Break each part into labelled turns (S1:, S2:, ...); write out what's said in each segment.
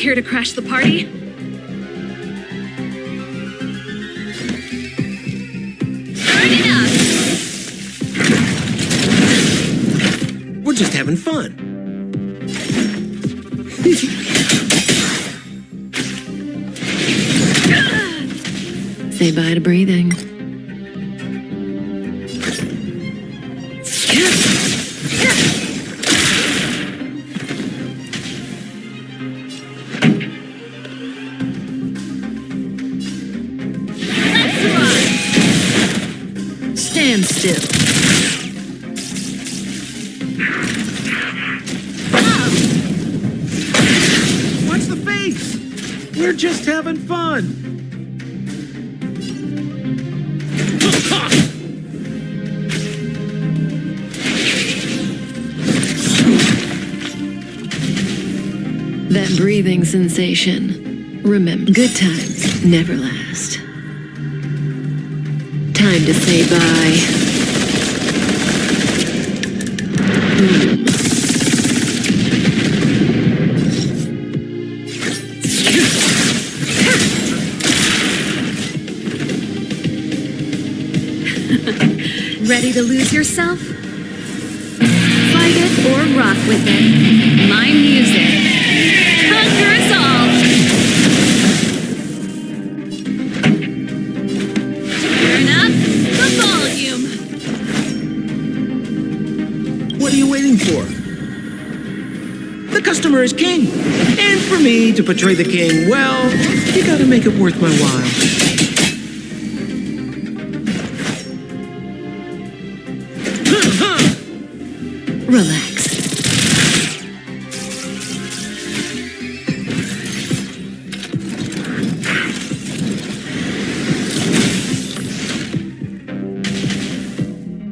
S1: Here to crash the party? Turn it
S2: up! We're just having fun.
S3: Say bye to breathing. Stand still.
S2: Watch the face! We're just having fun.
S3: That breathing sensation. Remember, good times never last. Time to say bye.
S1: Ready to lose yourself? Fight it or rock with it. My music conquers all. Turn up the volume.
S2: armor is king. And for me to portray the king, well, you gotta make it worth my while.
S3: Relax.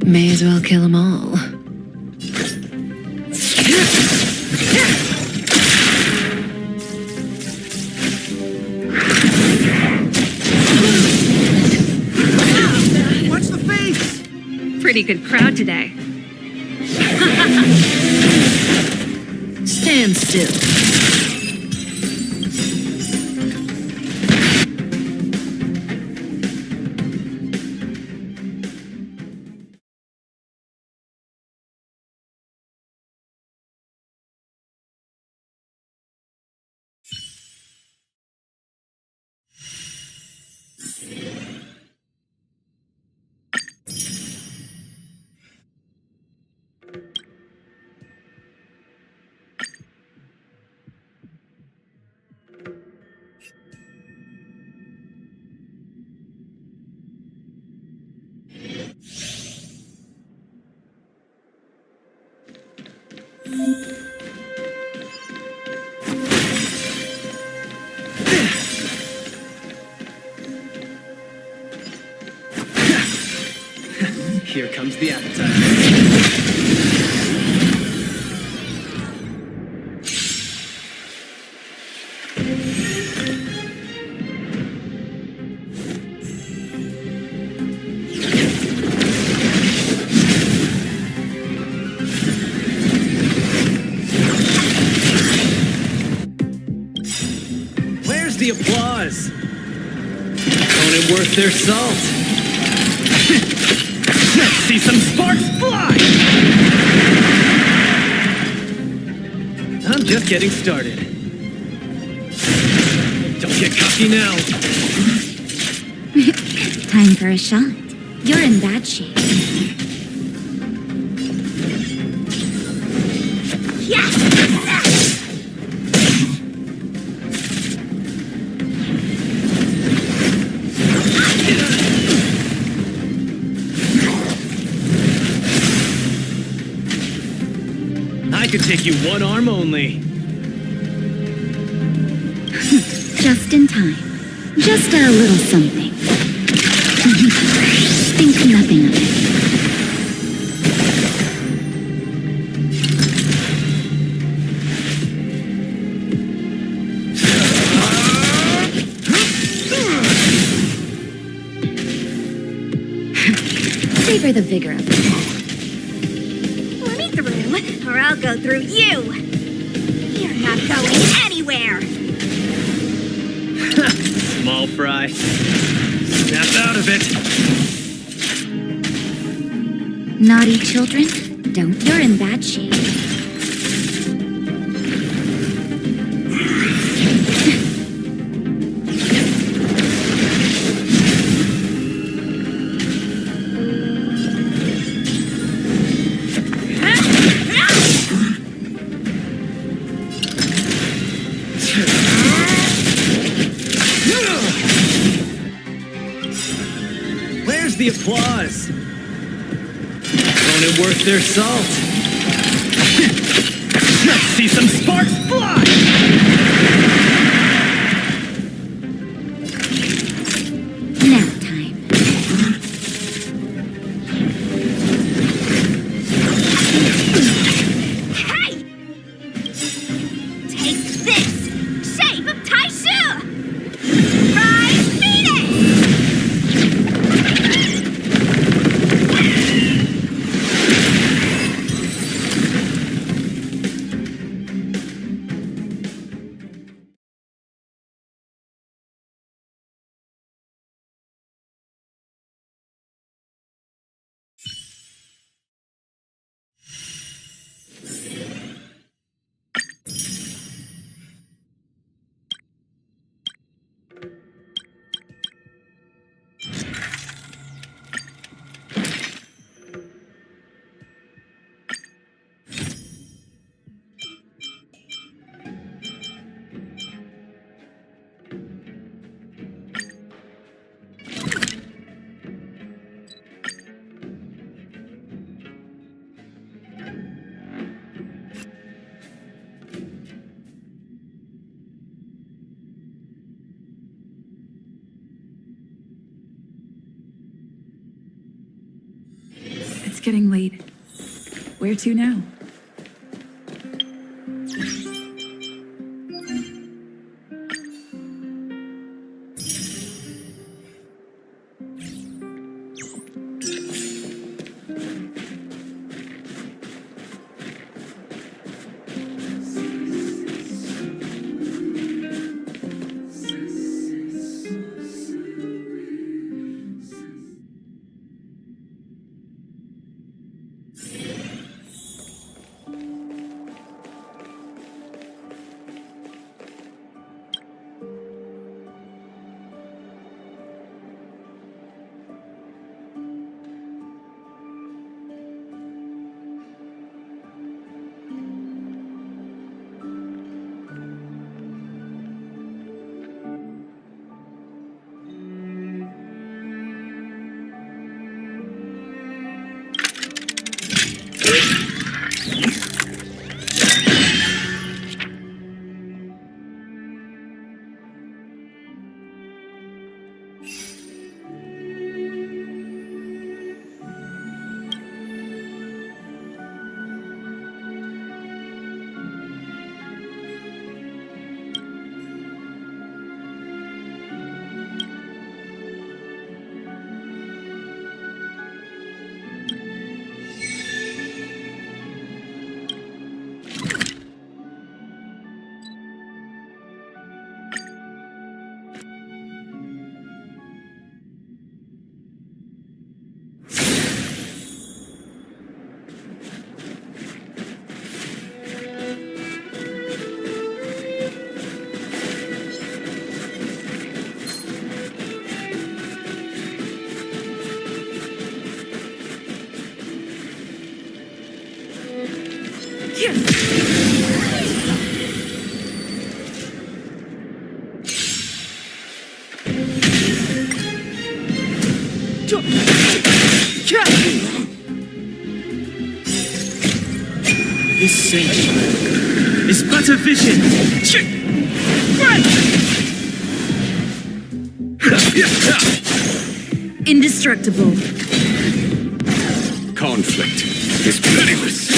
S3: May as well kill them all.
S2: Watch the face!
S1: Pretty good crowd today.
S3: Stand still.
S2: Here comes the appetite. Where's the applause? Opponent worth their salt. Let's see some sparks fly! I'm just getting started. Don't get cocky now.
S1: Time for a shot. You're in bad shape.
S2: I could take you one arm only.
S1: Just in time. Just a little something. Think nothing of it. Savor the vigor of it.
S4: Let me through, or I'll go through you. You're not going anywhere.
S2: Small fry. Snap out of it.
S1: Naughty children, don't. You're in bad shape.
S2: Where's the applause? Opponent worth their salt. Let's see some sparks fly!
S1: Nap time.
S4: Hey! Take this! Shape of Taishu! Rise Phoenix!
S5: It's getting late. Where to now?
S2: This sanctuary is but a vision.
S5: Indestructible.
S6: Conflict is pitiless.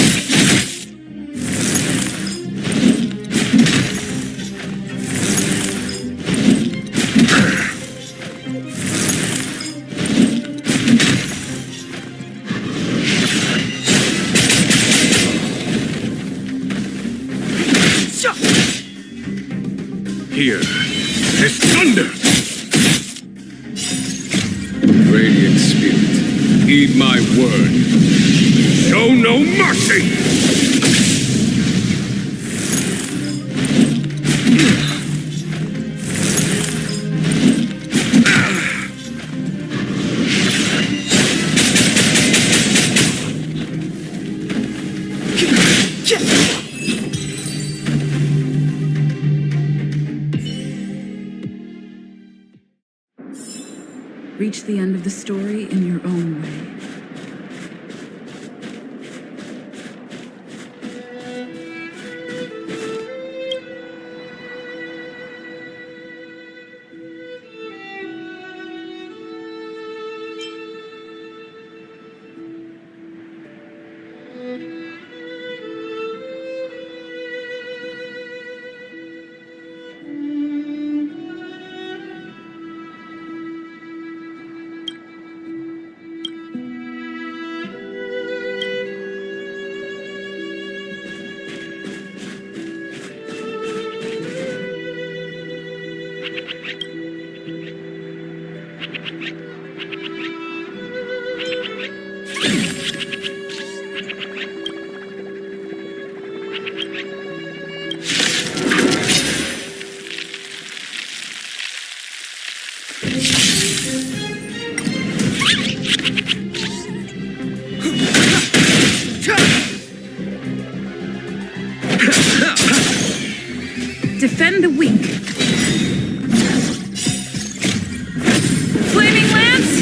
S6: Here is thunder! Radiant spirit, heed my word. Show no mercy!
S5: Reach the end of the story in your own way. Defend the weak. Flaming lance!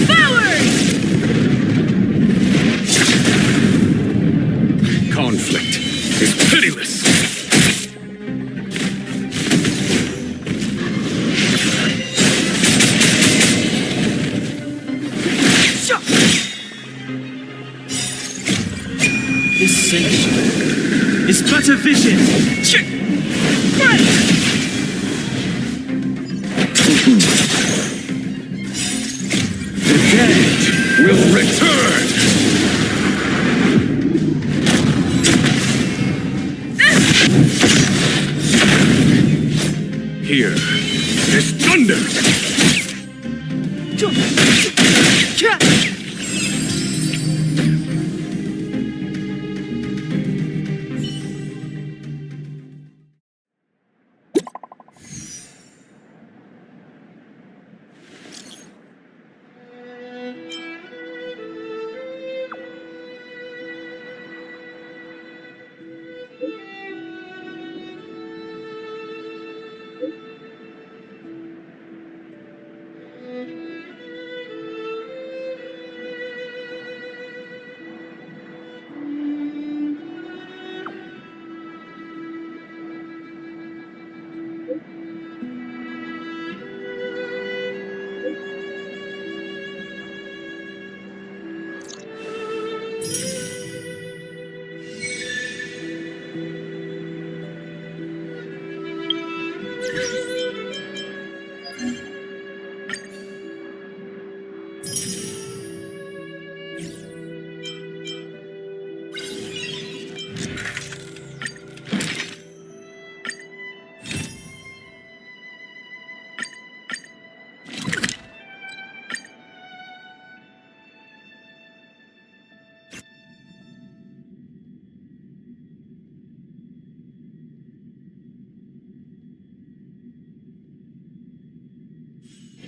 S5: Forward!
S6: Conflict is pitiless.
S2: vision!
S6: The dead will return! Here is thunder!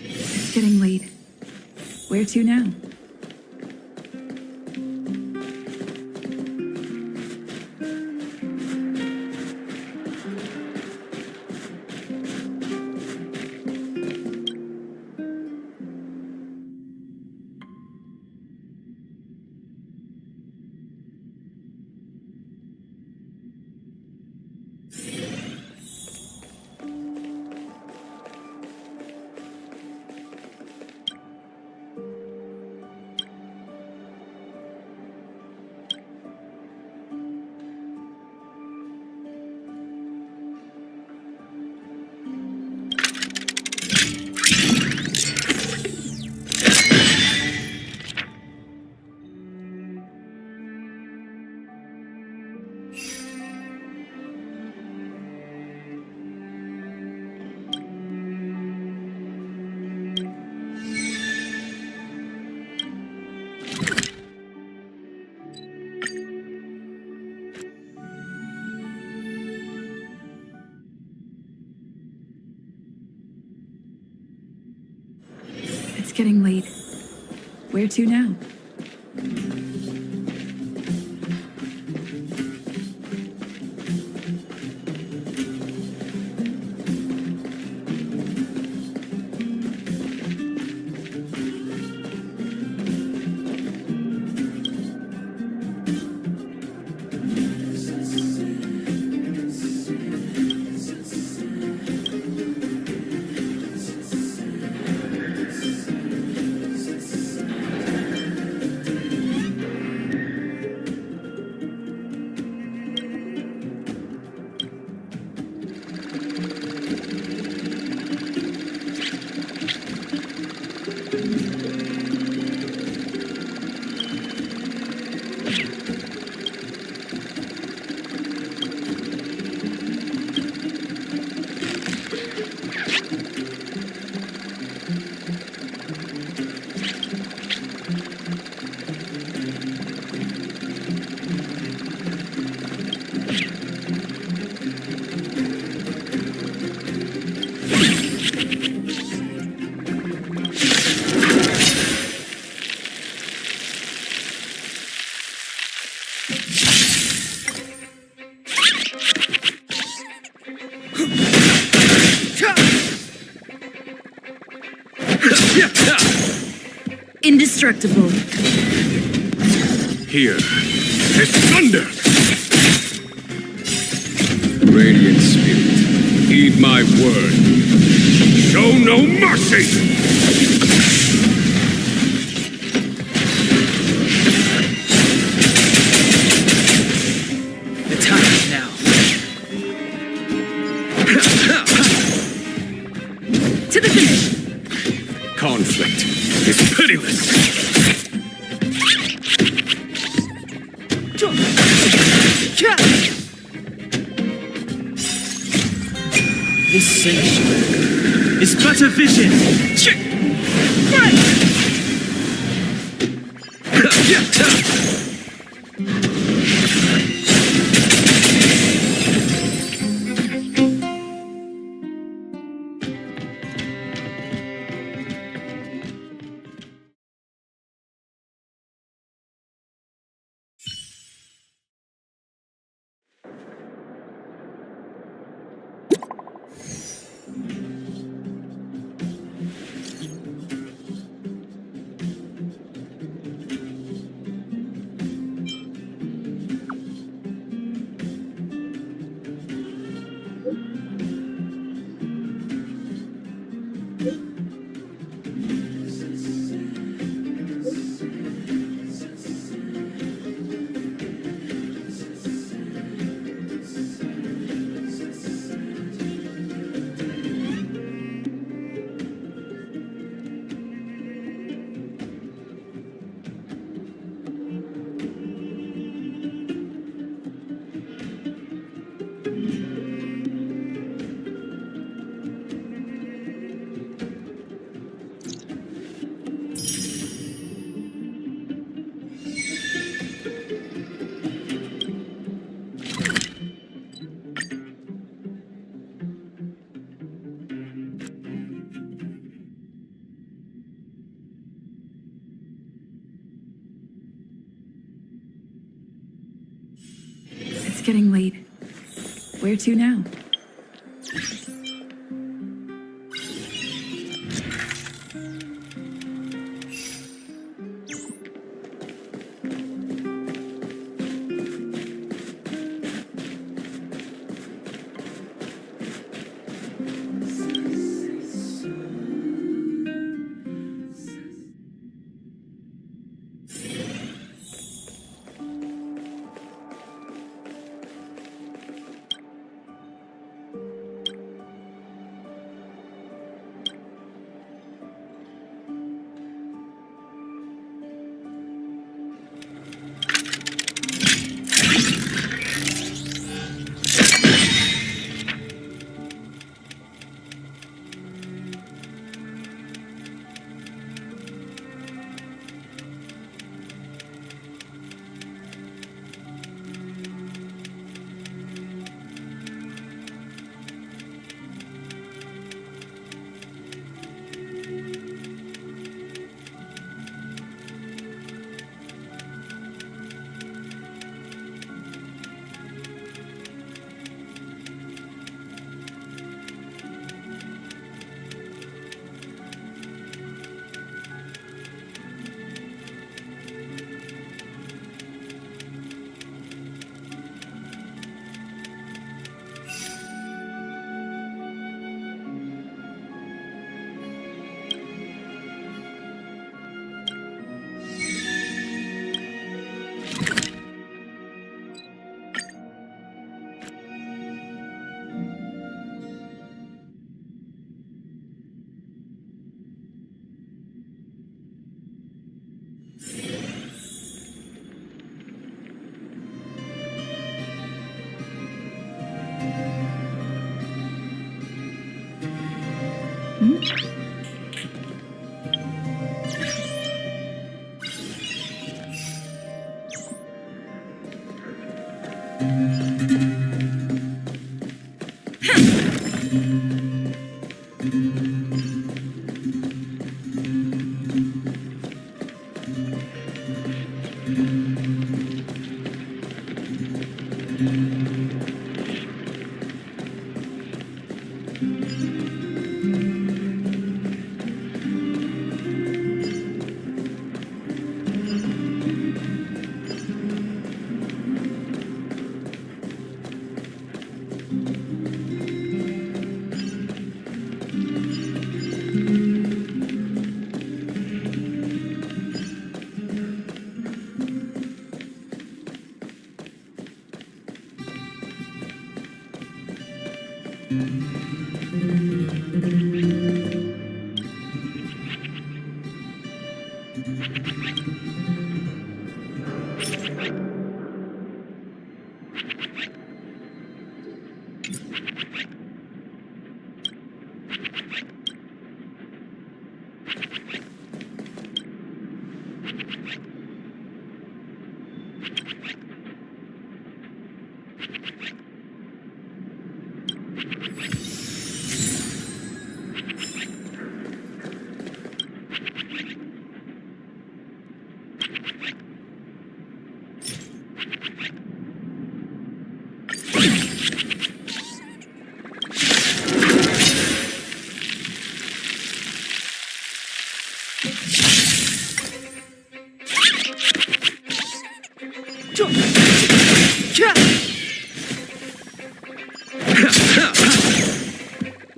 S5: It's getting late. Where to now? It's getting late. Where to now? Indestructible.
S6: Here is thunder! Radiant spirit, heed my word. Show no mercy!
S2: The time is now.
S5: To the finish!
S6: Conflict is pitiless.
S2: This sanctuary is but a vision.
S5: It's getting late. Where to now?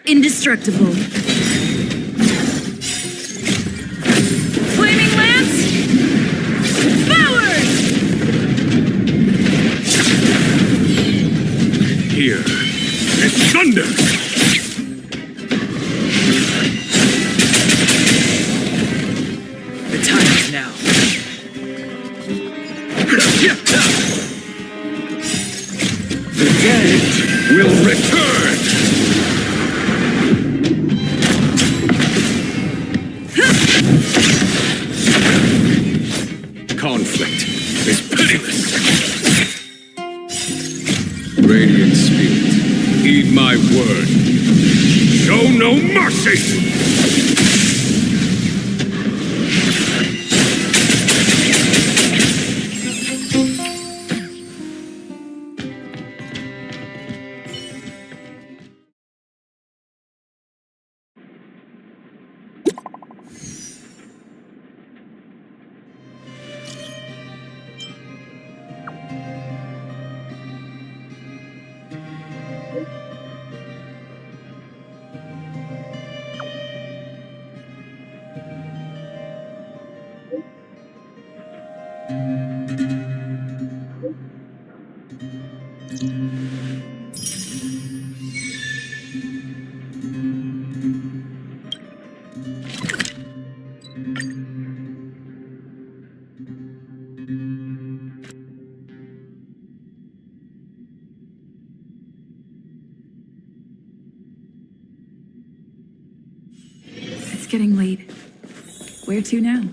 S5: Indestructible. Flaming lance! Forward!
S6: Here is thunder!
S2: The time is now.
S6: The dead will return! Conflict is pitiless! Radiant Spirit, heed my word. Show no mercy!
S5: It's getting late. Where to now?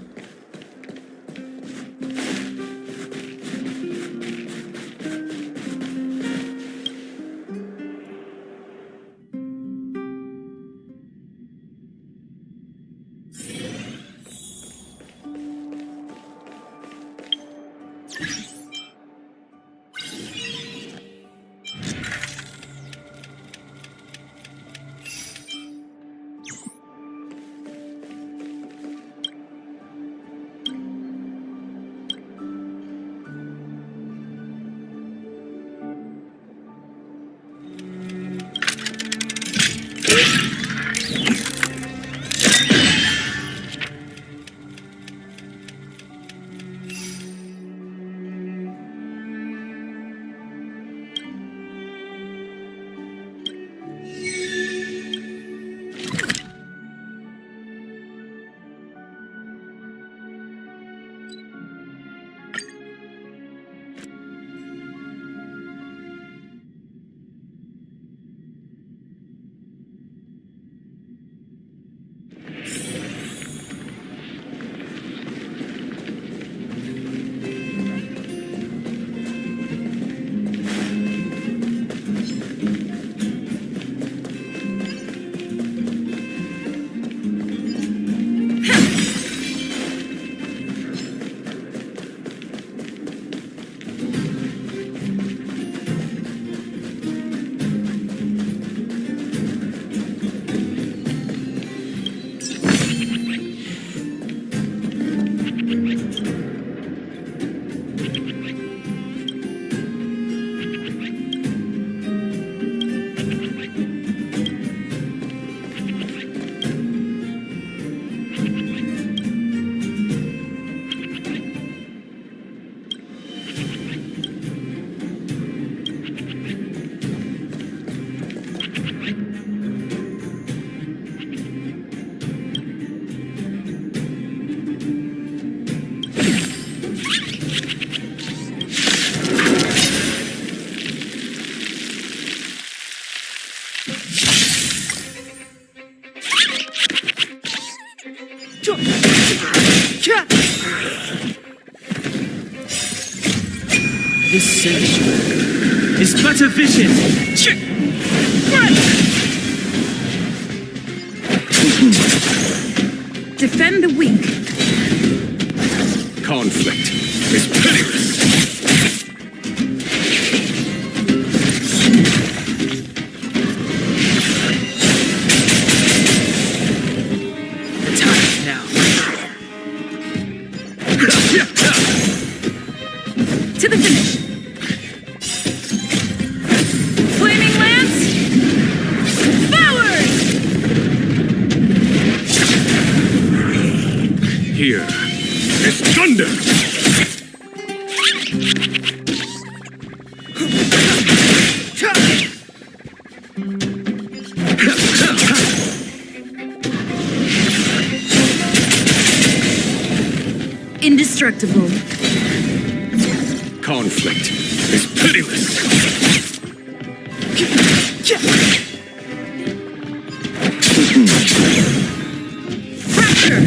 S2: This search is but a vision.
S5: Defend the weak.
S6: Conflict is pitiless.
S2: The time is now.
S5: To the finish. Flaming lance. Forward!
S6: Here is thunder.
S5: Indestructible.
S6: Conflict is pitiless.
S5: Fracture!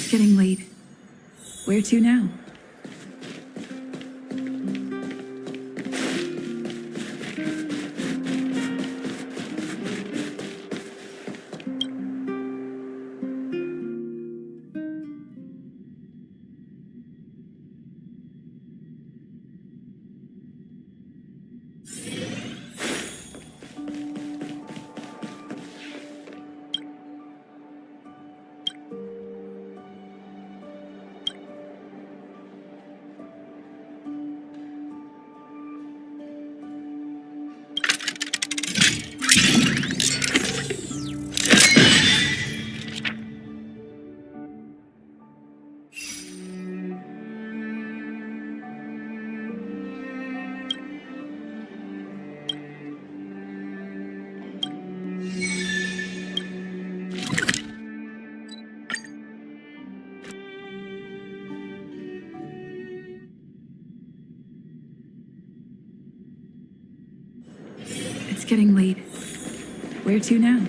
S5: It's getting late. Where to now? It's getting late. Where to now?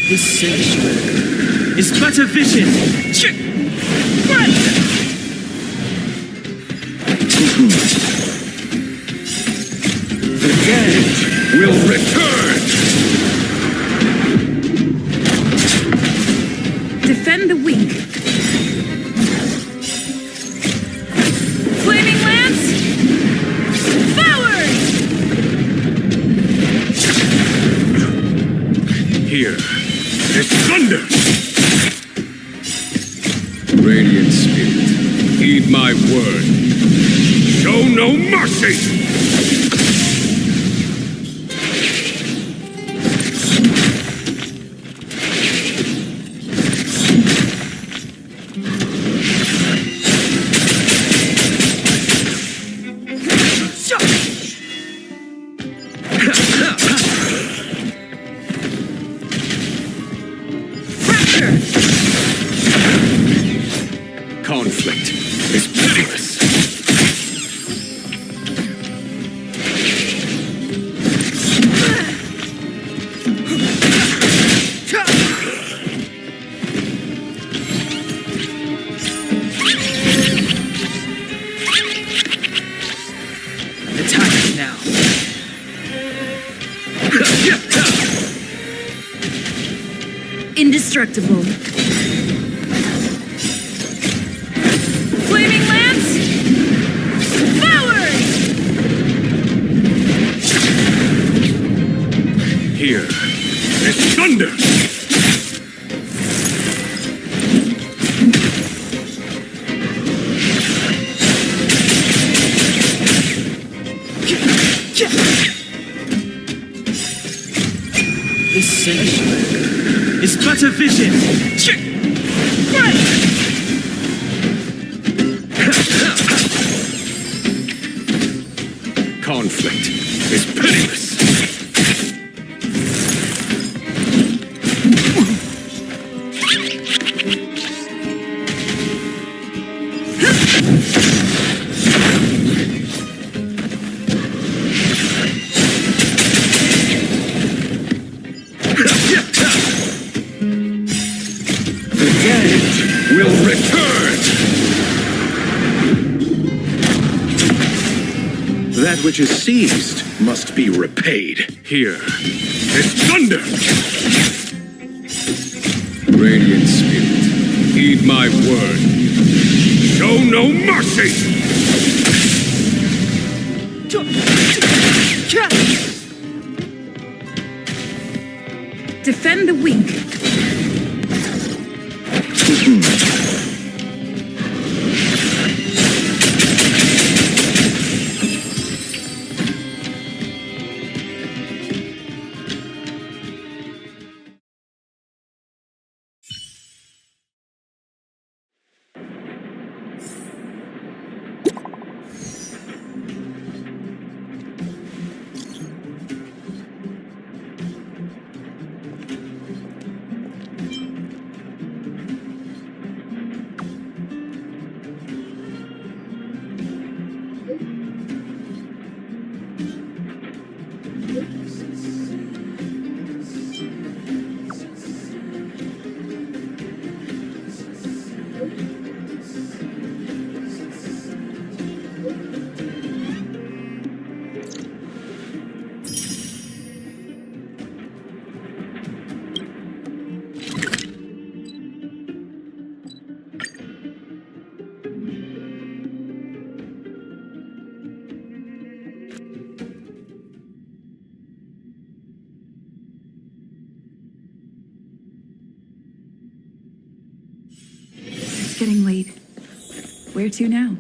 S2: This sanctuary is but a vision.
S6: The dead will return.
S5: Defend the weak. Flaming lance! Forward!
S6: Here is thunder. Radiant spirit, heed my word. Show no mercy. Conflict is pitiless.
S2: The time is now.
S5: Indestructible. Flaming lance! Forward!
S6: Here is thunder.
S2: This sanctuary is but a vision.
S6: Conflict is pitiless. The dead will return. That which is seized must be repaid. Here is thunder. Radiant spirit, heed my word. Show no mercy.
S5: Defend the weak. It's getting late. Where to now?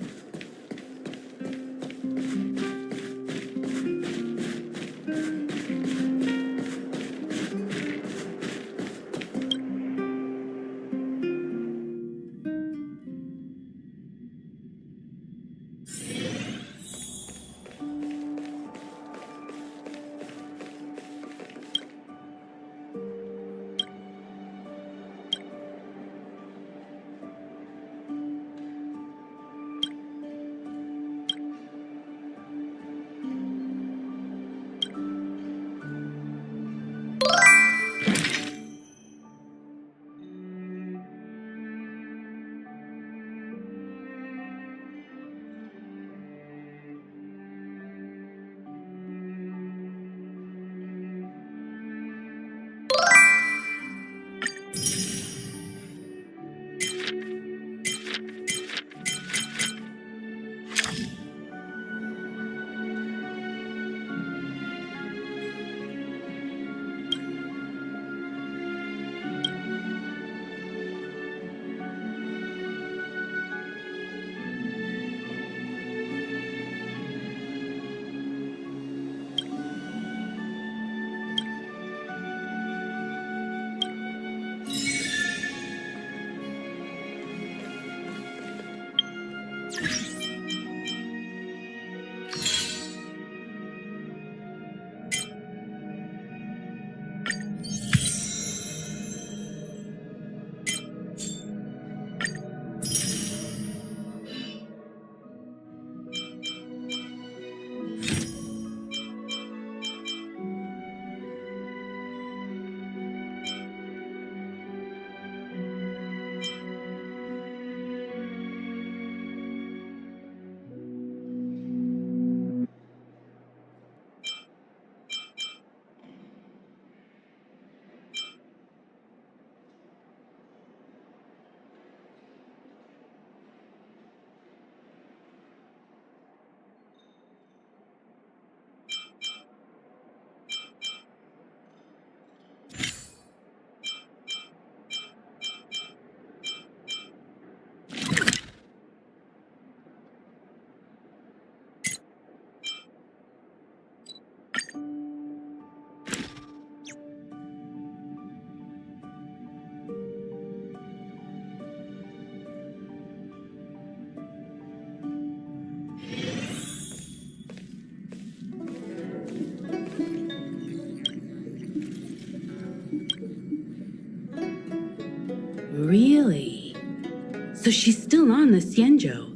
S5: So she's still on the Xianzhou.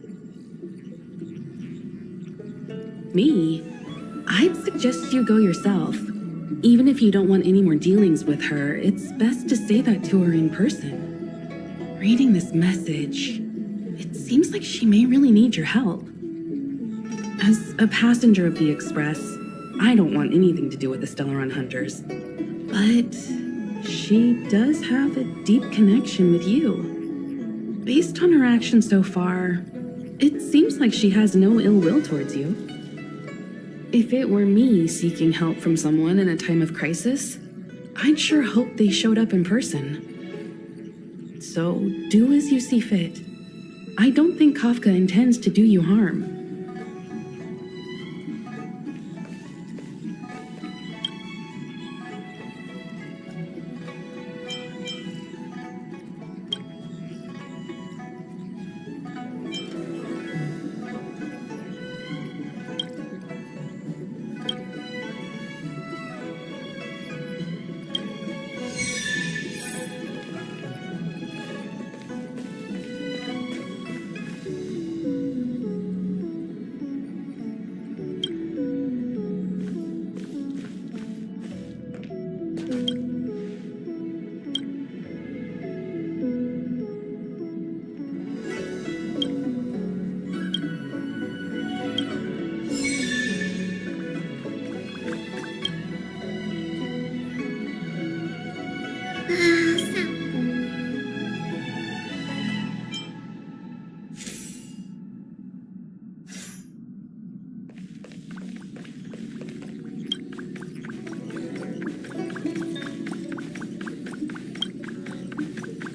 S5: Me? I'd suggest you go yourself. Even if you don't want any more dealings with her, it's best to say that to her in person. Reading this message, it seems like she may really need your help. As a passenger of the Express, I don't want anything to do with the Stellaron Hunters. But she does have a deep connection with you. Based on her actions so far, it seems like she has no ill will towards you. If it were me seeking help from someone in a time of crisis, I'd sure hope they showed up in person. So do as you see fit. I don't think Kafka intends to do you harm.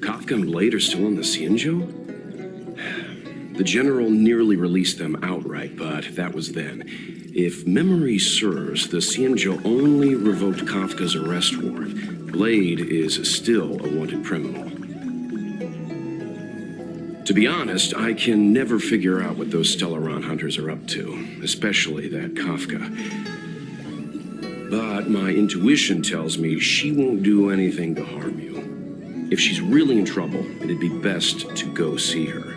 S6: Kafka and Blade are still on the Xianzhou? The General nearly released them outright, but that was then. If memory serves, the Xianzhou only revoked Kafka's arrest warrant. Blade is still a wanted criminal. To be honest, I can never figure out what those Stellaron hunters are up to, especially that Kafka. But my intuition tells me she won't do anything to harm you. If she's really in trouble, it'd be best to go see her.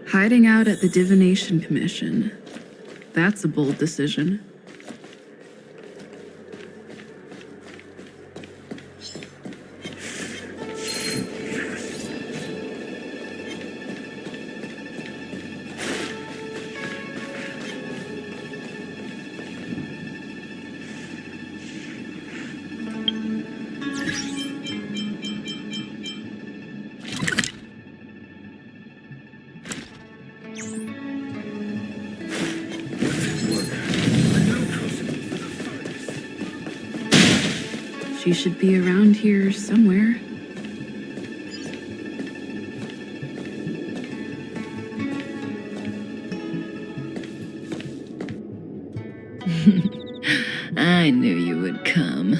S5: Hiding out at the Divination Commission. That's a bold decision. She should be around here somewhere.
S3: I knew you would come.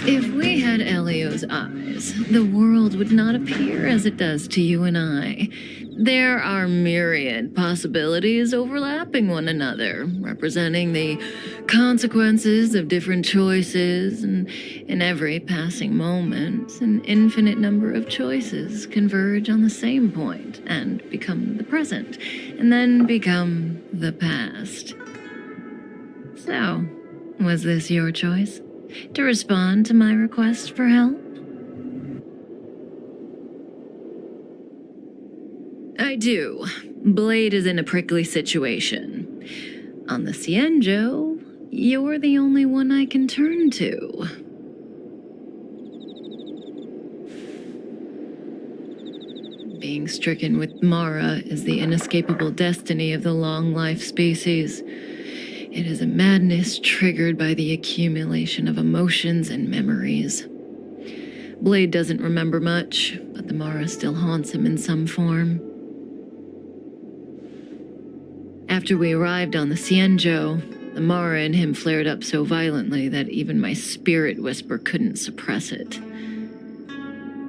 S3: If we had Elio's eyes, the world would not appear as it does to you and I. There are myriad possibilities overlapping one another, representing the consequences of different choices, and in every passing moment, an infinite number of choices converge on the same point and become the present, and then become the past. So, was this your choice? to respond to my request for help? I do. Blade is in a prickly situation. On the Cienjo, you're the only one I can turn to. Being stricken with Mara is the inescapable destiny of the long-life species. It is a madness triggered by the accumulation of emotions and memories. Blade doesn't remember much, but the Mara still haunts him in some form. After we arrived on the Cienjo, the Mara in him flared up so violently that even my spirit whisper couldn't suppress it.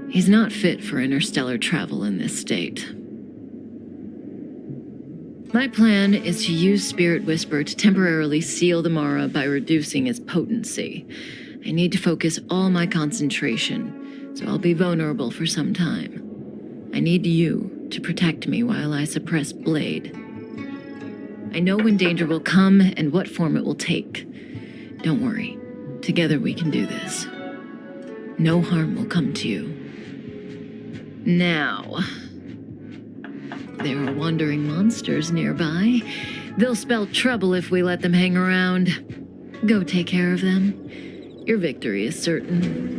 S3: He's not fit for interstellar travel in this state. My plan is to use Spirit Whisper to temporarily seal the Mara by reducing its potency. I need to focus all my concentration, so I'll be vulnerable for some time. I need you to protect me while I suppress Blade. I know when danger will come and what form it will take. Don't worry. Together we can do this. No harm will come to you. Now, there are wandering monsters nearby. They'll spell trouble if we let them hang around. Go take care of them. Your victory is certain.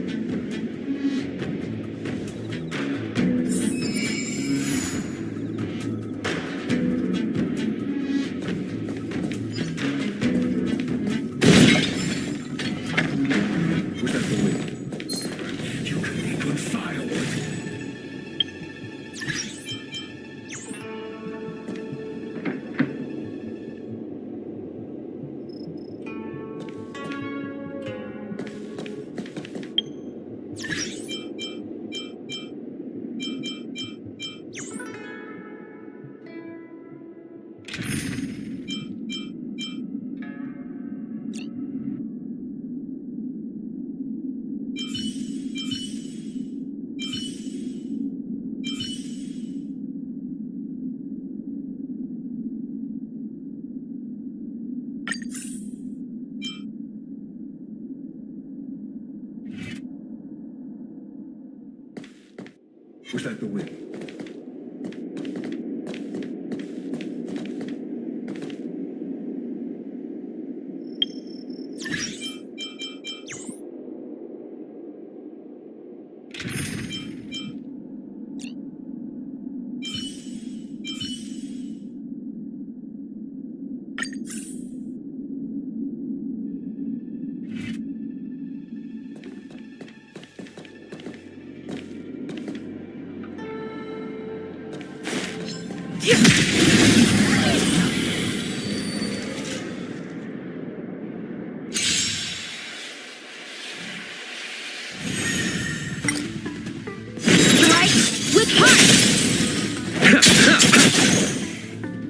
S7: Was that the wind?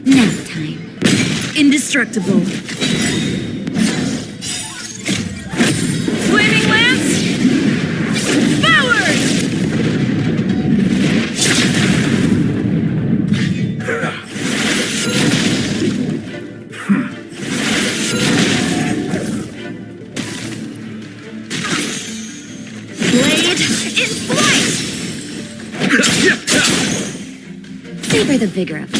S1: Nap time. Indestructible. Flaming lance! Forward! Blade in flight! Savor the vigor of it.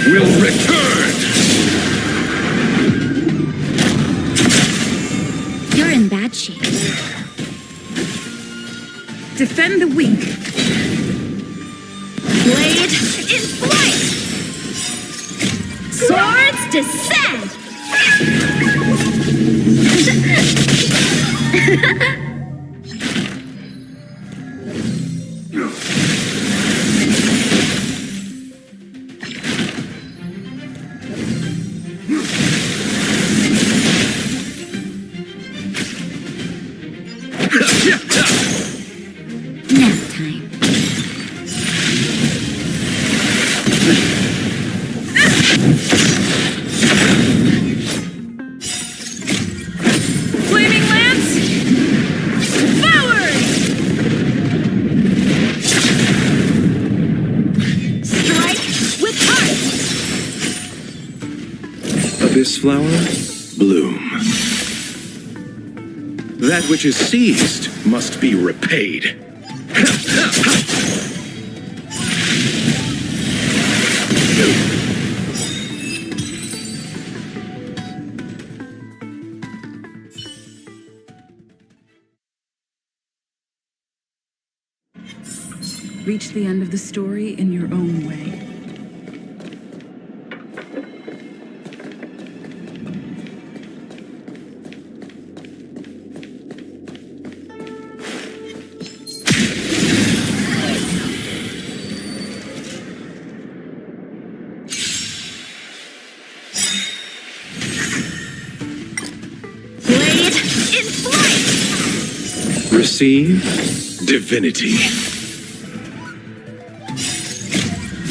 S6: Will return!
S1: You're in bad shape.
S5: Defend the weak.
S1: Blade in flight! Swords descend! Flaming lance! Forward! Strike with heart!
S6: Abyss flower, bloom. That which is seized must be repaid.
S5: Reach the end of the story in your own way.
S1: Blade in flight!
S6: Receive divinity.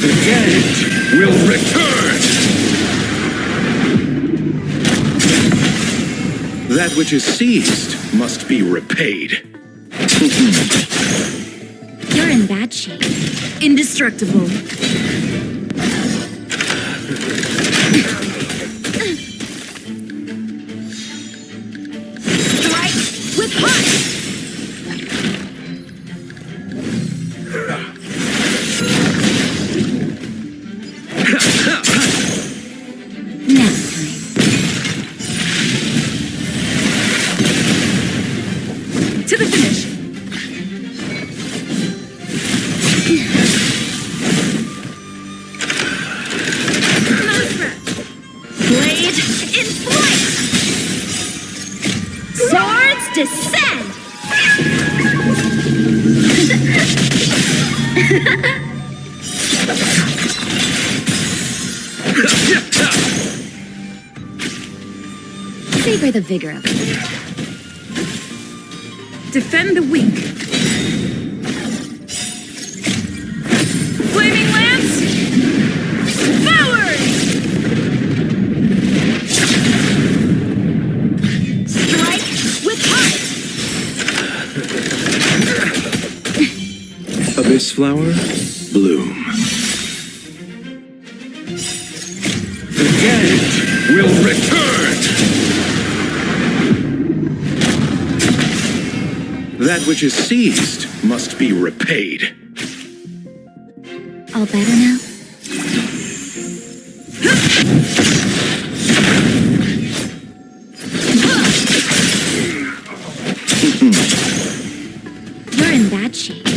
S6: The dead will return! That which is seized must be repaid.
S4: You're in bad shape.
S1: Indestructible.
S4: Strike with heart!
S1: Nap time. To the finish.
S4: Blade in flight! Swords descend! Savor the vigor of it.
S1: Defend the weak. Flaming lance! Forward!
S4: Strike with heart!
S6: Abyss flower, bloom. The dead will return! That which is seized must be repaid.
S4: All better now? You're in bad shape.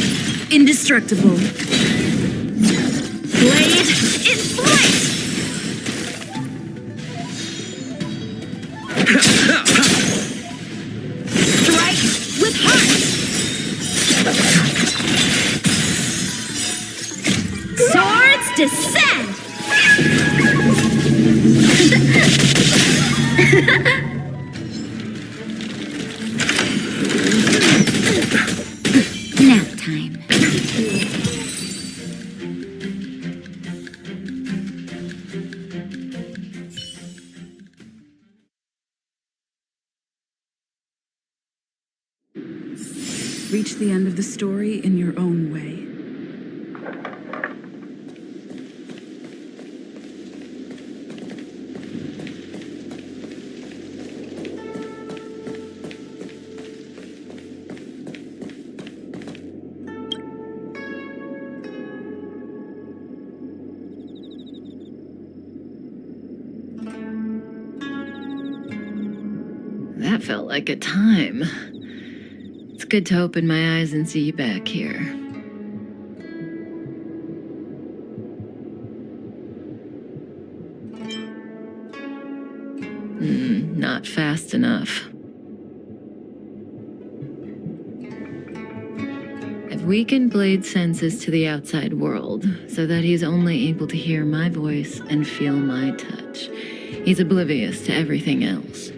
S1: Indestructible.
S4: Blade in flight! Strike with heart! Swords descend! Nap time.
S5: Reach the end of the story in your own way.
S3: That felt like a time. It's good to open my eyes and see you back here. Not fast enough. I've weakened Blade's senses to the outside world so that he's only able to hear my voice and feel my touch. He's oblivious to everything else.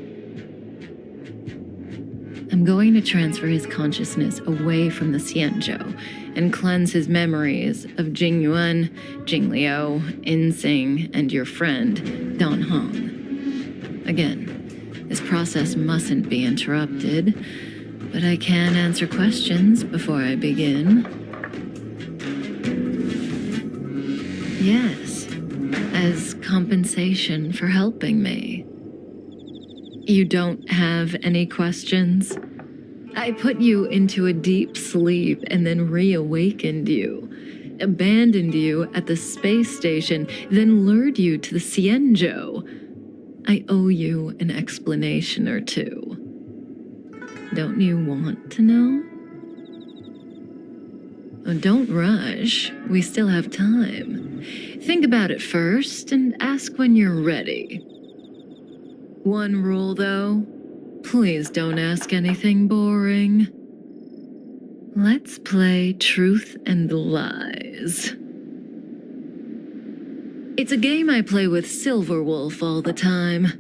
S3: I'm going to transfer his consciousness away from the Xianzhou and cleanse his memories of Jing Yuan, Jing Liu, In Sing, and your friend, Don Hong. Again, this process mustn't be interrupted, but I can answer questions before I begin. Yes, as compensation for helping me. You don't have any questions? I put you into a deep sleep and then reawakened you, abandoned you at the space station, then lured you to the Cienjo. I owe you an explanation or two. Don't you want to know? Oh, don't rush. We still have time. Think about it first and ask when you're ready. One rule, though. Please don't ask anything boring. Let's play Truth and Lies. It's a game I play with Silverwolf all the time.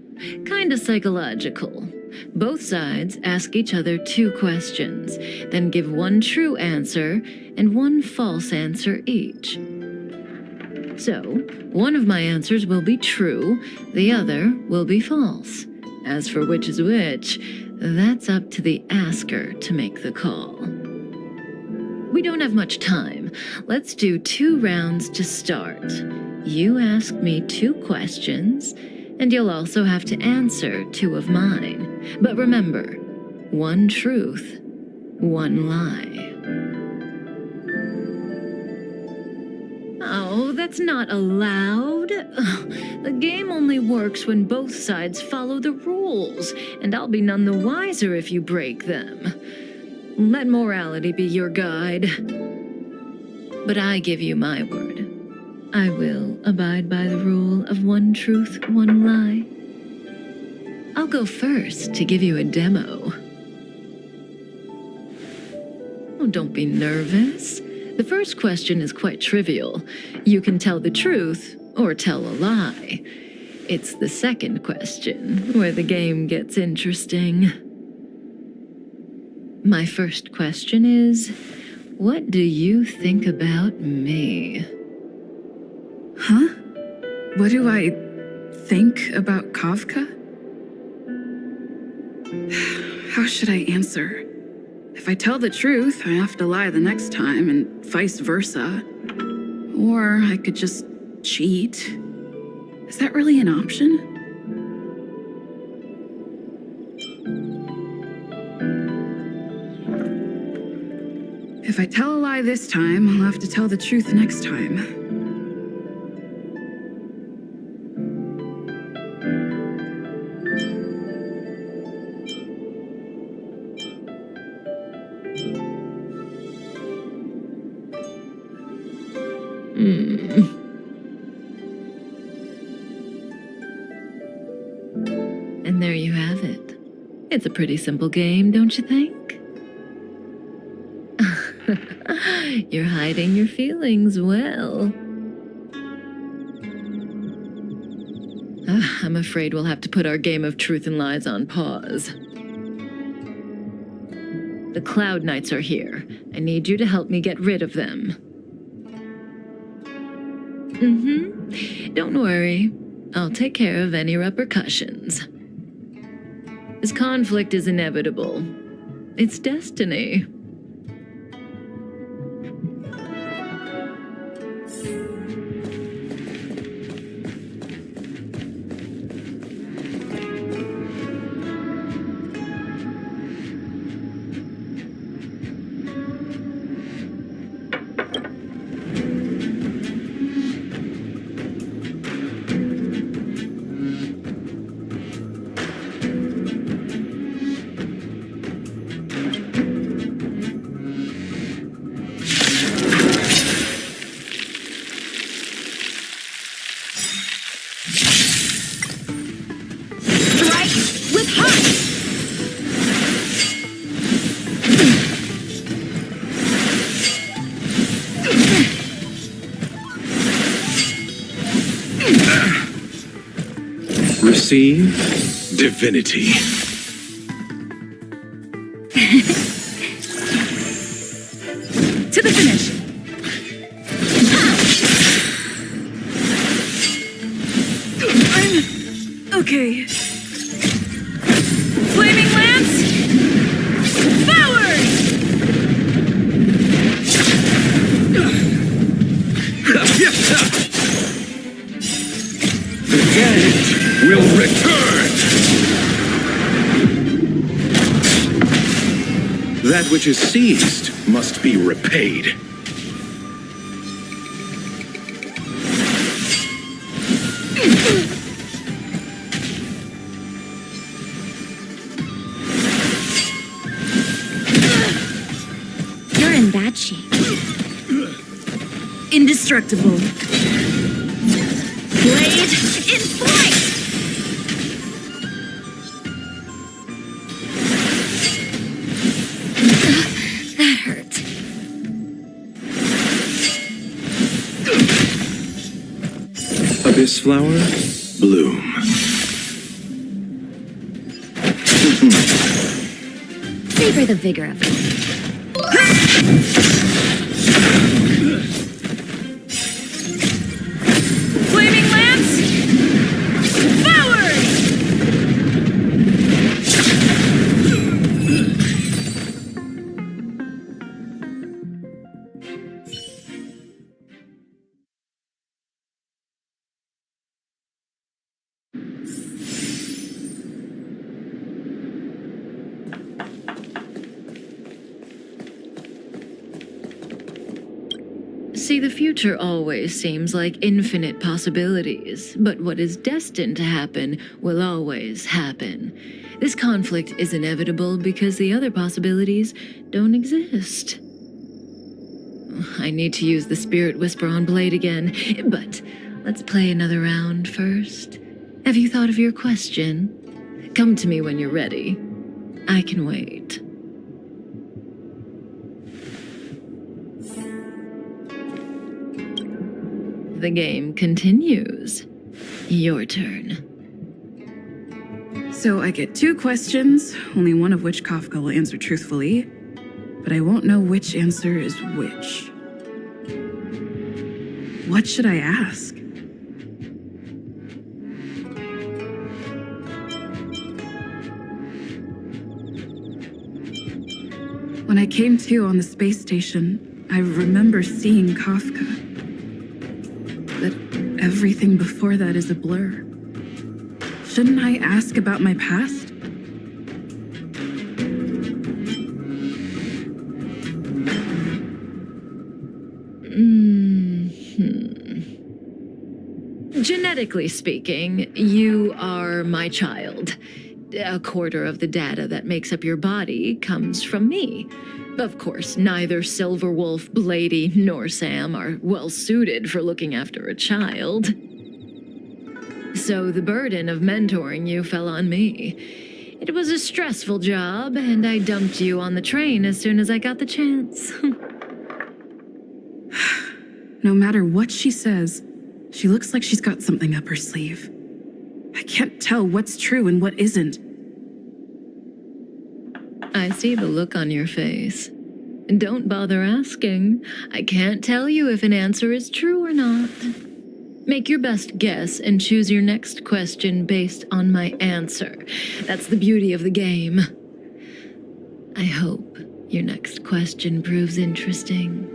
S3: Kinda psychological. Both sides ask each other 2 questions, then give one true answer and one false answer each. So, one of my answers will be true, the other will be false. As for which is which, that's up to the asker to make the call. We don't have much time. Let's do 2 rounds to start. You ask me 2 questions, and you'll also have to answer 2 of mine. But remember, 1 truth, 1 lie. Oh, that's not allowed. The game only works when both sides follow the rules, and I'll be none the wiser if you break them. Let morality be your guide. But I give you my word. I will abide by the rule of 1 truth, 1 lie. I'll go first to give you a demo. Oh, don't be nervous. The first question is quite trivial. You can tell the truth or tell a lie. It's the second question where the game gets interesting. My first question is, what do you think about me?
S5: Huh? What do I think about Kafka? How should I answer? If I tell the truth, I have to lie the next time, and vice versa. Or I could just cheat. Is that really an option? If I tell a lie this time, I'll have to tell the truth next time.
S3: And there you have it. It's a pretty simple game, don't you think? You're hiding your feelings well. I'm afraid we'll have to put our game of truth and lies on pause. The Cloud Knights are here. I need you to help me get rid of them. Don't worry. I'll take care of any repercussions. This conflict is inevitable. It's destiny.
S6: Receive divinity.
S5: To the finish!
S3: Okay. Flaming lance! Forward!
S6: The dead will return! That which is seized must be repaid.
S4: You're in bad shape.
S3: Indestructible.
S4: Blade in flight! That hurt.
S6: Abyss flower, bloom.
S4: Savor the vigor of it.
S3: Flaming lance! Forward! See, the future always seems like infinite possibilities, but what is destined to happen will always happen. This conflict is inevitable because the other possibilities don't exist. I need to use the Spirit Whisper on Blade again, but let's play another round first. Have you thought of your question? Come to me when you're ready. I can wait. The game continues. Your turn.
S5: So I get 2 questions, only one of which Kafka will answer truthfully, but I won't know which answer is which. What should I ask? When I came to on the space station, I remember seeing Kafka. But everything before that is a blur. Shouldn't I ask about my past?
S3: Genetically speaking, you are my child. A quarter of the data that makes up your body comes from me. Of course, neither Silverwolf, Blady, nor Sam are well suited for looking after a child. So the burden of mentoring you fell on me. It was a stressful job, and I dumped you on the train as soon as I got the chance.
S5: No matter what she says, she looks like she's got something up her sleeve. I can't tell what's true and what isn't.
S3: I see the look on your face. Don't bother asking. I can't tell you if an answer is true or not. Make your best guess and choose your next question based on my answer. That's the beauty of the game. I hope your next question proves interesting.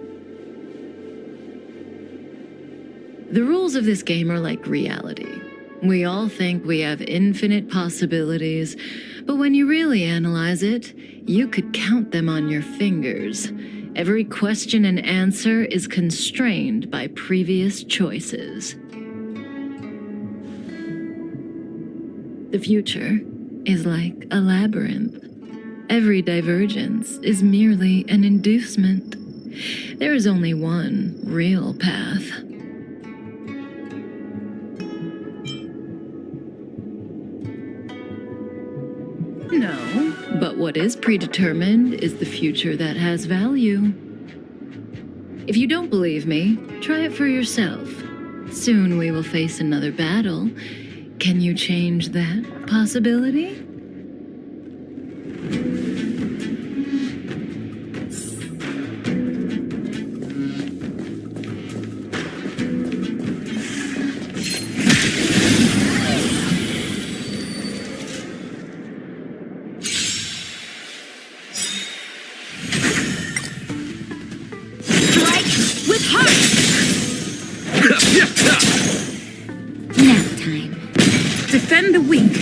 S3: The rules of this game are like reality. We all think we have infinite possibilities, but when you really analyze it, you could count them on your fingers. Every question and answer is constrained by previous choices. The future is like a labyrinth. Every divergence is merely an inducement. There is only one real path. No, but what is predetermined is the future that has value. If you don't believe me, try it for yourself. Soon we will face another battle. Can you change that possibility?
S1: time.
S3: Defend the weak.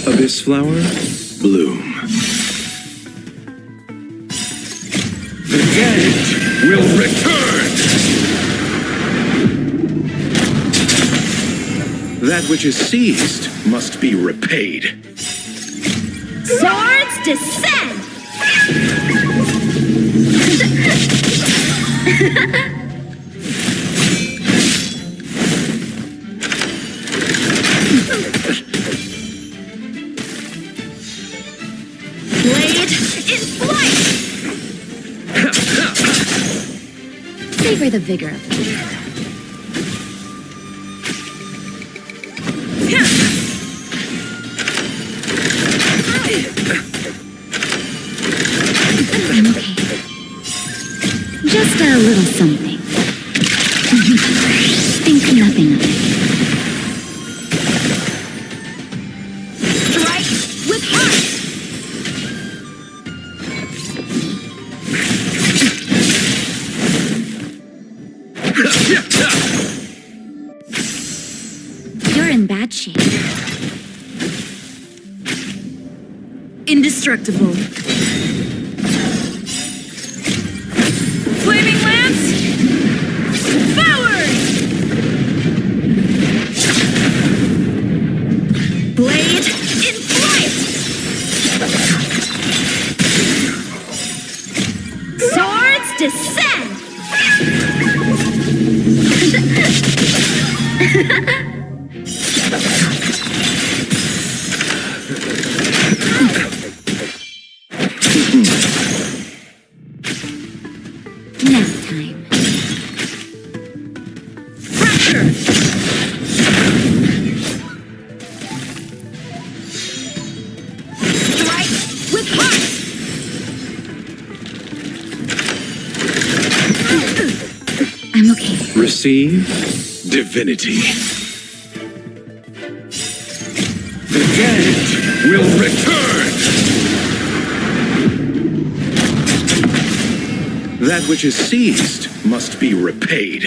S2: Abyss flower, bloom.
S7: The dead will return!
S6: That which is seized must be repaid.
S4: Swords descend! Blade in flight!
S1: Savor the vigor of it. I'm okay. Just a little something. Think nothing of it.
S4: Strike with heart!
S1: You're in bad shape.
S3: Indestructible. Flaming lance! Forward!
S4: Blade in flight! Swords descend!
S1: Nap time.
S3: Fracture!
S4: Strike with heart!
S1: I'm okay.
S6: Receive divinity.
S7: The dead will return!
S6: That which is seized must be repaid.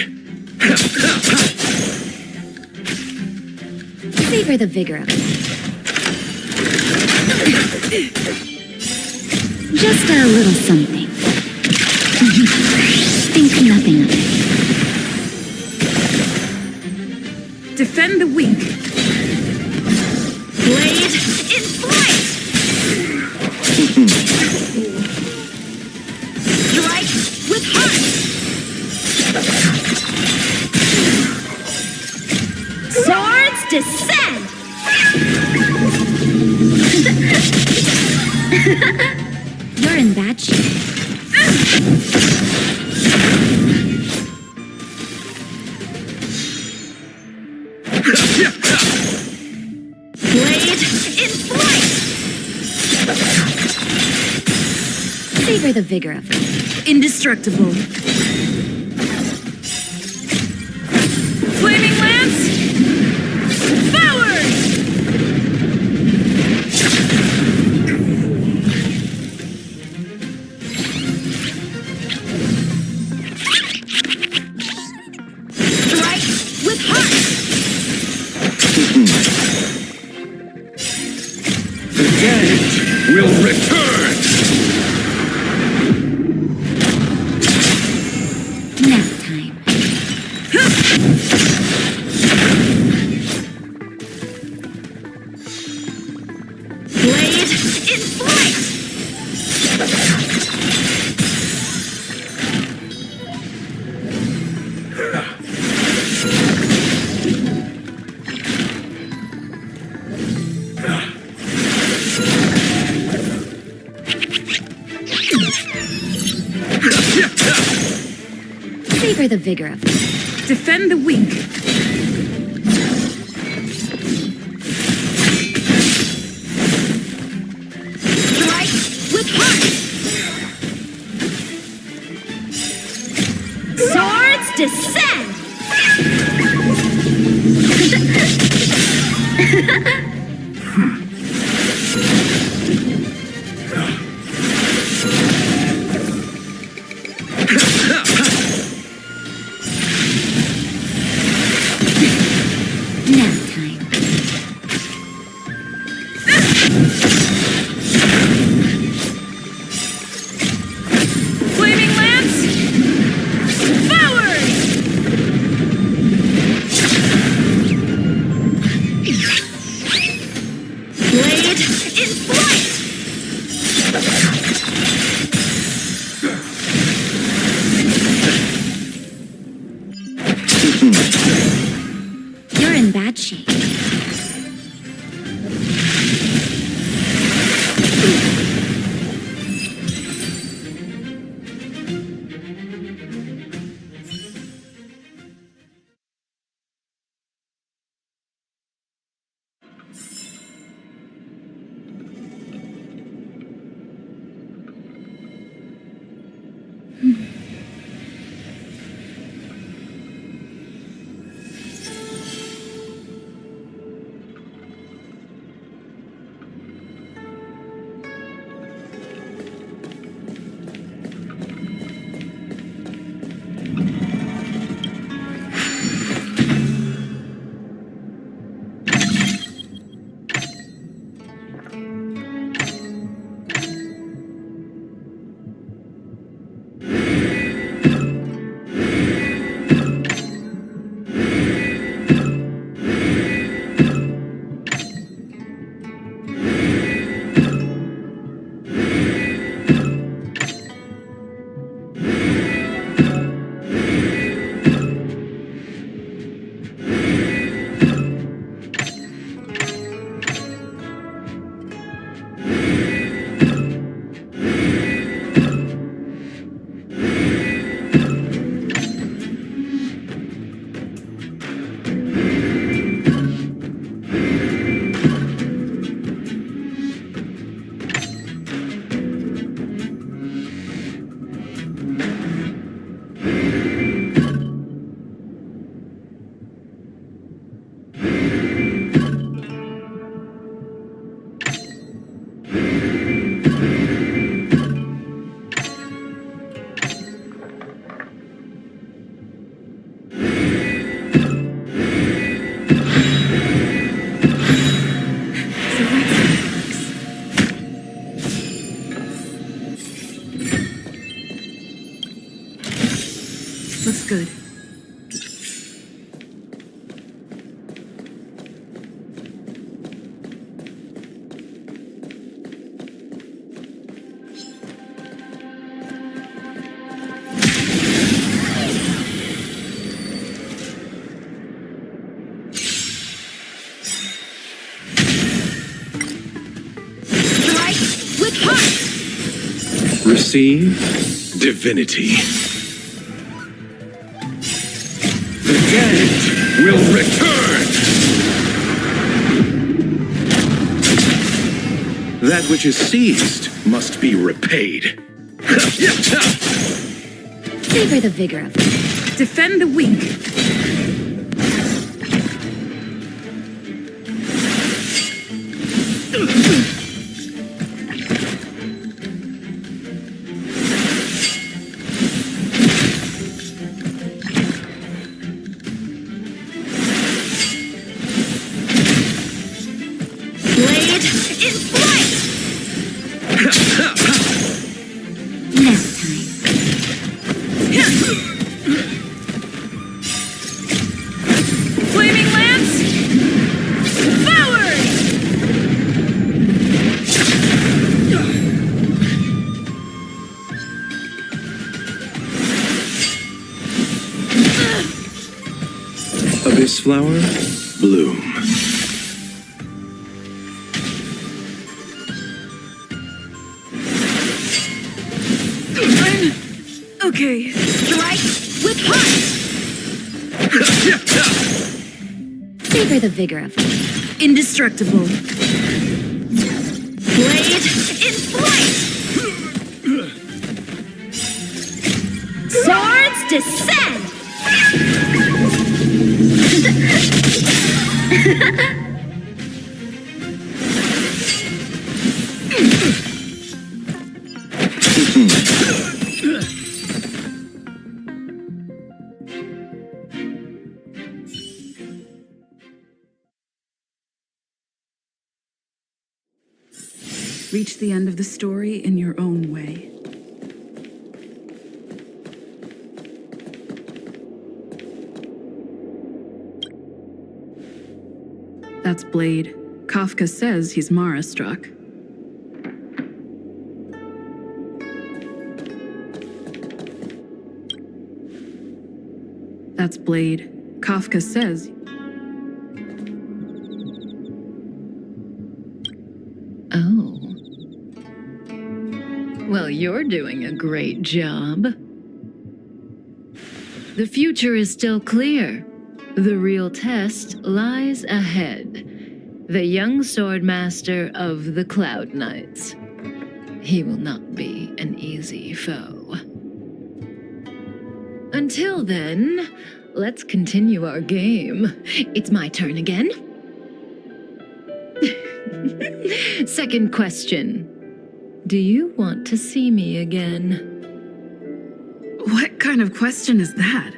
S1: Savor the vigor of it. Just a little something. Think nothing of it.
S3: Defend the weak.
S4: Blade in flight! Strike with heart! Swords descend!
S1: You're in bad shape.
S4: Blade in flight!
S1: Savor the vigor of it.
S3: Indestructible. Flaming lance! Forward!
S4: Strike with heart!
S7: The dead will return!
S1: Nap time.
S4: Blade in flight!
S1: Savor the vigor of it.
S3: Defend the weak.
S4: Strike with heart! Swords descend! You're in bad shape.
S5: Looks good.
S7: Receive divinity. The dead will return! That which is seized must be repaid.
S1: Savor the vigor of it.
S5: Defend the weak.
S7: Abyss flower, bloom.
S5: Okay.
S1: Strike with heart! Savor the vigor of it.
S5: Indestructible.
S1: Blade in flight! Swords descend!
S5: Reach the end of the story in your own way. That's Blade. Kafka says he's Mara-struck. That's Blade. Kafka says.
S3: Oh. Well, you're doing a great job. The future is still clear. The real test lies ahead. The young swordmaster of the Cloud Knights. He will not be an easy foe. Until then, let's continue our game. It's my turn again. Second question. Do you want to see me again?
S5: What kind of question is that?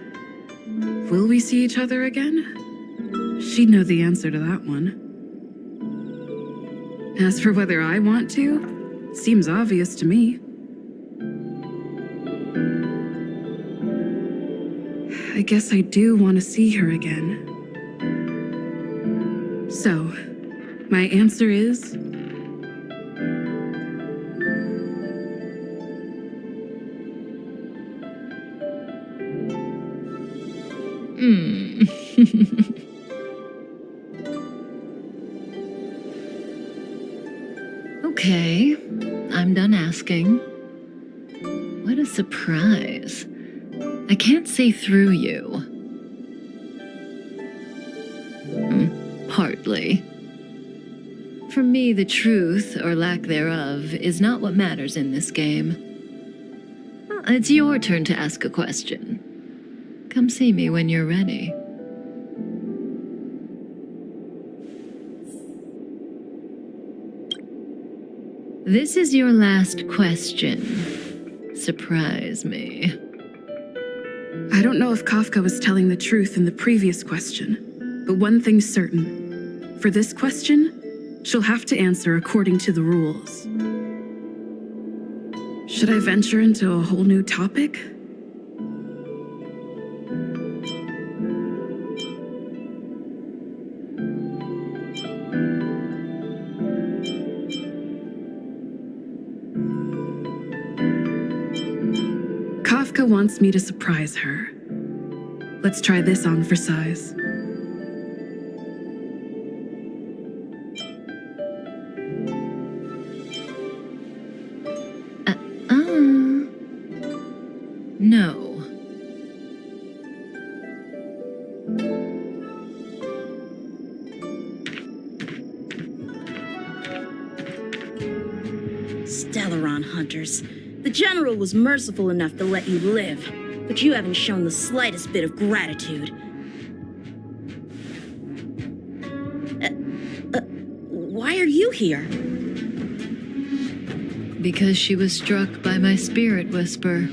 S5: Will we see each other again? She'd know the answer to that one. As for whether I want to, seems obvious to me. I guess I do want to see her again. So, my answer is...
S3: Okay, I'm done asking. What a surprise. I can't see through you. Partly. For me, the truth, or lack thereof, is not what matters in this game. It's your turn to ask a question. Come see me when you're ready. This is your last question. Surprise me.
S5: I don't know if Kafka was telling the truth in the previous question, but one thing's certain. For this question, she'll have to answer according to the rules. Should I venture into a whole new topic? Kafka wants me to surprise her. Let's try this on for size.
S3: No.
S8: Stellaron hunters. The General was merciful enough to let you live, but you haven't shown the slightest bit of gratitude. Why are you here?
S3: Because she was struck by my spirit whisper.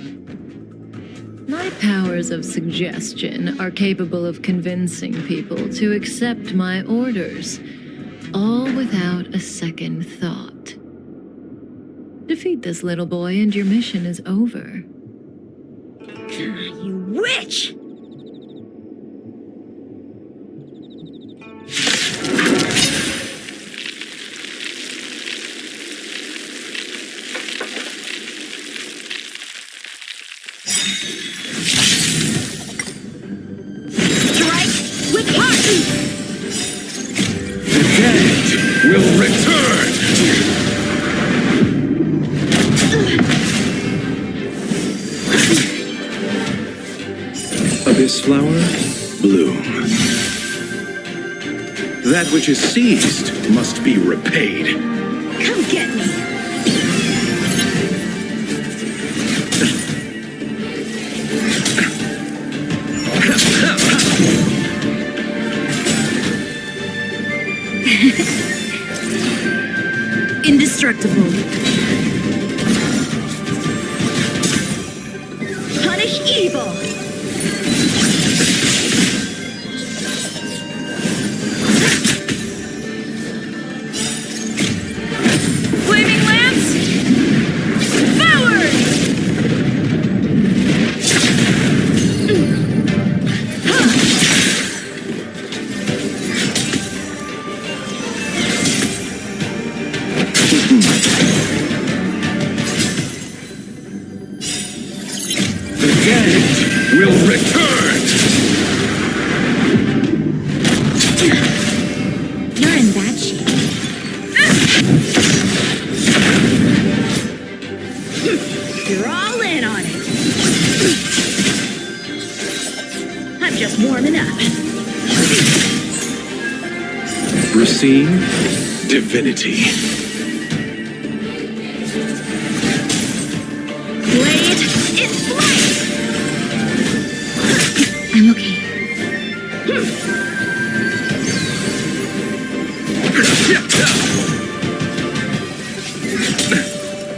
S3: My powers of suggestion are capable of convincing people to accept my orders, all without a second thought. Defeat this little boy and your mission is over.
S8: You witch! Strike with heart!
S7: The dead will return!
S6: Abyss flower, bloom.
S7: That which is seized must be repaid.
S8: Come get me! Indestructible. Punish evil. Flaming lamps. Forward.
S7: The dead will return!
S8: I'm just warming up.
S7: Receive divinity.
S4: Blade in flight! I'm okay.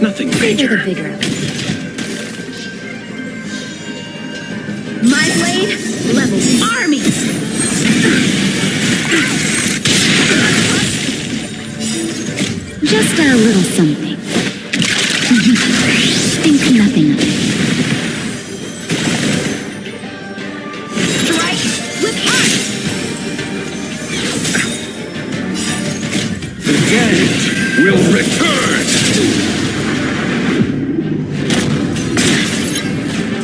S7: Nothing
S4: Savor the
S7: major.
S4: vigor of it.
S8: My blade levels armies.
S4: Just a little something. Think nothing of it.
S8: Strike with heart.
S7: The dead will return.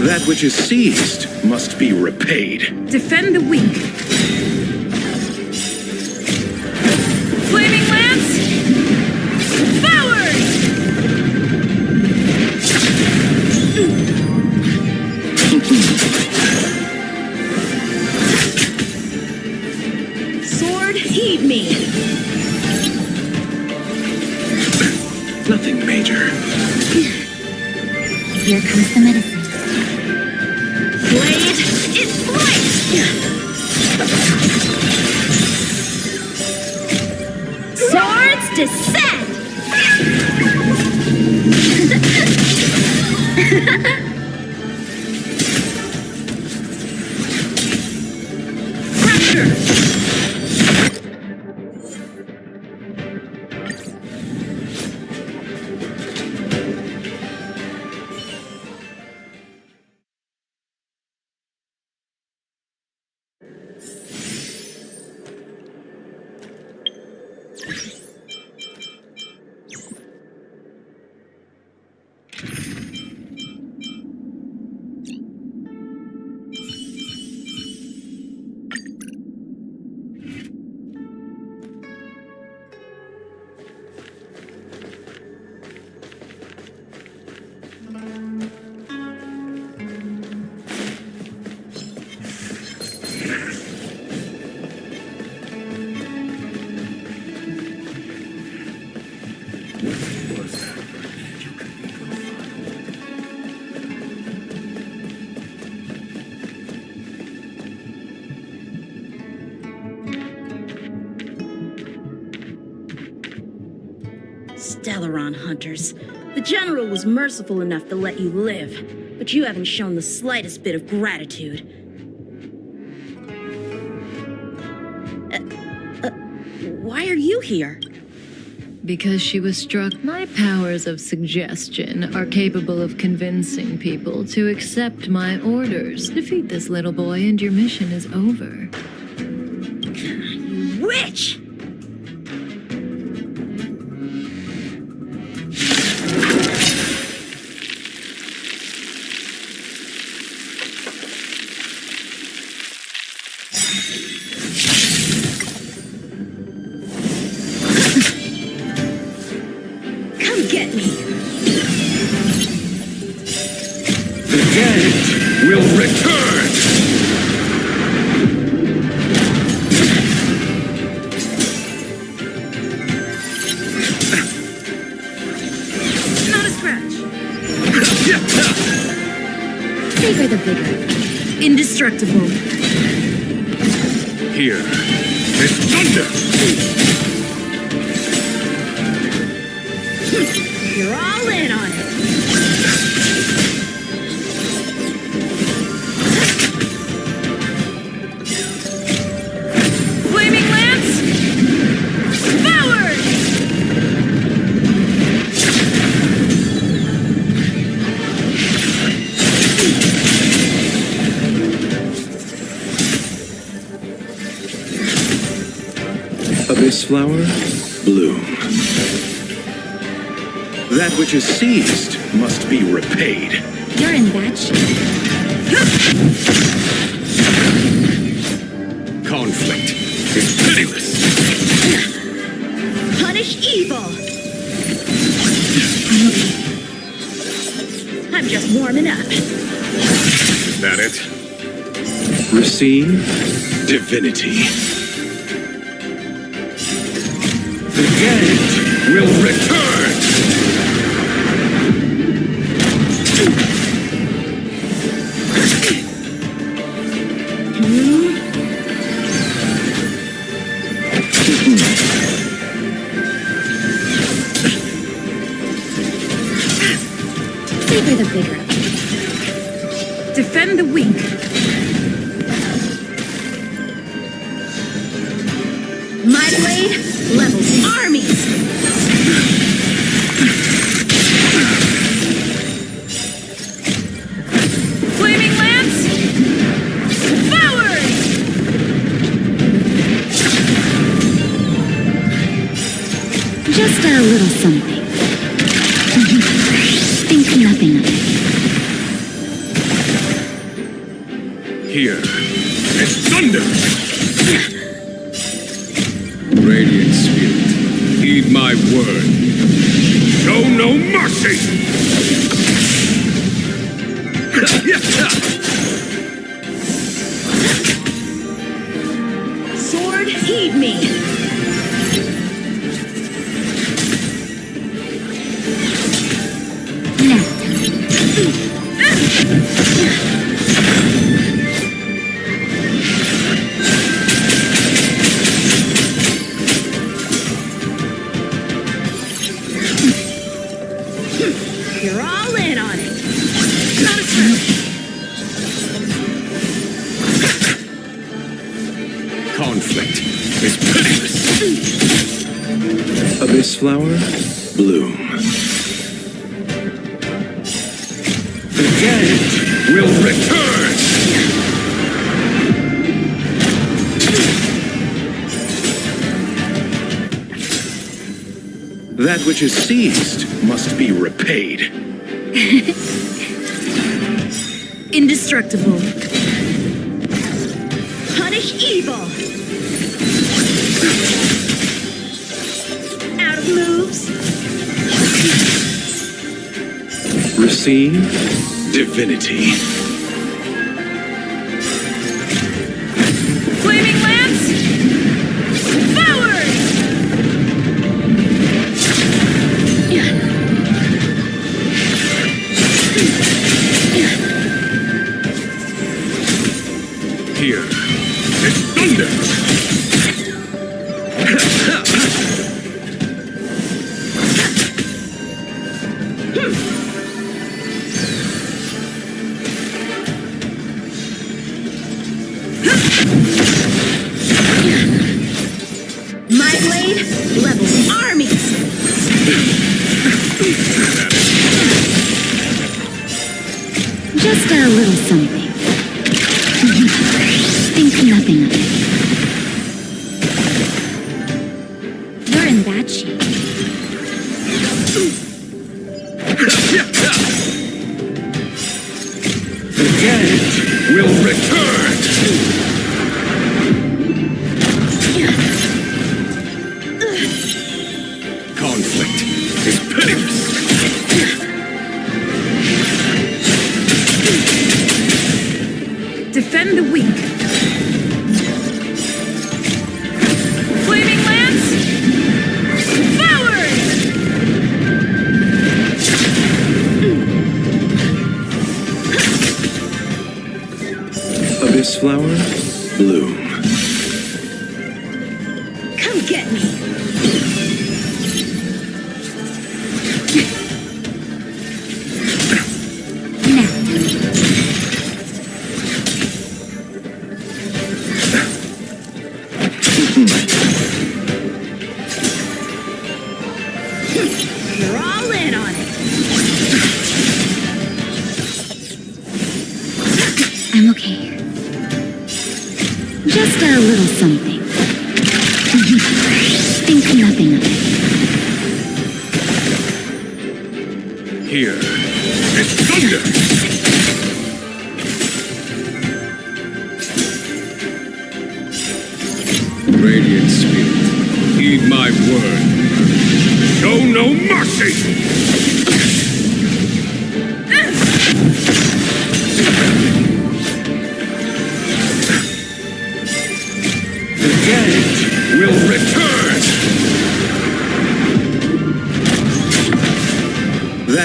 S7: That which is seized must be repaid.
S5: Defend the weak.
S8: Flaming lance. Forward. Sword, heed me.
S7: Nothing major.
S4: Here comes the medicine.
S8: Blade in flight. Swords descend. Pressure. Stellaron hunters. The General was merciful enough to let you live, but you haven't shown the slightest bit of gratitude. Why are you here?
S3: Because she was struck, my powers of suggestion are capable of convincing people to accept my orders. Defeat this little boy and your mission is over.
S8: You witch! Come get me!
S7: The dead will return.
S8: Not a scratch!
S4: Savor the vigor.
S8: Indestructible.
S7: Here is thunder.
S8: You're all in on it. Flaming lance! Forward!
S7: Abyss flower, bloom. That which is seized must be repaid.
S4: You're in bad shape.
S7: Conflict is pitiless.
S8: Punish evil! I'm just warming up.
S7: Is that it? Receive divinity. The dead will return!
S1: Savor the vigor of it. Defend the weak.
S8: My blade levels armies!
S1: Flaming lance! Forward!
S4: Just a little something. Think nothing of it.
S7: Here is thunder! Radiant Spirit, heed my word. Show no mercy!
S8: Sword, heed me! You're all in on it.
S7: Conflict is pitiless.
S6: Abyss flower, bloom.
S7: The dead will return! That which is seized must be repaid.
S8: Indestructible. Punish evil. Out of moves.
S7: Receive divinity.
S1: Flaming lance! Forward!
S7: Here is thunder!
S8: My blade levels armies.
S4: Just a little something. Think nothing of it. You're in bad shape.
S7: The dead will return! Conflict is pitiless.
S1: Defend the weak. Flaming lance! Forward!
S6: Abyss flower, bloom.
S8: Come get me. You're all in on it.
S4: I'm okay. Just a little something. Think nothing of it.
S7: Here is thunder! Radiant Spirit, heed my word. Show no mercy!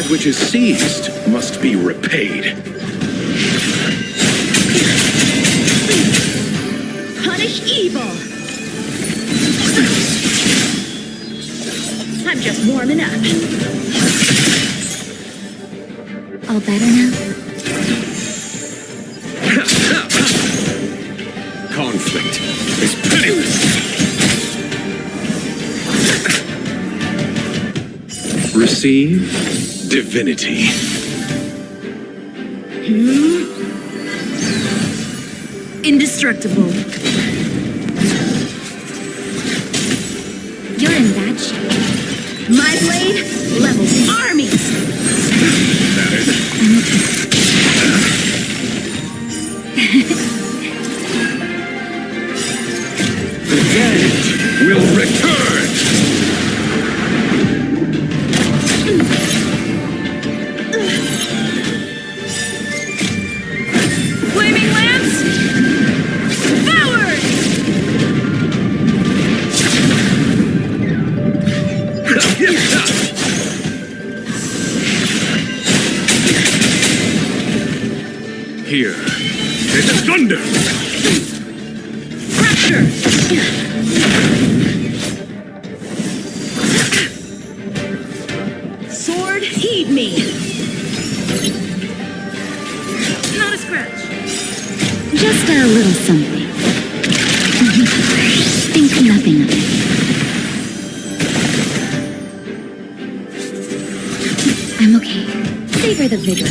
S6: That which is seized must be repaid.
S8: Punish evil! I'm just warming up.
S1: All better now?
S6: Conflict is pitiless. Receive divinity.
S8: Indestructible.
S1: You're in bad shape.
S8: My blade levels armies.
S6: That is the dead will return.
S8: Flaming lance! Forward!
S7: Here is thunder!
S8: Rapture! Sword, heed me! Not a scratch.
S1: Just a little something. Think nothing of it. I'm okay. Savor the vigor.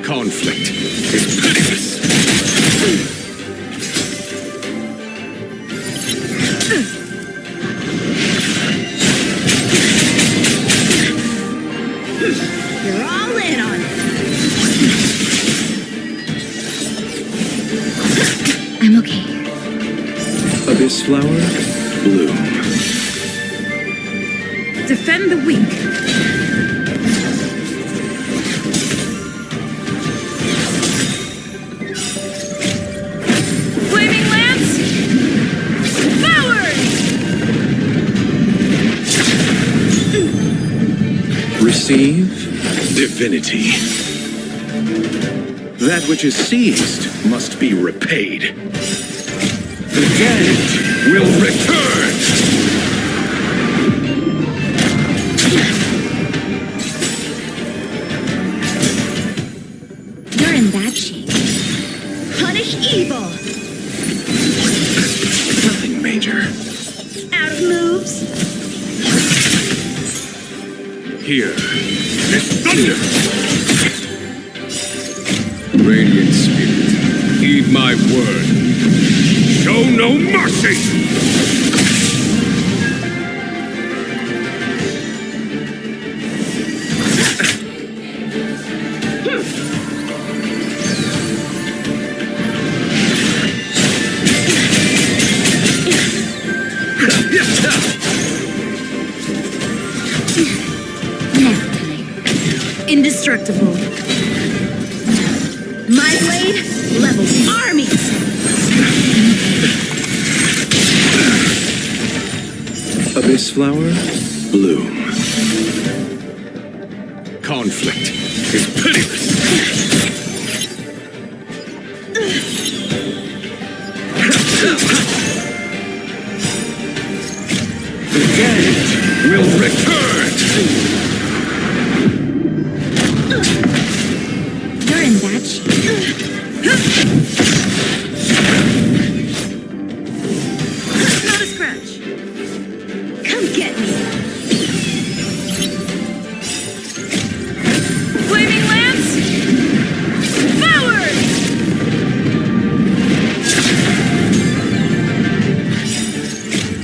S6: Conflict is pitiless.
S8: You're all in on it.
S1: I'm okay.
S6: Abyss flower, bloom.
S8: Defend the weak. Flaming lance! Forward!
S6: Receive divinity. That which is seized must be repaid. The dead will return.
S1: You're in bad shape.
S8: Punish evil!
S6: Nothing major.
S8: Out of moves.
S7: Here is thunder! Radiant spirit, heed my word. Show no mercy!
S8: Indestructible. My blade levels armies.
S6: Abyss flower, bloom. Conflict is pitiless. The dead will return.
S1: You're in bad shape.
S8: Not a scratch. Come get me. Flaming lance! Forward!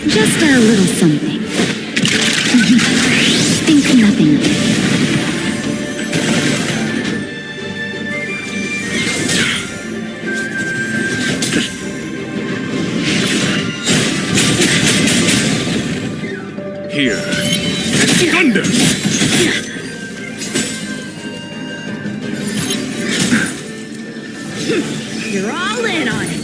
S1: Just a little something. Think nothing of it.
S7: Here is thunder!
S8: You're all in on it.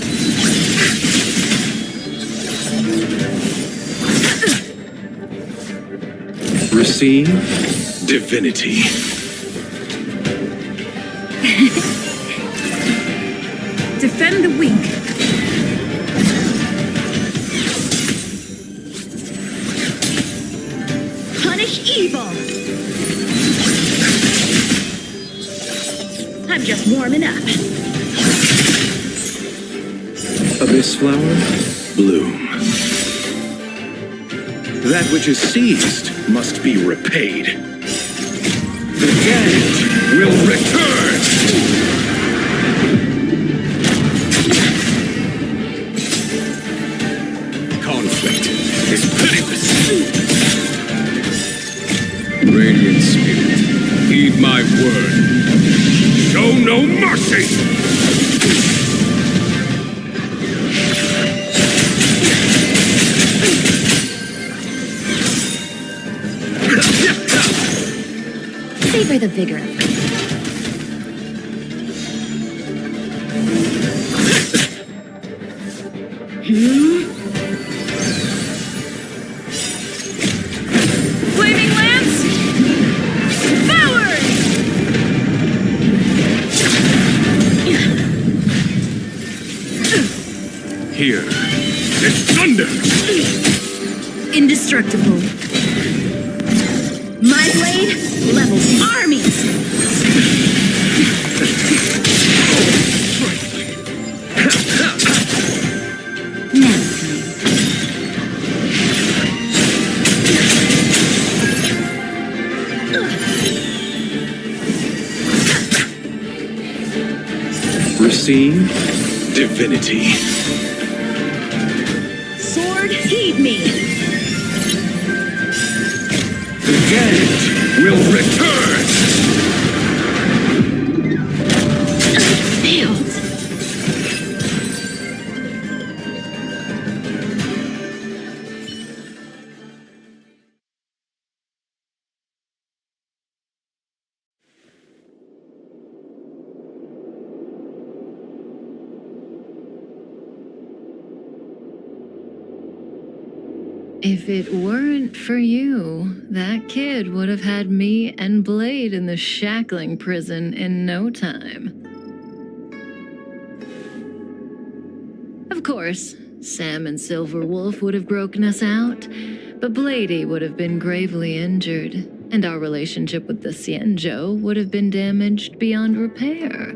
S7: Receive divinity.
S1: Defend the weak.
S8: Punish evil. I'm just warming up.
S2: Abyss flower,
S6: Bloom.
S7: That which is seized must be repaid. The dead will return! Conflict is pitiless. Radiant Spirit, heed my word. Show no mercy!
S1: Savor the vigor of it. Flaming lance! Forward!
S7: Here is thunder!
S1: Indestructible.
S8: My blade levels armies.
S1: Now
S7: Receive divinity.
S8: Sword, heed me.
S7: The dead will return!
S8: Failed.
S3: If it weren't for you, that kid would have had me and Blade in the shackling prison in no time. Of course, Sam and Silverwolf would have broken us out, but Bladey would have been gravely injured, and our relationship with the Cienjo would have been damaged beyond repair.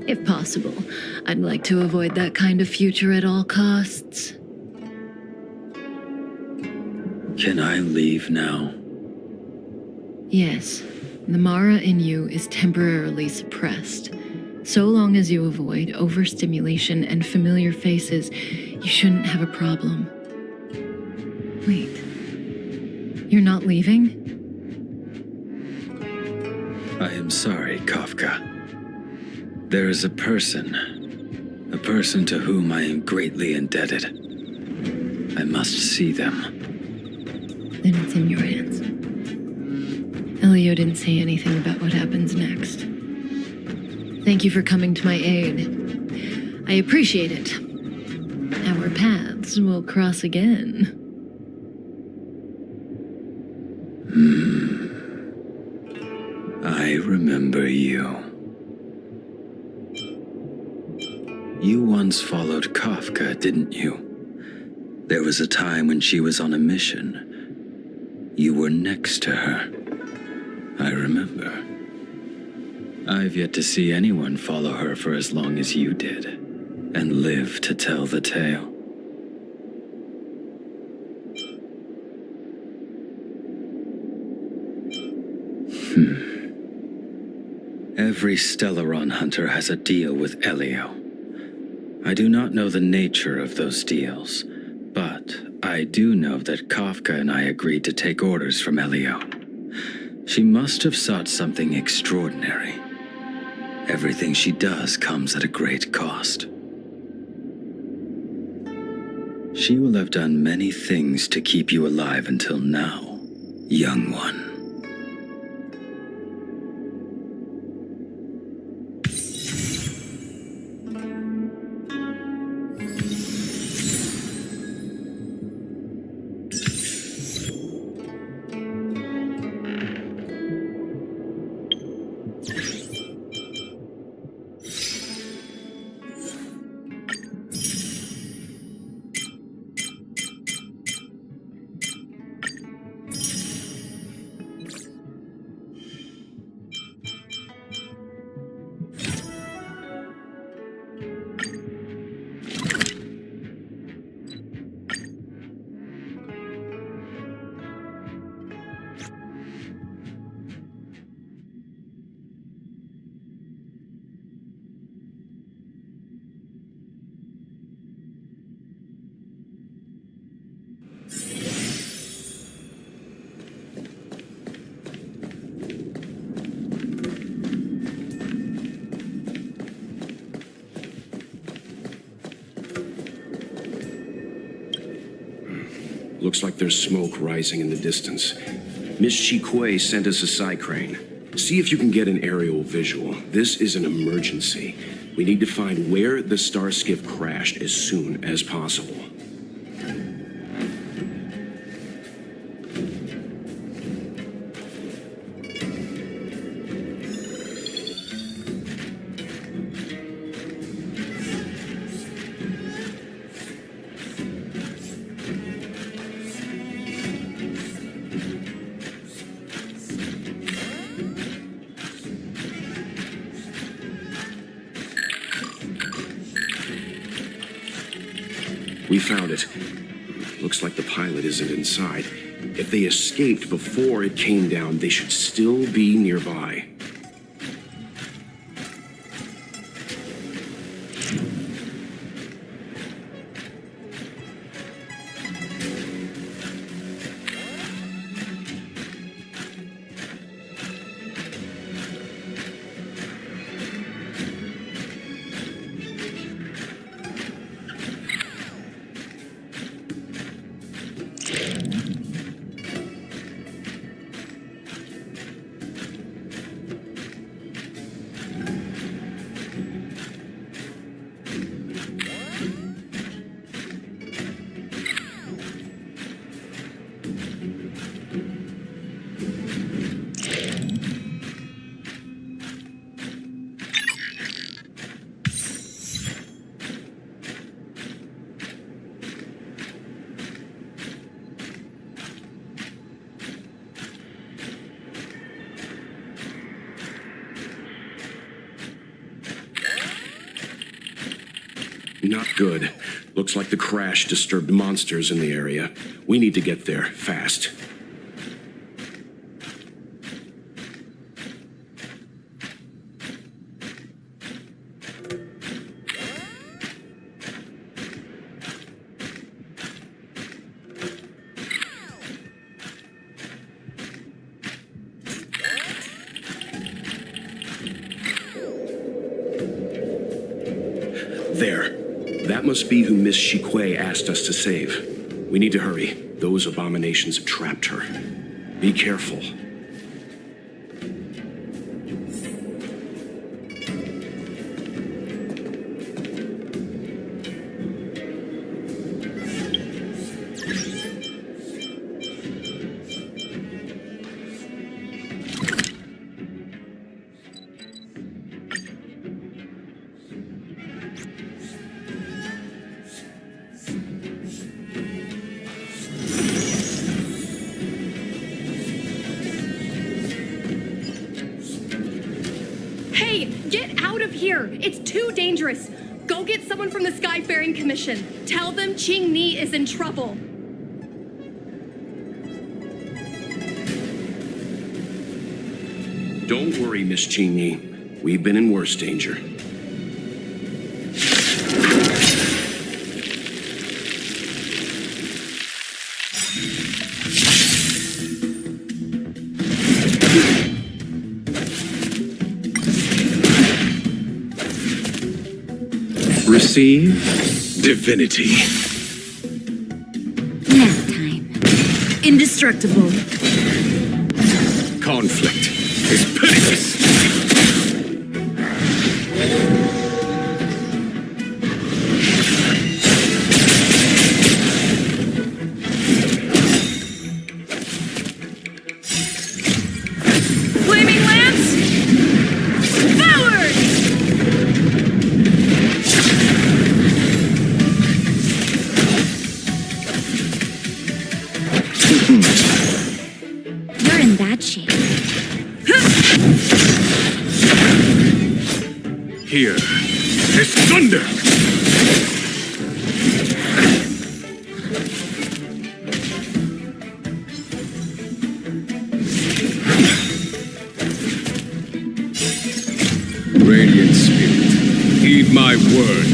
S3: If possible, I'd like to avoid that kind of future at all costs.
S9: Can I leave now?
S3: Yes, the Mara in you is temporarily suppressed. So long as you avoid overstimulation and familiar faces, you shouldn't have a problem. Wait, you're not leaving?
S9: I am sorry, Kafka. There is a person to whom I am greatly indebted. I must see them.
S3: Then it's in your hands. Elio didn't say anything about what happens next. Thank you for coming to my aid. I appreciate it. Our paths will cross again.
S9: I remember you. You once followed Kafka, didn't you? There was a time when she was on a mission. You were next to her. I remember. I've yet to see anyone follow her for as long as you did, and live to tell the tale. Every Stellaron hunter has a deal with Elio. I do not know the nature of those deals, but I do know that Kafka and I agreed to take orders from Elio. She must have sought something extraordinary. Everything she does comes at a great cost. She will have done many things to keep you alive until now, young one.
S6: Looks like there's smoke rising in the distance. Miss Chikwe sent us a side crane. See if you can get an aerial visual. This is an emergency. We need to find where the star skiff crashed as soon as possible. We found it. Looks like the pilot isn't inside. If they escaped before it came down, they should still be nearby. Not good. Looks like the crash disturbed monsters in the area. We need to get there, fast. There. That must be who Miss Chikwe asked us to save. We need to hurry. Those abominations have trapped her. Be careful.
S10: Hey, get out of here! It's too dangerous! Go get someone from the Skyfaring Commission. Tell them Ching Ni is in trouble.
S6: Don't worry, Miss Ching Ni. We've been in worse danger.
S7: Receive divinity.
S8: Nap time. Indestructible.
S7: Conflict is pitiless.
S10: Flaming lance! Forward!
S4: You're in bad shape.
S7: Here is thunder. Radiant spirit, heed my word.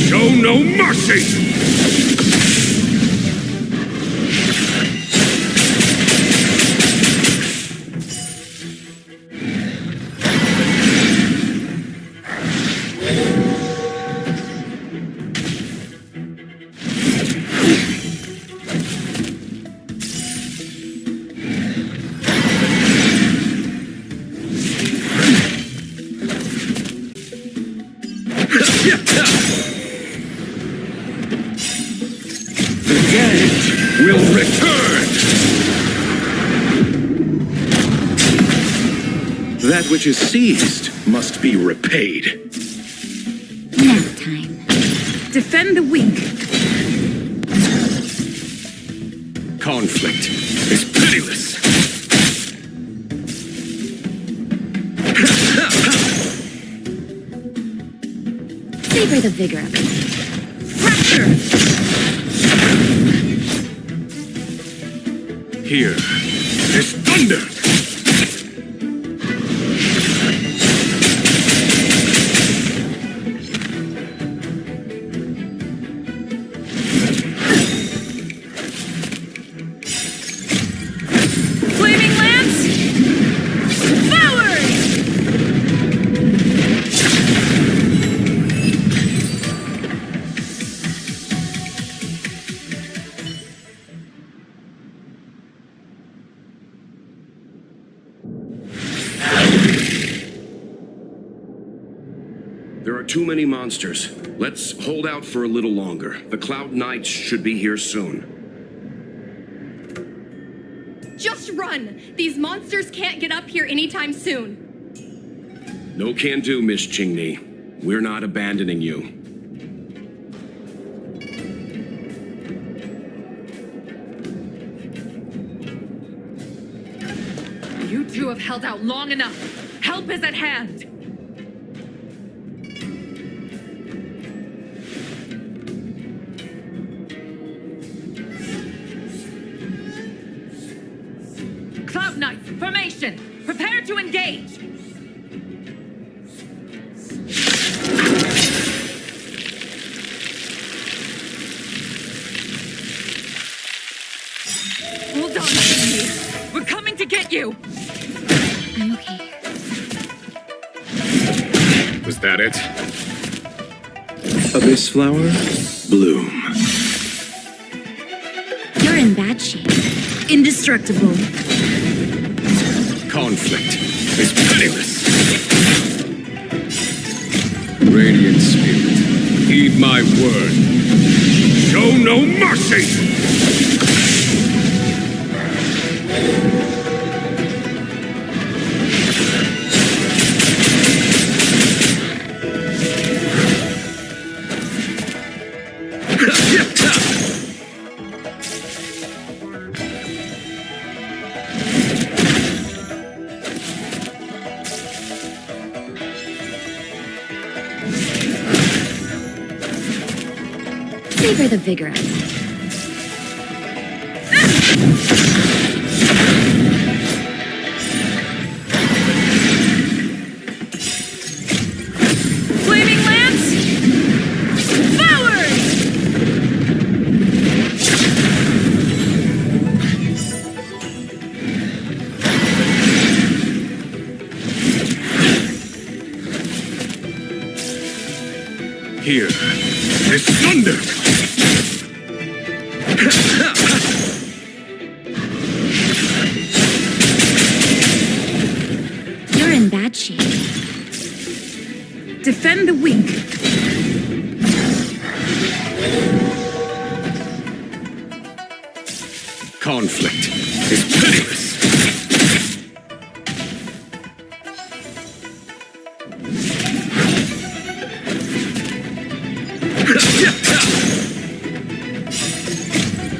S7: Show no mercy. The dead will return! That which is seized must be repaid.
S4: Nap time.
S1: Defend the weak.
S7: Conflict is pitiless.
S4: Savor the vigor of it.
S1: Fracture!
S7: Here is thunder!
S1: Flaming lance! Forward!
S6: There are too many monsters. Let's hold out for a little longer. The Cloud Knights should be here soon.
S10: Just run! These monsters can't get up here anytime soon.
S6: No can do, Miss Chingni. We're not abandoning you.
S3: You two have held out long enough. Help is at hand. Cloud Knights, formation! Prepare to engage! Hold on, Cindy. We're coming to get you!
S4: I'm okay.
S7: Was that it?
S2: Abyss flower, bloom.
S4: You're in bad shape.
S1: Indestructible.
S7: Conflict is pitiless.
S9: Radiant Spirit,
S7: Heed my word. Show no mercy!
S4: Savor the vigor of it.
S1: Flaming lance! Forward!
S7: Here is thunder!
S4: You're in bad shape.
S1: Defend the weak.
S7: Conflict is pitiless.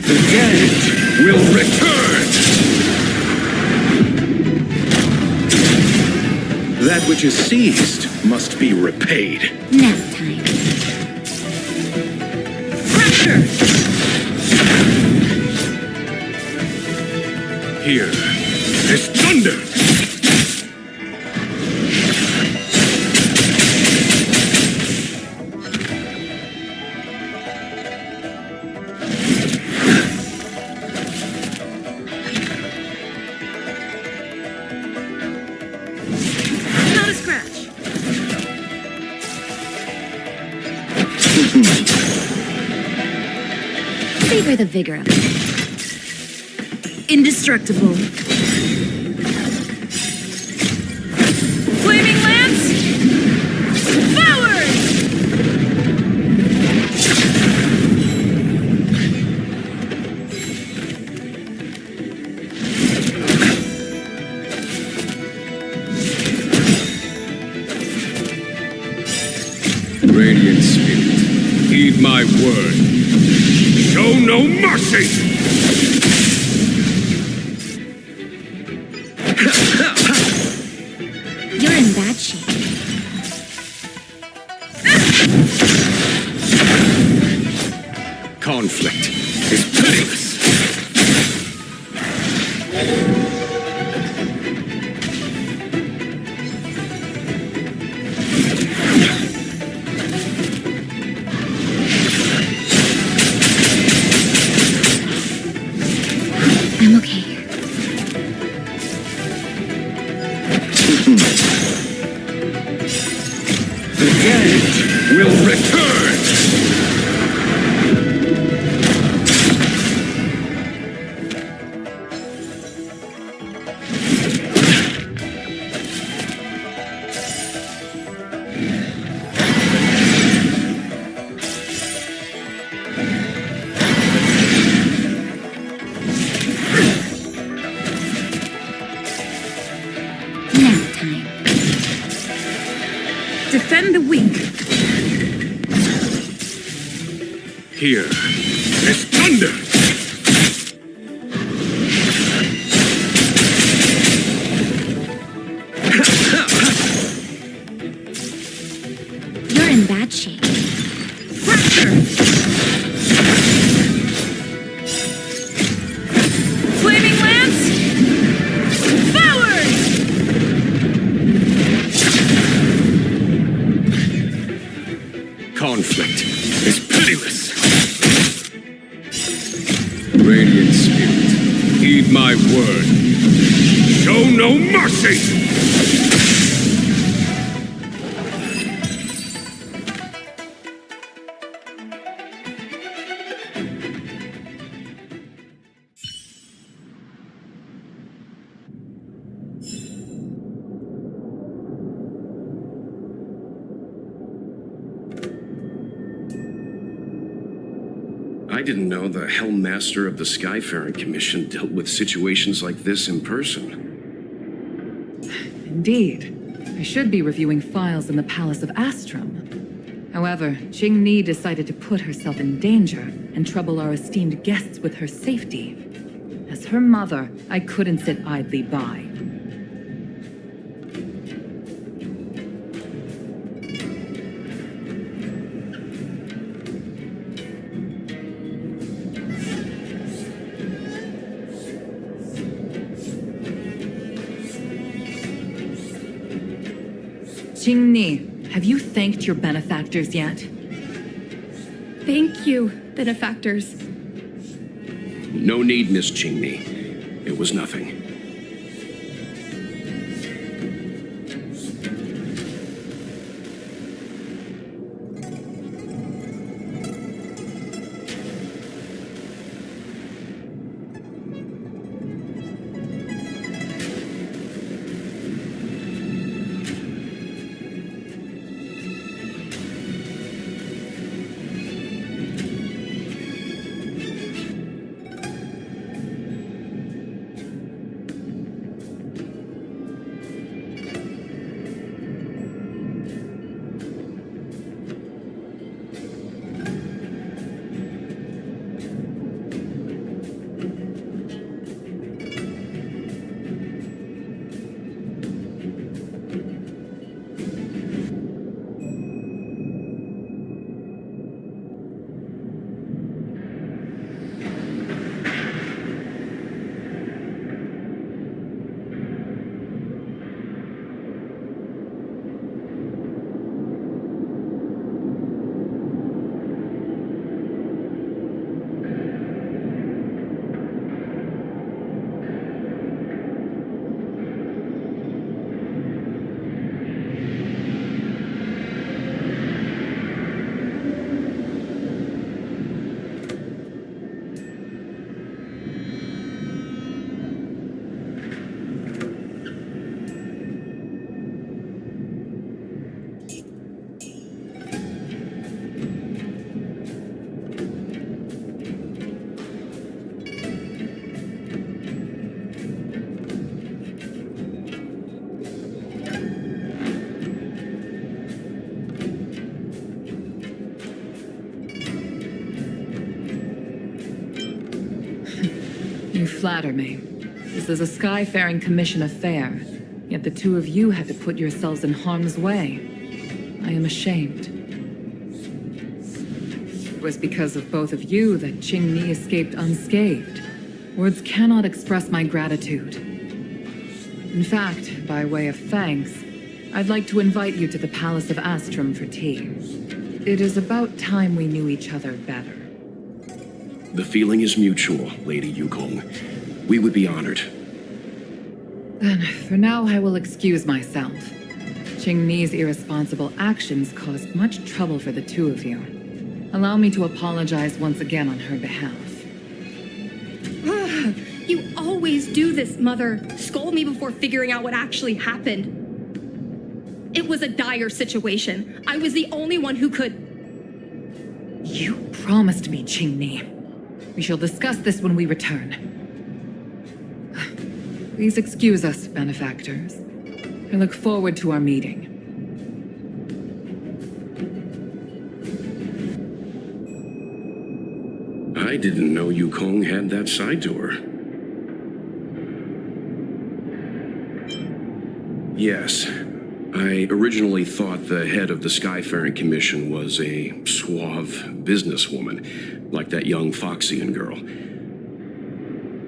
S7: The dead will return! That which is seized must be repaid.
S4: Nap time.
S1: Fracture!
S7: Here is thunder!
S1: Not a scratch.
S4: Savor the vigor of it.
S1: Indestructible. Flaming lance! Forward!
S7: Radiant Spirit, heed my word. Show no mercy!
S4: You're in bad shape.
S7: Conflict is pitiless.
S4: I'm okay.
S7: The dead will return!
S4: Nap time.
S5: Defend the weak.
S7: Here is thunder!
S4: You're in bad shape.
S5: Fracture! Flaming lance! Forward!
S7: Conflict is pitiless. Radiant Spirit, heed my word. Show no mercy!
S6: I didn't know the Hellmaster of the Skyfaring Commission dealt with situations like this in person.
S11: Indeed. I should be reviewing files in the Palace of Astrum. However, Ching Ni decided to put herself in danger and trouble our esteemed guests with her safety. As her mother, I couldn't sit idly by. Ching Ni, have you thanked your benefactors yet?
S10: Thank you, benefactors.
S6: No need, Miss Chingni. It was nothing.
S11: You flatter me. This is a Skyfaring Commission affair, yet the two of you had to put yourselves in harm's way. I am ashamed. It was because of both of you that Qing Ni escaped unscathed. Words cannot express my gratitude. In fact, by way of thanks, I'd like to invite you to the Palace of Astrum for tea. It is about time we knew each other better.
S6: The feeling is mutual, Lady Yukong. We would be honored.
S11: Then, for now, I will excuse myself. Qing Ni's irresponsible actions caused much trouble for the two of you. Allow me to apologize once again on her behalf.
S10: You always do this, Mother. Scold me before figuring out what actually happened. It was a dire situation. I was the only one who could...
S11: You promised me, Qing Ni. We shall discuss this when we return. Please excuse us, benefactors. I look forward to our meeting.
S6: I didn't know Yukong had that side to her. Yes. I originally thought the head of the Skyfaring Commission was a suave businesswoman, like that young Foxian girl.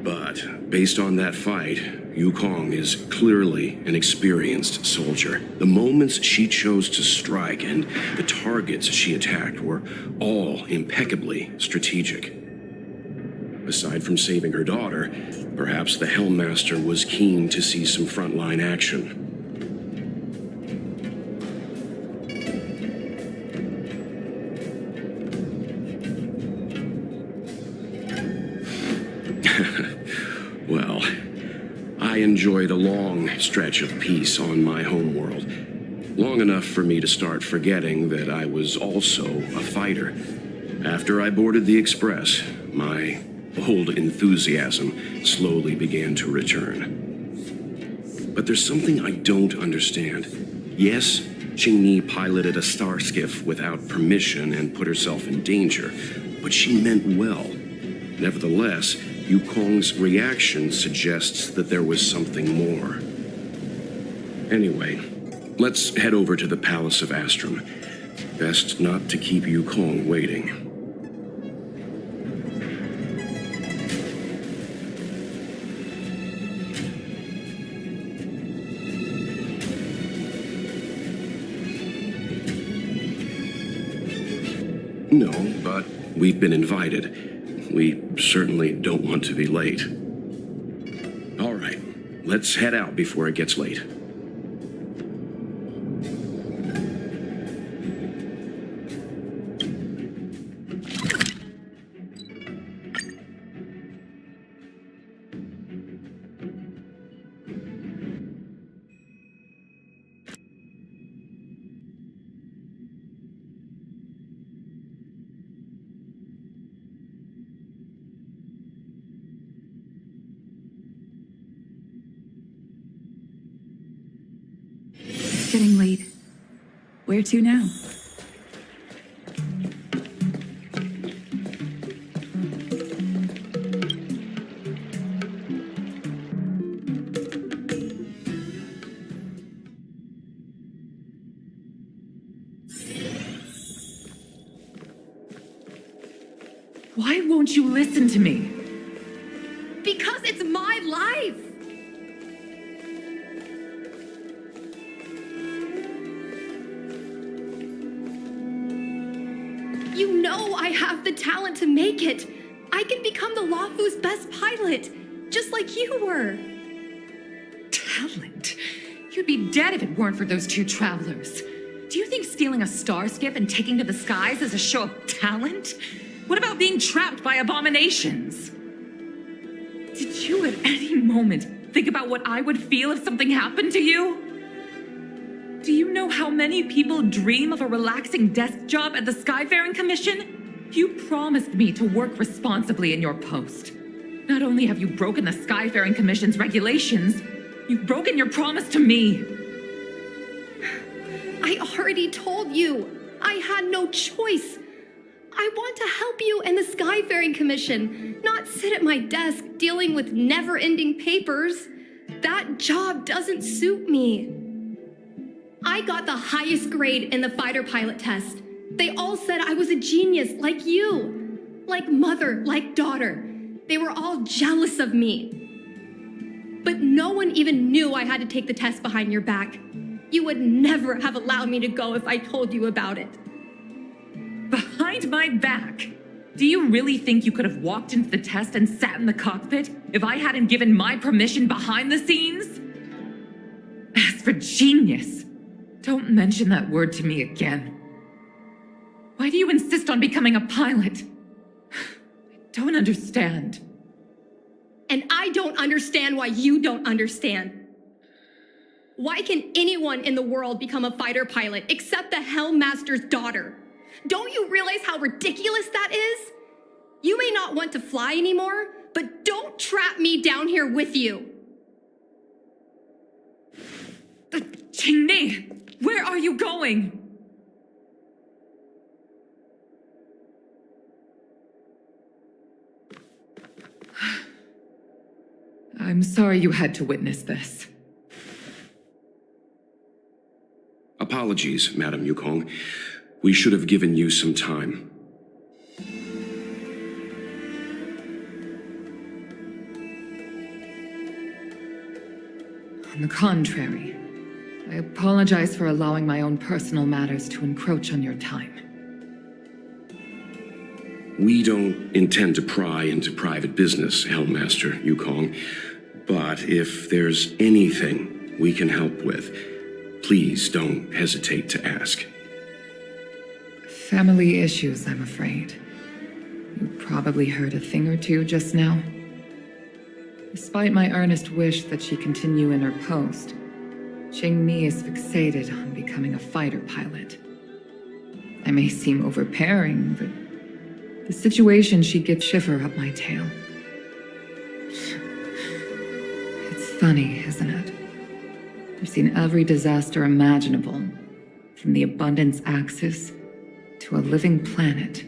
S6: But based on that fight, Yukong is clearly an experienced soldier. The moments she chose to strike and the targets she attacked were all impeccably strategic. Aside from saving her daughter, perhaps the Hellmaster was keen to see some frontline action. Well, I enjoyed a long stretch of peace on my homeworld. Long enough for me to start forgetting that I was also a fighter. After I boarded the Express, my old enthusiasm slowly began to return. But there's something I don't understand. Yes, Qing Ni piloted a star skiff without permission and put herself in danger, but she meant well. Nevertheless, Yukong's reaction suggests that there was something more. Anyway, let's head over to the Palace of Astrum. Best not to keep Yukong waiting. No, but we've been invited. We certainly don't want to be late. All right, let's head out before it gets late.
S12: Getting late. Where to now?
S11: Why won't you listen to me?
S10: Because it's my life! You know I have the talent to make it. I can become the Luofu's best pilot, just like you were.
S11: Talent? You'd be dead if it weren't for those two travelers. Do you think stealing a star skiff and taking to the skies is a show of talent? What about being trapped by abominations? Did you at any moment think about what I would feel if something happened to you? Do you know how many people dream of a relaxing desk job at the Skyfaring Commission? You promised me to work responsibly in your post. Not only have you broken the Skyfaring Commission's regulations, you've broken your promise to me.
S10: I already told you. I had no choice. I want to help you and the Skyfaring Commission, not sit at my desk dealing with never-ending papers. That job doesn't suit me. I got the highest grade in the fighter pilot test. They all said I was a genius like you. Like mother, like daughter. They were all jealous of me. But no one even knew I had to take the test behind your back. You would never have allowed me to go if I told you about it.
S11: Behind my back? Do you really think you could have walked into the test and sat in the cockpit if I hadn't given my permission behind the scenes? As for genius, don't mention that word to me again. Why do you insist on becoming a pilot? I don't understand.
S10: And I don't understand why you don't understand. Why can anyone in the world become a fighter pilot except the Hellmaster's daughter? Don't you realize how ridiculous that is? You may not want to fly anymore, but don't trap me down here with you.
S11: Qingni, where are you going? I'm sorry you had to witness this.
S6: Apologies, Madam Yukong. We should have given you some time.
S11: On the contrary, I apologize for allowing my own personal matters to encroach on your time.
S6: We don't intend to pry into private business, Hellmaster Yukong. But if there's anything we can help with, please don't hesitate to ask.
S11: Family issues, I'm afraid. You probably heard a thing or two just now. Despite my earnest wish that she continue in her post, Qingni is fixated on becoming a fighter pilot. I may seem overbearing, but the situation she gets shiver up my tail. It's funny, isn't it? I've seen every disaster imaginable, from the abundance axis to a living planet.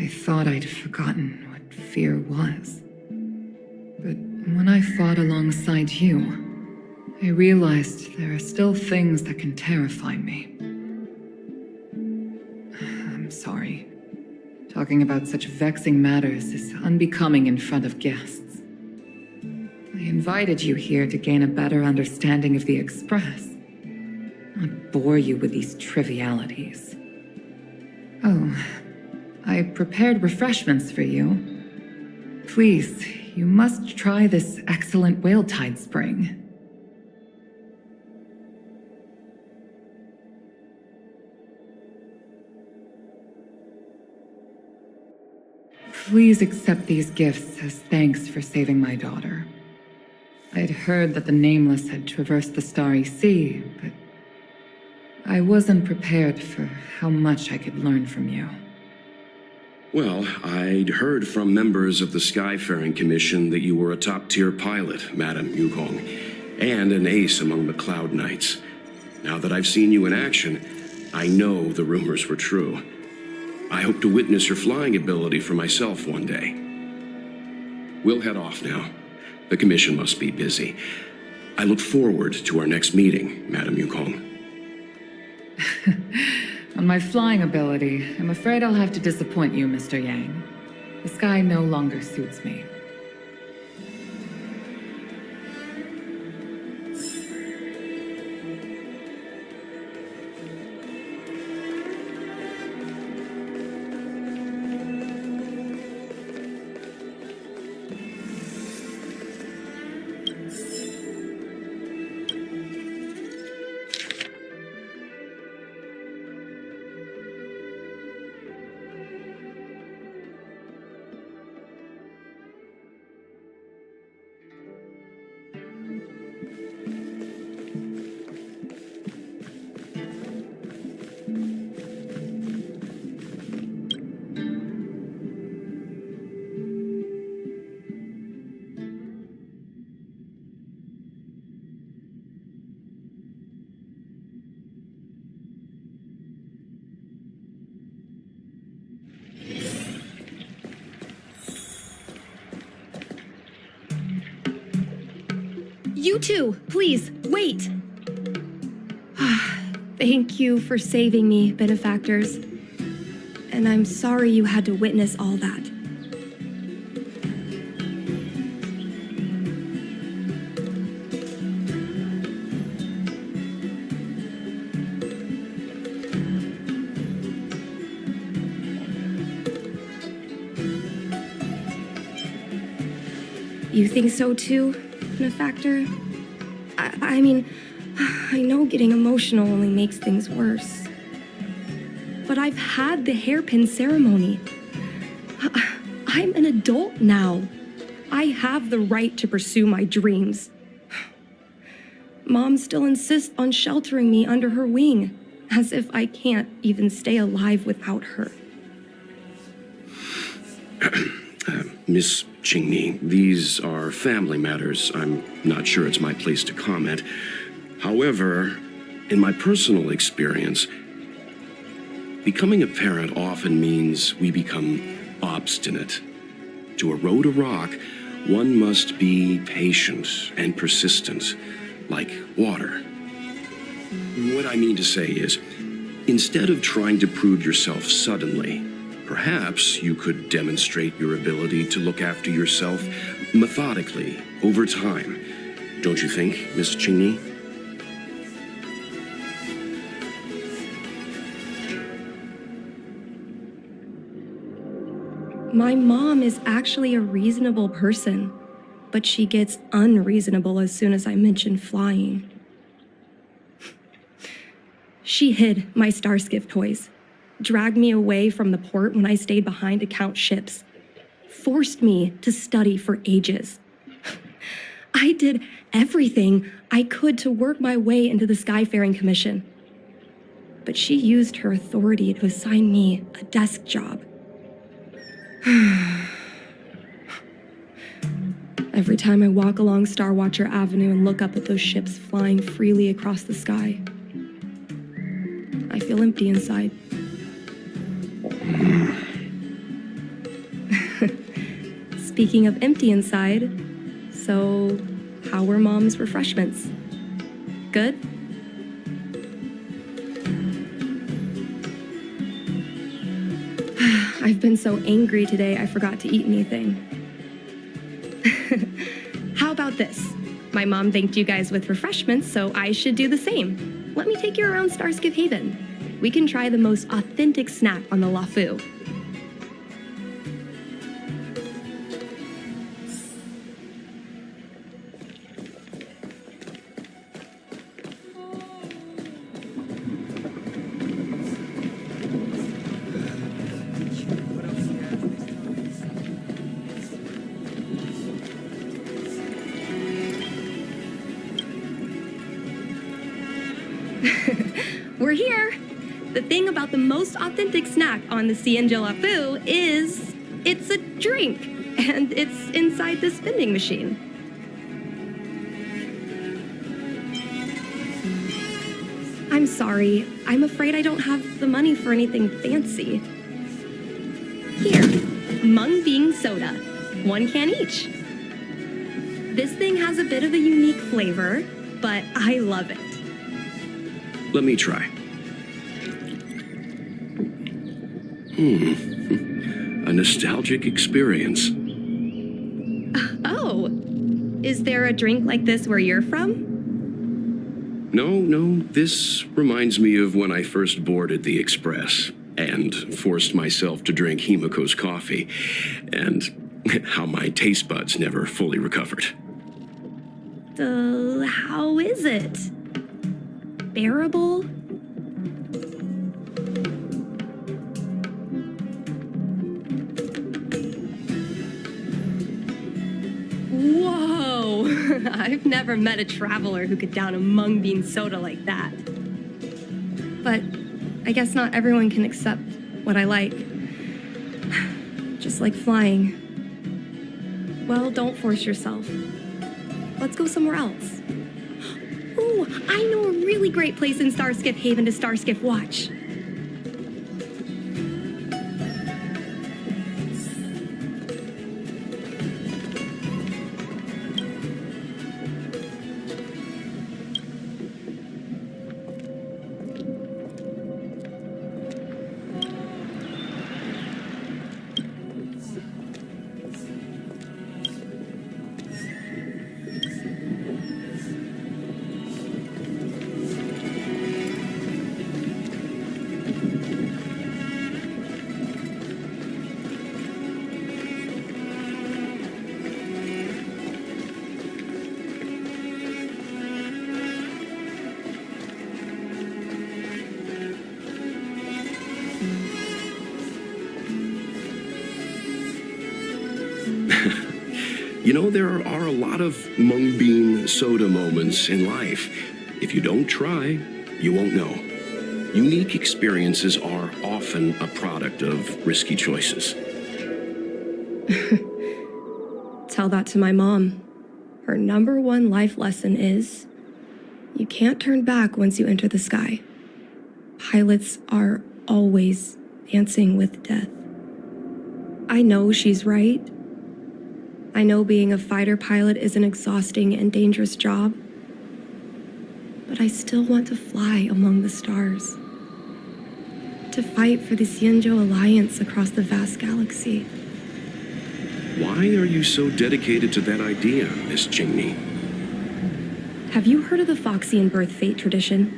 S11: I thought I'd forgotten what fear was. But when I fought alongside you, I realized there are still things that can terrify me. I'm sorry. Talking about such vexing matters is unbecoming in front of guests. I invited you here to gain a better understanding of the Express, not bore you with these trivialities. Oh, I prepared refreshments for you. Please, you must try this excellent whale tide spring. Please accept these gifts as thanks for saving my daughter. I'd heard that the Nameless had traversed the Starry Sea, but I wasn't prepared for how much I could learn from you.
S6: Well, I'd heard from members of the Skyfaring Commission that you were a top-tier pilot, Madam Yukong, and an ace among the Cloud Knights. Now that I've seen you in action, I know the rumors were true. I hope to witness your flying ability for myself one day. We'll head off now. The Commission must be busy. I look forward to our next meeting, Madam Yukong.
S11: On my flying ability, I'm afraid I'll have to disappoint you, Mr. Yang. The sky no longer suits me.
S10: You too, please, wait. Thank you for saving me, benefactors. And I'm sorry you had to witness all that. You think so too, benefactor? I mean, I know getting emotional only makes things worse. But I've had the hairpin ceremony. I'm an adult now. I have the right to pursue my dreams. Mom still insists on sheltering me under her wing, as if I can't even stay alive without her.
S6: Miss Qingni, these are family matters. I'm not sure it's my place to comment. However, in my personal experience, becoming a parent often means we become obstinate. To erode a rock, one must be patient and persistent, like water. What I mean to say is, instead of trying to prove yourself suddenly, perhaps you could demonstrate your ability to look after yourself methodically over time. Don't you think, Miss Qingni?
S10: My mom is actually a reasonable person, but she gets unreasonable as soon as I mention flying. She hid my Starskiff toys, dragged me away from the port when I stayed behind to count ships, forced me to study for ages. I did everything I could to work my way into the Skyfaring Commission. But she used her authority to assign me a desk job. Every time I walk along Star Watcher Avenue and look up at those ships flying freely across the sky, I feel empty inside. Speaking of empty inside, so how were Mom's refreshments? Good? I've been so angry today I forgot to eat anything. How about this? My mom thanked you guys with refreshments, so I should do the same. Let me take you around Starskiff Haven. We can try the most authentic snack on the LaFu. We're here. The thing about the most authentic snack on the Cienjo LaFu is it's a drink, and it's inside this vending machine. I'm sorry. I'm afraid I don't have the money for anything fancy. Here, mung bean soda. 1 can each. This thing has a bit of a unique flavor, but I love it.
S6: Let me try. A nostalgic experience.
S10: Oh, is there a drink like this where you're from?
S6: No, this reminds me of when I first boarded the Express and forced myself to drink Himiko's coffee, and how my taste buds never fully recovered.
S10: How is it? Bearable? Whoa! I've never met a traveler who could down a mung bean soda like that. But I guess not everyone can accept what I like. Just like flying. Well, don't force yourself. Let's go somewhere else. Ooh, I know a really great place in Starskiff Haven to Starskiff watch.
S6: You know, there are a lot of mung bean soda moments in life. If you don't try, you won't know. Unique experiences are often a product of risky choices.
S10: Tell that to my mom. Her number one life lesson is, you can't turn back once you enter the sky. Pilots are always dancing with death. I know she's right. I know being a fighter pilot is an exhausting and dangerous job. But I still want to fly among the stars. To fight for the Xianzhou Alliance across the vast galaxy.
S6: Why are you so dedicated to that idea, Miss Jingmi?
S10: Have you heard of the Foxian birth fate tradition?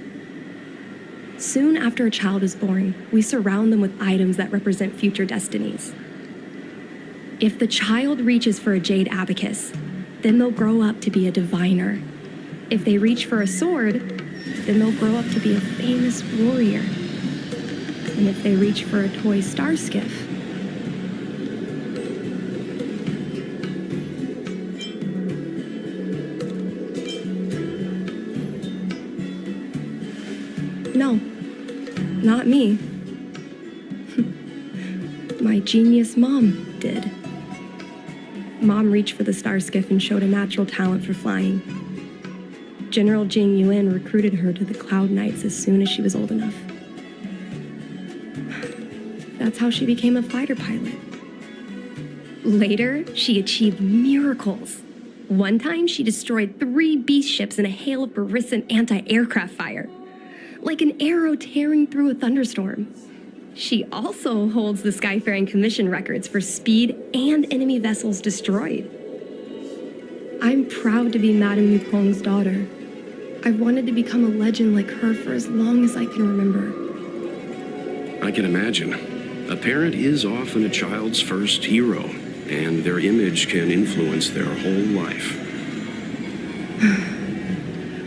S10: Soon after a child is born, we surround them with items that represent future destinies. If the child reaches for a jade abacus, then they'll grow up to be a diviner. If they reach for a sword, then they'll grow up to be a famous warrior. And if they reach for a toy star skiff, no, not me. My genius mom did. Mom reached for the star skiff and showed a natural talent for flying. General Jing Yuan recruited her to the Cloud Knights as soon as she was old enough. That's how she became a fighter pilot. Later, she achieved miracles. One time, she destroyed 3 beast ships in a hail of Barissan anti-aircraft fire, like an arrow tearing through a thunderstorm. She also holds the Skyfaring Commission records for speed and enemy vessels destroyed. I'm proud to be Madame Yukong's daughter. I've wanted to become a legend like her for as long as I can remember.
S6: I can imagine. A parent is often a child's first hero, and their image can influence their whole life.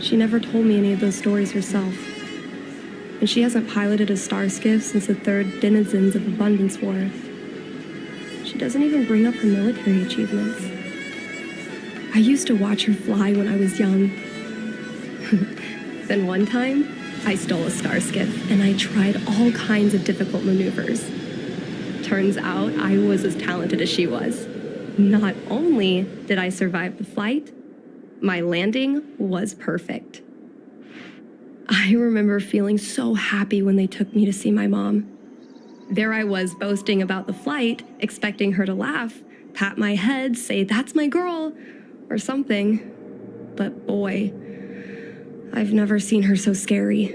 S10: She never told me any of those stories herself. And she hasn't piloted a star skiff since the 3rd Denizens of Abundance War. She doesn't even bring up her military achievements. I used to watch her fly when I was young. Then one time, I stole a star skiff and I tried all kinds of difficult maneuvers. Turns out I was as talented as she was. Not only did I survive the flight, my landing was perfect. I remember feeling so happy when they took me to see my mom. There I was boasting about the flight, expecting her to laugh, pat my head, say, "That's my girl," or something. But boy, I've never seen her so scary.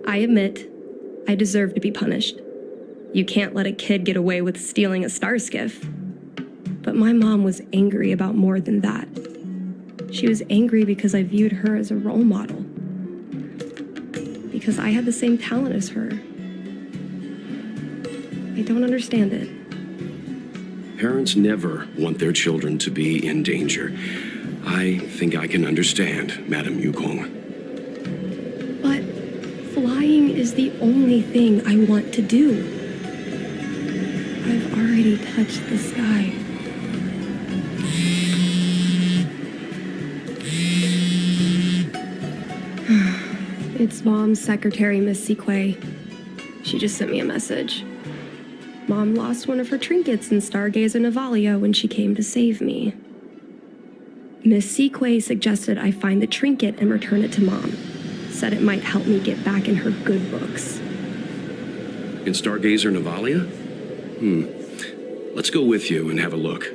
S10: I admit, I deserve to be punished. You can't let a kid get away with stealing a star skiff. But my mom was angry about more than that. She was angry because I viewed her as a role model. Because I had the same talent as her. I don't understand it.
S6: Parents never want their children to be in danger. I think I can understand, Madame Yukong.
S10: But flying is the only thing I want to do. I've already touched the sky. It's Mom's secretary, Miss Sequay. She just sent me a message. Mom lost one of her trinkets in Stargazer Navalia when she came to save me. Miss Sequay suggested I find the trinket and return it to Mom. Said it might help me get back in her good books.
S6: In Stargazer Navalia? Let's go with you and have a look.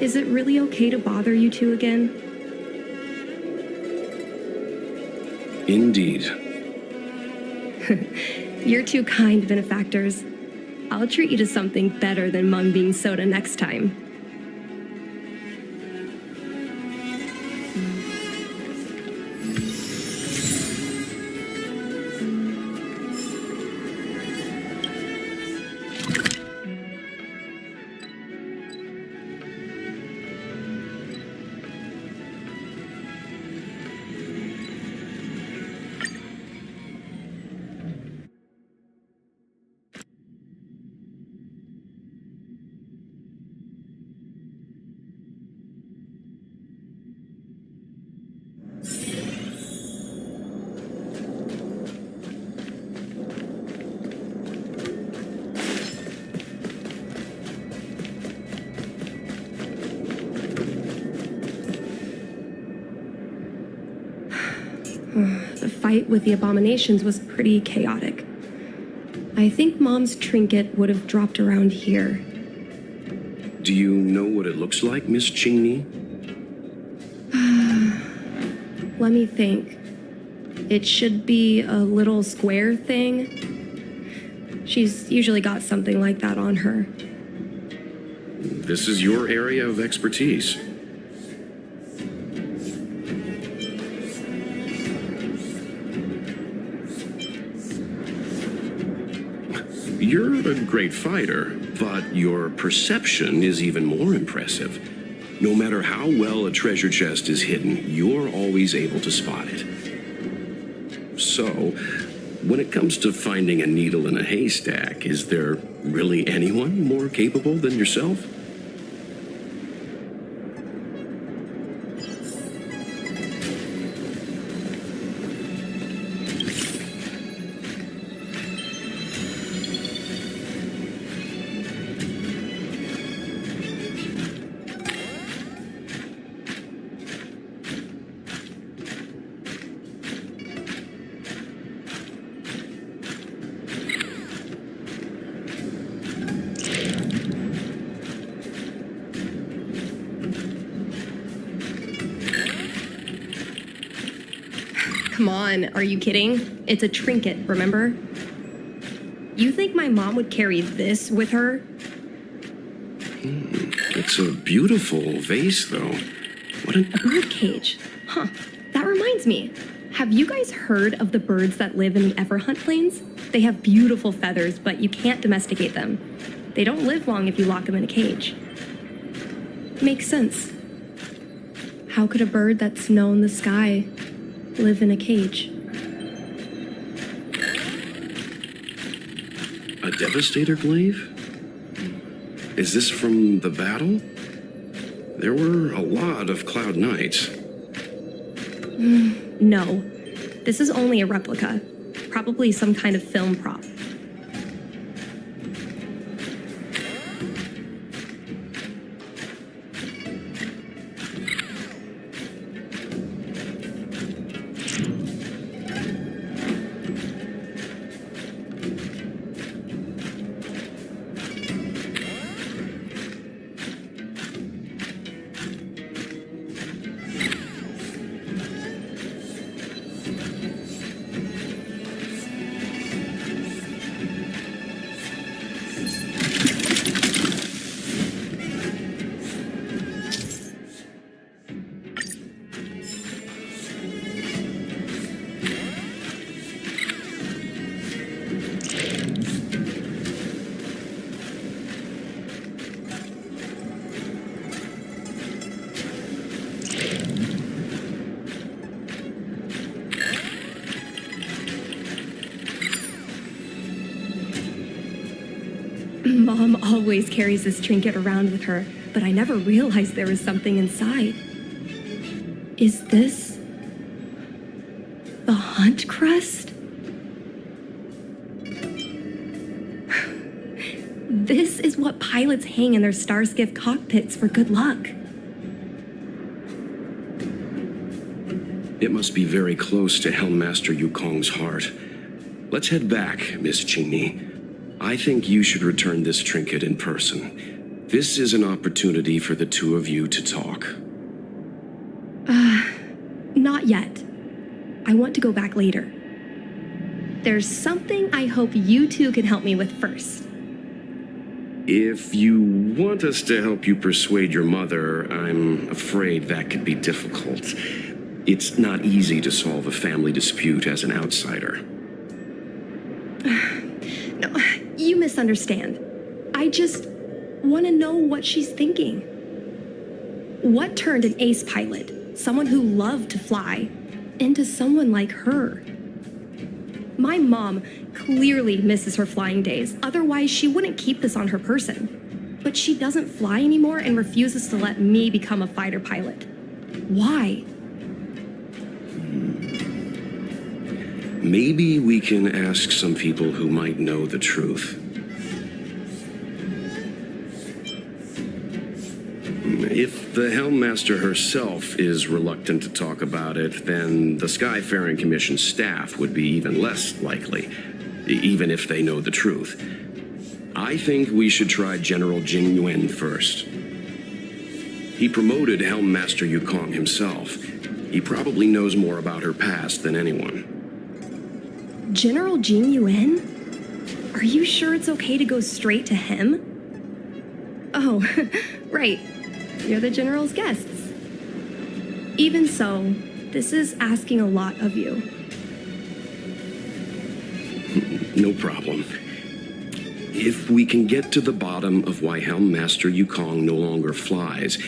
S10: Is it really okay to bother you two again?
S6: Indeed.
S10: You're too kind, benefactors. I'll treat you to something better than mung bean soda next time. fight with the abominations was pretty chaotic. I think Mom's trinket would have dropped around here.
S6: Do you know what it looks like, Miss Chingy?
S10: Let me think. It should be a little square thing. She's usually got something like that on her.
S6: This is your area of expertise. You're a great fighter, but your perception is even more impressive. No matter how well a treasure chest is hidden, you're always able to spot it. So, when it comes to finding a needle in a haystack, is there really anyone more capable than yourself?
S10: Come on, are you kidding? It's a trinket, remember? You think my mom would carry this with her?
S6: It's a beautiful vase, though. What
S10: A bird cage. Huh. That reminds me. Have you guys heard of the birds that live in the Everhunt Plains? They have beautiful feathers, but you can't domesticate them. They don't live long if you lock them in a cage. Makes sense. How could a bird that's known the sky live in a cage?
S6: A Devastator glaive? Is this from the battle? There were a lot of Cloud Knights.
S10: No. This is only a replica. Probably some kind of film prop. Mom always carries this trinket around with her, but I never realized there was something inside. Is this the Hunt Crest? This is what pilots hang in their Starskiff cockpits for good luck.
S6: It must be very close to Helmmaster Yukong's heart. Let's head back, Miss Chingy. I think you should return this trinket in person. This is an opportunity for the two of you to talk.
S10: Not yet. I want to go back later. There's something I hope you two can help me with first.
S6: If you want us to help you persuade your mother, I'm afraid that could be difficult. It's not easy to solve a family dispute as an outsider.
S10: No, you misunderstand. I just want to know what she's thinking. What turned an ace pilot, someone who loved to fly, into someone like her? My mom clearly misses her flying days, otherwise she wouldn't keep this on her person. But she doesn't fly anymore and refuses to let me become a fighter pilot. Why?
S6: Maybe we can ask some people who might know the truth. If the Helmmaster herself is reluctant to talk about it, then the Skyfaring Commission staff would be even less likely, even if they know the truth. I think we should try General Jing Yuan first. He promoted Helmmaster Yukong himself. He probably knows more about her past than anyone.
S10: General Jing Yuan? Are you sure it's okay to go straight to him? Oh, right. You're the General's guests. Even so, this is asking a lot of you.
S6: No problem. If we can get to the bottom of why Helmmaster Yukong no longer flies,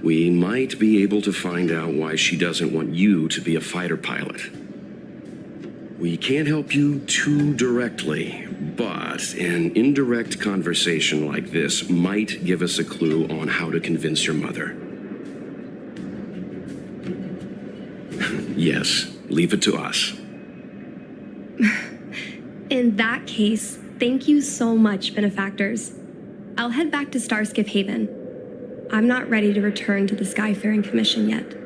S6: we might be able to find out why she doesn't want you to be a fighter pilot. We can't help you too directly, but an indirect conversation like this might give us a clue on how to convince your mother. Yes, leave it to us.
S10: In that case, thank you so much, benefactors. I'll head back to Starskip Haven. I'm not ready to return to the Skyfaring Commission yet.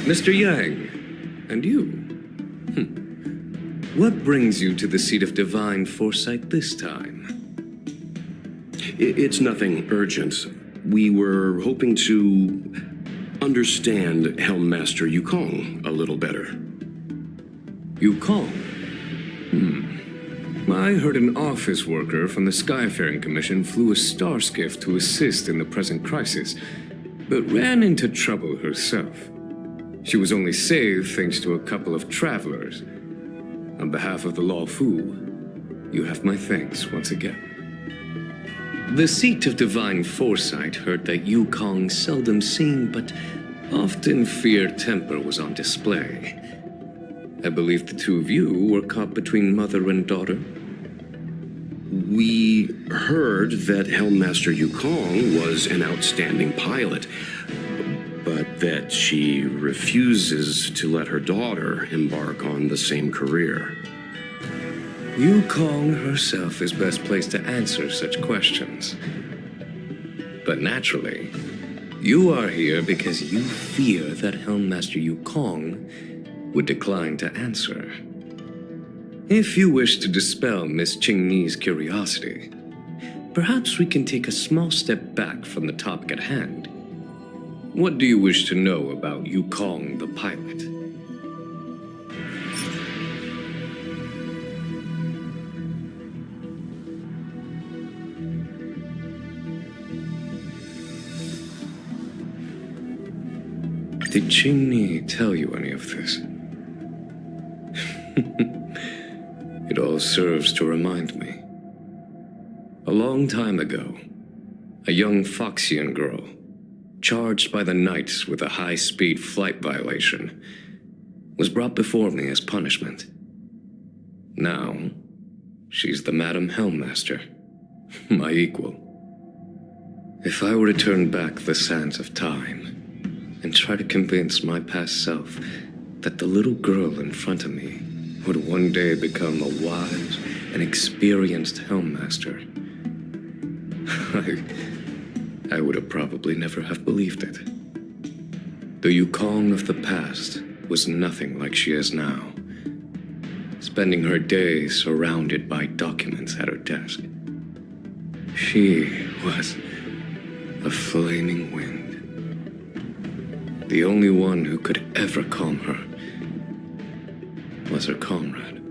S13: Mr. Yang, and you? What brings you to the seat of divine foresight this time?
S6: It's nothing urgent. We were hoping to understand Helmmaster Yukong a little better.
S13: Yukong? I heard an office worker from the Skyfaring Commission flew a star skiff to assist in the present crisis, but ran into trouble herself. She was only saved thanks to a couple of travelers. On behalf of the Law Fu, you have my thanks once again. The seat of divine foresight heard that Yukong, seldom seen but often feared temper, was on display. I believe the two of you were caught between mother and daughter.
S6: We heard that Helmmaster Yukong was an outstanding pilot, but that she refuses to let her daughter embark on the same career.
S13: Yukong herself is best placed to answer such questions. But naturally, you are here because you fear that Helmmaster Yukong would decline to answer. If you wish to dispel Miss Qingni's curiosity, perhaps we can take a small step back from the topic at hand. What do you wish to know about Yukong the pilot? Did Qingni tell you any of this? It all serves to remind me. A long time ago, a young Foxian girl, charged by the Knights with a high-speed flight violation, was brought before me as punishment. Now, she's the Madam Helmmaster, my equal. If I were to turn back the sands of time and try to convince my past self that the little girl in front of me would one day become a wise and experienced helmmaster, I would have probably never have believed it. The Yukong of the past was nothing like she is now, spending her days surrounded by documents at her desk. She was a flaming wind. The only one who could ever calm her was her comrade.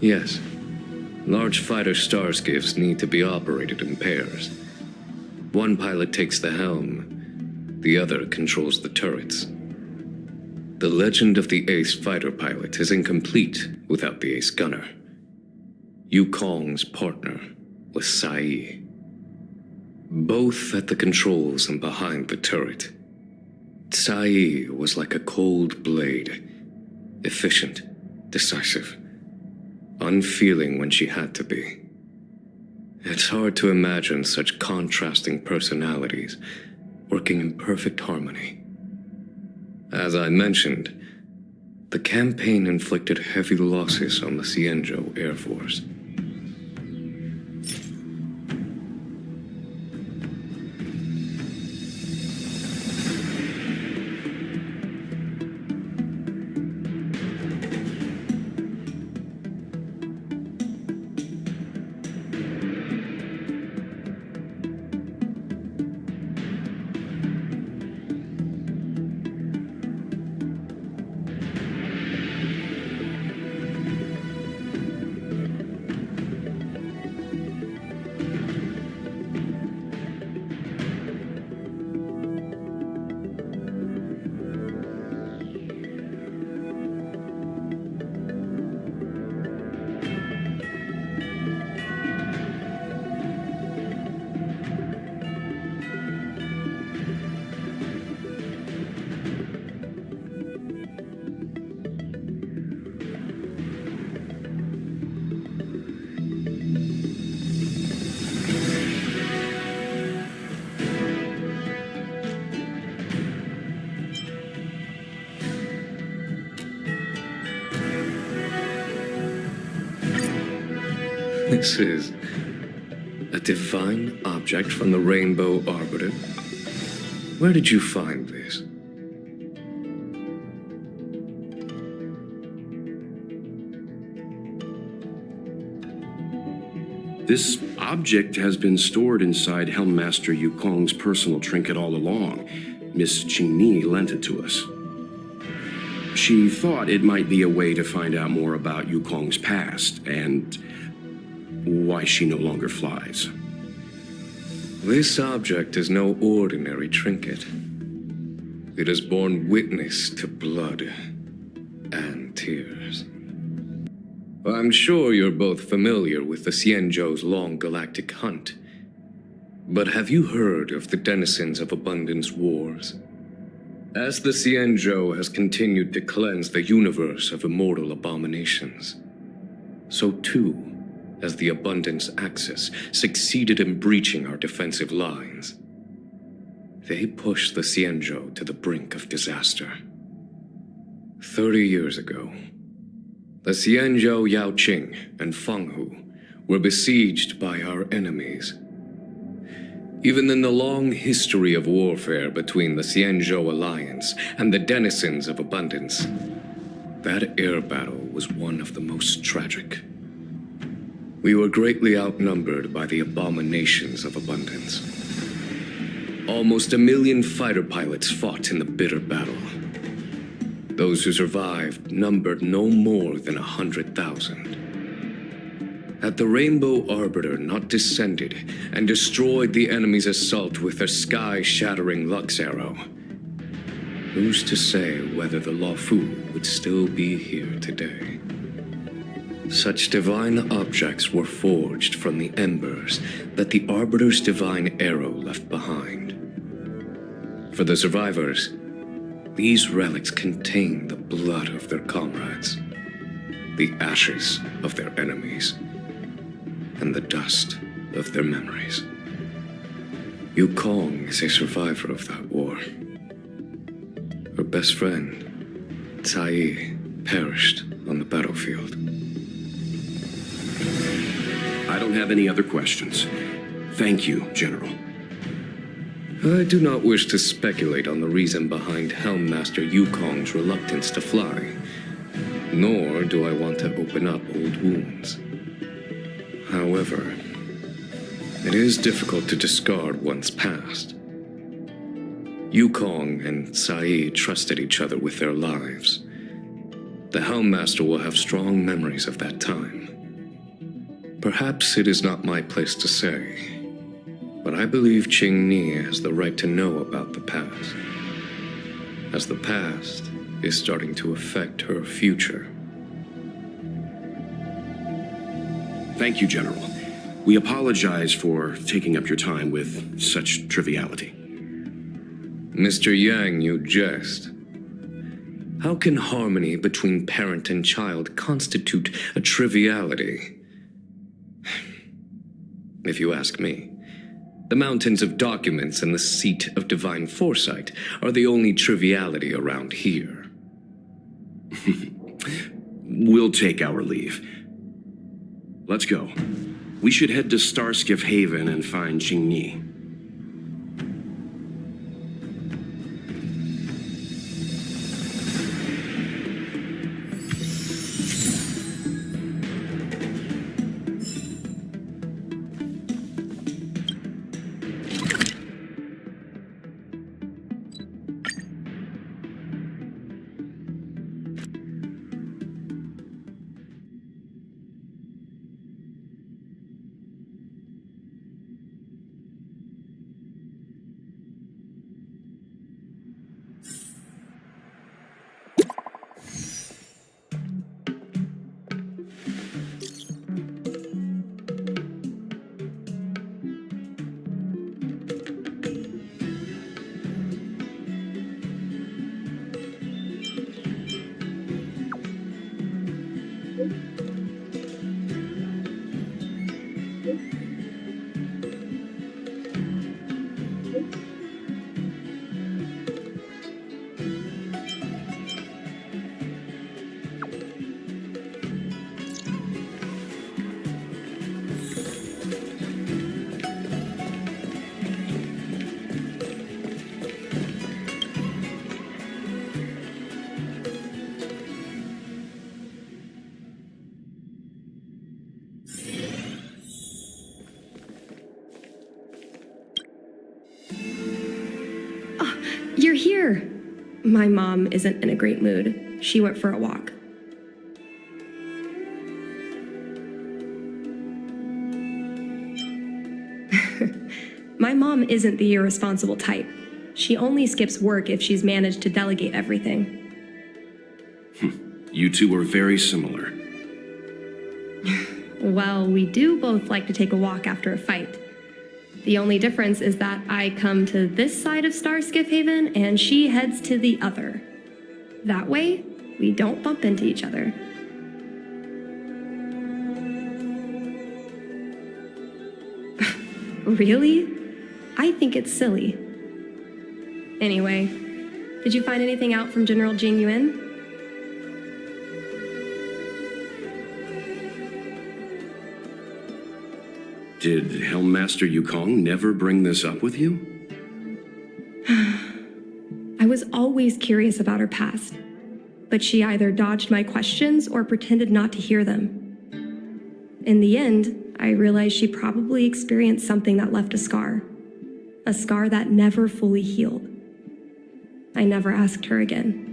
S13: Yes. Large fighter starscapes need to be operated in pairs. One pilot takes the helm, the other controls the turrets. The legend of the ace fighter pilot is incomplete without the ace gunner. Yukong's partner was Sai. Both at the controls and behind the turret. Sai was like a cold blade, efficient, decisive, unfeeling when she had to be. It's hard to imagine such contrasting personalities working in perfect harmony. As I mentioned, the campaign inflicted heavy losses on the Cienjo Air Force. This is a divine object from the Rainbow Arbiter. Where did you find this?
S6: This object has been stored inside Helmmaster Yukong's personal trinket all along. Miss Qingni lent it to us. She thought it might be a way to find out more about Yukong's past and why she no longer flies.
S13: This object is no ordinary trinket. It has borne witness to blood and tears. I'm sure you're both familiar with the Cienjo's long galactic hunt. But have you heard of the denizens of Abundance Wars? As the Cienjo has continued to cleanse the universe of immortal abominations, so too as the Abundance Axis succeeded in breaching our defensive lines. They pushed the Cienjo to the brink of disaster. 30 years ago, The Xianzhou Yaoqing and Fenghu were besieged by our enemies. Even in the long history of warfare between the Xianzhou Alliance and the denizens of abundance, that air battle was one of the most tragic. We were greatly outnumbered by the abominations of abundance. Almost 1 million fighter pilots fought in the bitter battle. Those who survived numbered no more than 100,000. Had the Rainbow Arbiter not descended and destroyed the enemy's assault with their sky-shattering Lux Arrow, who's to say whether the Luofu would still be here today? Such divine objects were forged from the embers that the Arbiter's divine arrow left behind. For the survivors, these relics contain the blood of their comrades, the ashes of their enemies, and the dust of their memories. Yukong is a survivor of that war. Her best friend, Cai, perished on the battlefield.
S6: I don't have any other questions. Thank you, General.
S13: I do not wish to speculate on the reason behind Helmmaster Yukong's reluctance to fly, nor do I want to open up old wounds. However, it is difficult to discard one's past. Yukong and Cai trusted each other with their lives. The Helmmaster will have strong memories of that time. Perhaps it is not my place to say, but I believe Qingni has the right to know about the past, as the past is starting to affect her future.
S6: Thank you, General. We apologize for taking up your time with such triviality.
S13: Mr. Yang, you jest. How can harmony between parent and child constitute a triviality? If you ask me, the mountains of documents and the seat of divine foresight are the only triviality around here.
S6: We'll take our leave. Let's go. We should head to Starskiff Haven and find Qingni.
S10: You're here. My mom isn't in a great mood. She went for a walk. My mom isn't the irresponsible type. She only skips work if she's managed to delegate everything.
S6: You two are very similar.
S10: Well, we do both like to take a walk after a fight. The only difference is that I come to this side of Starskiff Haven and she heads to the other. That way, we don't bump into each other. Really? I think it's silly. Anyway, did you find anything out from General Jing Yuan?
S6: Did Helmmaster Yukong never bring this up with you?
S10: I was always curious about her past, but she either dodged my questions or pretended not to hear them. In the end, I realized she probably experienced something that left a scar that never fully healed. I never asked her again.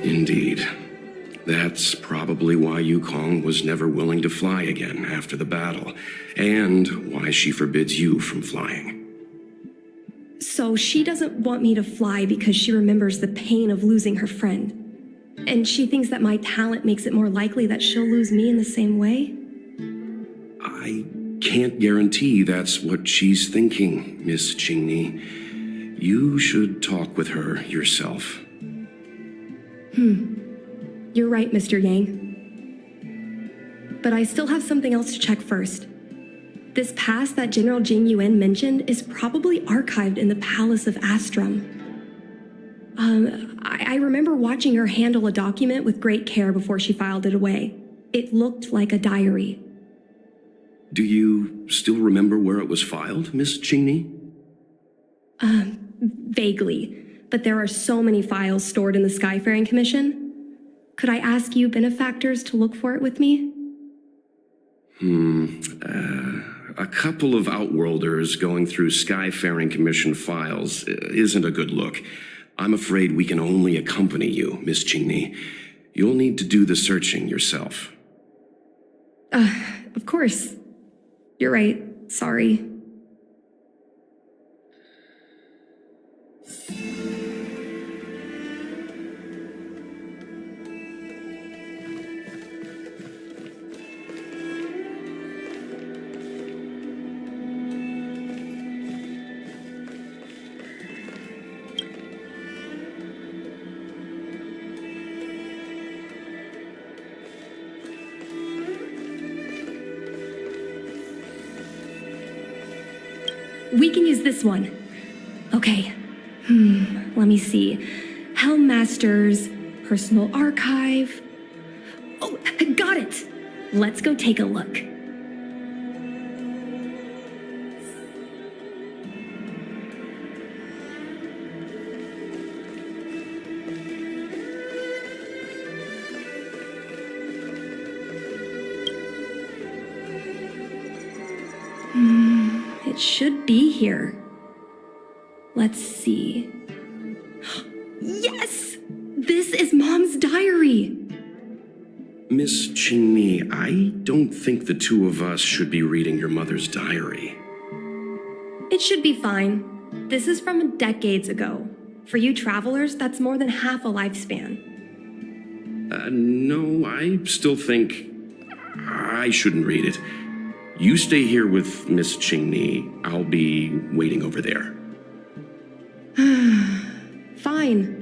S6: Indeed. That's probably why Yukong was never willing to fly again after the battle, and why she forbids you from flying.
S10: So she doesn't want me to fly because she remembers the pain of losing her friend. And she thinks that my talent makes it more likely that she'll lose me in the same way?
S6: I can't guarantee that's what she's thinking, Miss Qingni. You should talk with her yourself.
S10: You're right, Mr. Yang. But I still have something else to check first. This pass that General Jing Yuan mentioned is probably archived in the Palace of Astrum. I remember watching her handle a document with great care before she filed it away. It looked like a diary.
S6: Do you still remember where it was filed, Miss Qingni?
S10: Vaguely, but there are so many files stored in the Skyfaring Commission. Could I ask you benefactors to look for it with me?
S6: A couple of Outworlders going through Skyfaring Commission files isn't a good look. I'm afraid we can only accompany you, Miss Qingni. You'll need to do the searching yourself.
S10: Of course. You're right. Sorry. We can use this one. Okay. Let me see. Helmmaster's personal archive. Oh, got it. Let's go take a look. It should be here. Let's see. Yes! This is Mom's diary!
S6: Miss Qingni, I don't think the two of us should be reading your mother's diary.
S10: It should be fine. This is from decades ago. For you travelers, that's more than half a lifespan.
S6: No, I still think I shouldn't read it. You stay here with Miss Qingni. I'll be waiting over there.
S10: Fine.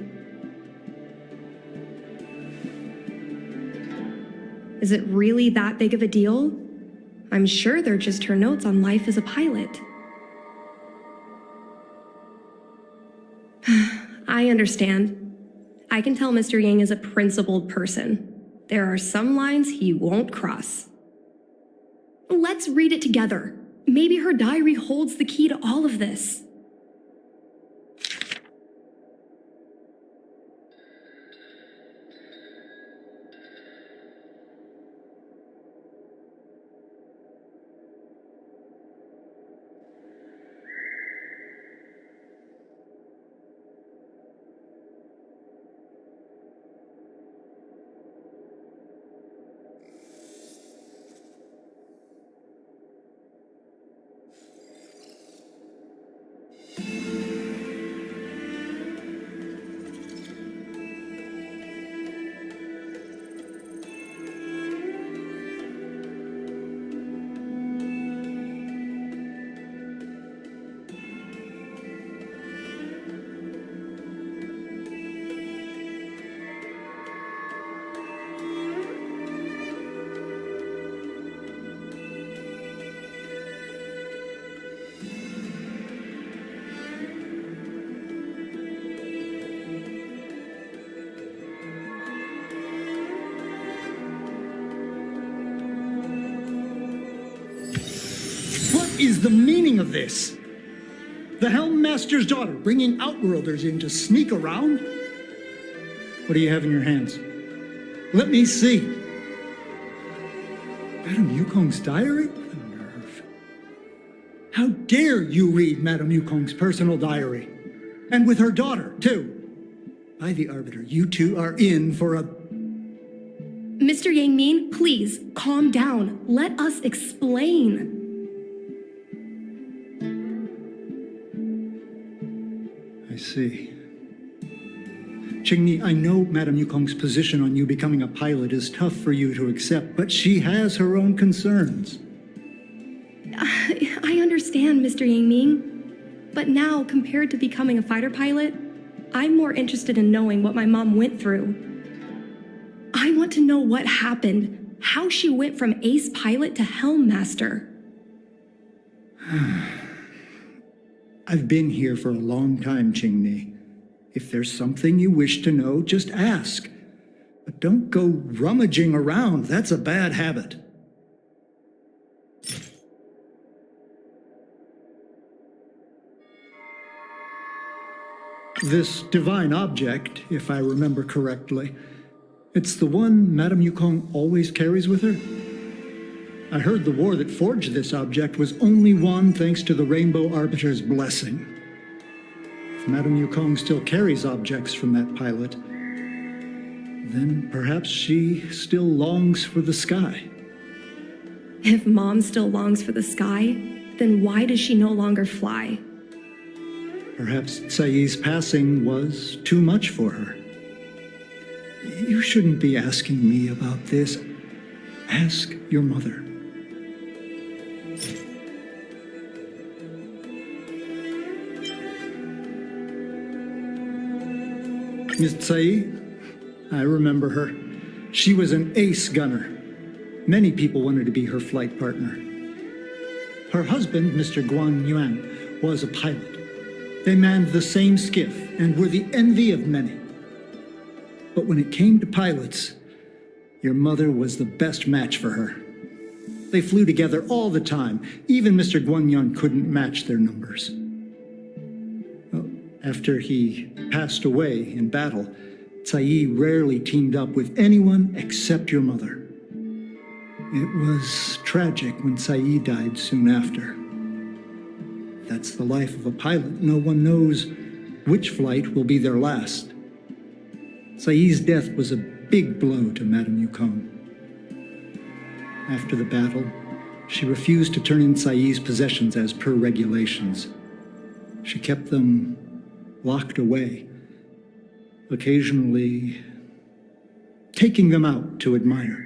S10: Is it really that big of a deal? I'm sure they're just her notes on life as a pilot. I understand. I can tell Mr. Yang is a principled person. There are some lines he won't cross. Let's read it together. Maybe her diary holds the key to all of this.
S14: What is the meaning of this? The Helmmaster's daughter bringing Outworlders in to sneak around? What do you have in your hands? Let me see. Madame Yukong's diary? What a nerve. How dare you read Madame Yukong's personal diary? And with her daughter, too. By the Arbiter, you two are in for a...
S10: Mr. Yang Min, please, calm down. Let us explain.
S14: I see. Qingni, I know Madame Yukong's position on you becoming a pilot is tough for you to accept, but she has her own concerns.
S10: I understand, Mr. Yang Ming, But now, compared to becoming a fighter pilot, I'm more interested in knowing what my mom went through. I want to know what happened, how she went from ace pilot to helm master.
S14: I've been here for a long time, Ching-Ni. If there's something you wish to know, just ask. But don't go rummaging around. That's a bad habit. This divine object, if I remember correctly, it's the one Madame Yukong always carries with her? I heard the war that forged this object was only won thanks to the Rainbow Arbiter's blessing. If Madame Yukong still carries objects from that pilot, then perhaps she still longs for the sky.
S10: If Mom still longs for the sky, then why does she no longer fly?
S14: Perhaps Tsai's passing was too much for her. You shouldn't be asking me about this. Ask your mother. Miss Tsai? I remember her. She was an ace gunner. Many people wanted to be her flight partner. Her husband, Mr. Guan Yuan, was a pilot. They manned the same skiff and were the envy of many. But when it came to pilots, your mother was the best match for her. They flew together all the time. Even Mr. Guanyan couldn't match their numbers. Well, after he passed away in battle, Tsai rarely teamed up with anyone except your mother. It was tragic when Tsai died soon after. That's the life of a pilot. No one knows which flight will be their last. Tsai's death was a big blow to Madame Yukong. After the battle, she refused to turn in Tsai's possessions as per regulations. She kept them locked away, occasionally taking them out to admire.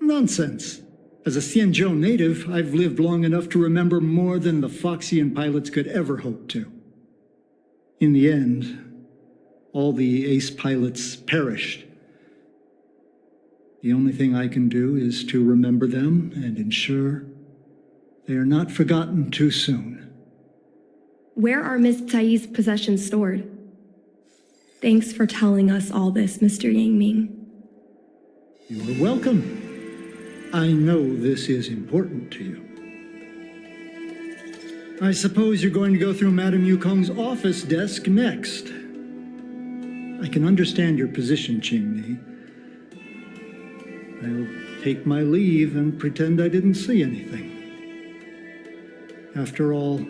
S14: Nonsense. As a Xianzhou native, I've lived long enough to remember more than the Foxian pilots could ever hope to. In the end, all the ace pilots perished. The only thing I can do is to remember them and ensure they are not forgotten too soon.
S10: Where are Miss Tsai's possessions stored? Thanks for telling us all this, Mr. Yang Ming.
S14: You are welcome. I know this is important to you. I suppose you're going to go through Madame Yukong's office desk next. I can understand your position, Ching-Ni. I'll take my leave and pretend I didn't see anything. After all,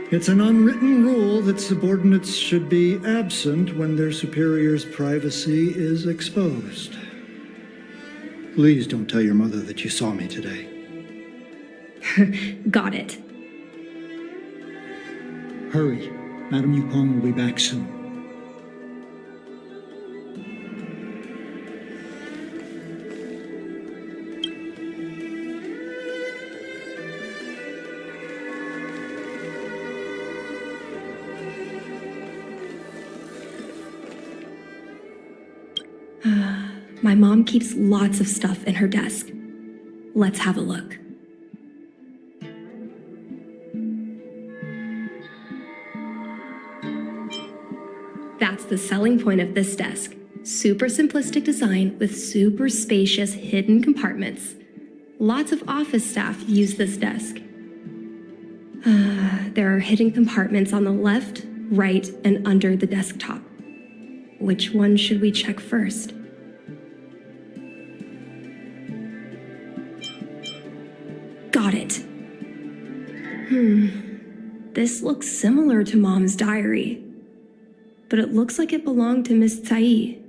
S14: it's an unwritten rule that subordinates should be absent when their superior's privacy is exposed. Please don't tell your mother that you saw me today.
S10: Got it.
S14: Hurry. Madame Yukong will be back soon.
S10: My mom keeps lots of stuff in her desk. Let's have a look. That's the selling point of this desk. Super simplistic design with super spacious hidden compartments. Lots of office staff use this desk. There are hidden compartments on the left, right, and under the desktop. Which one should we check first? Got it. This looks similar to Mom's diary, but it looks like it belonged to Miss Tsai.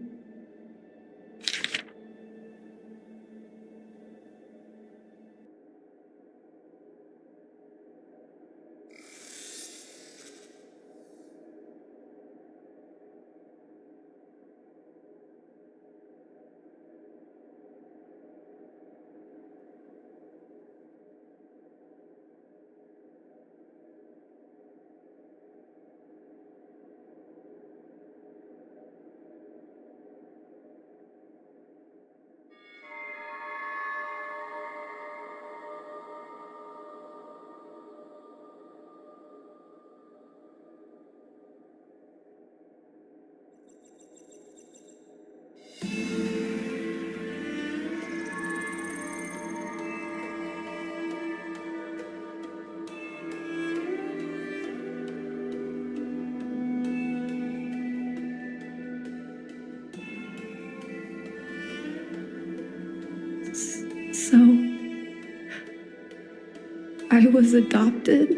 S10: was adopted.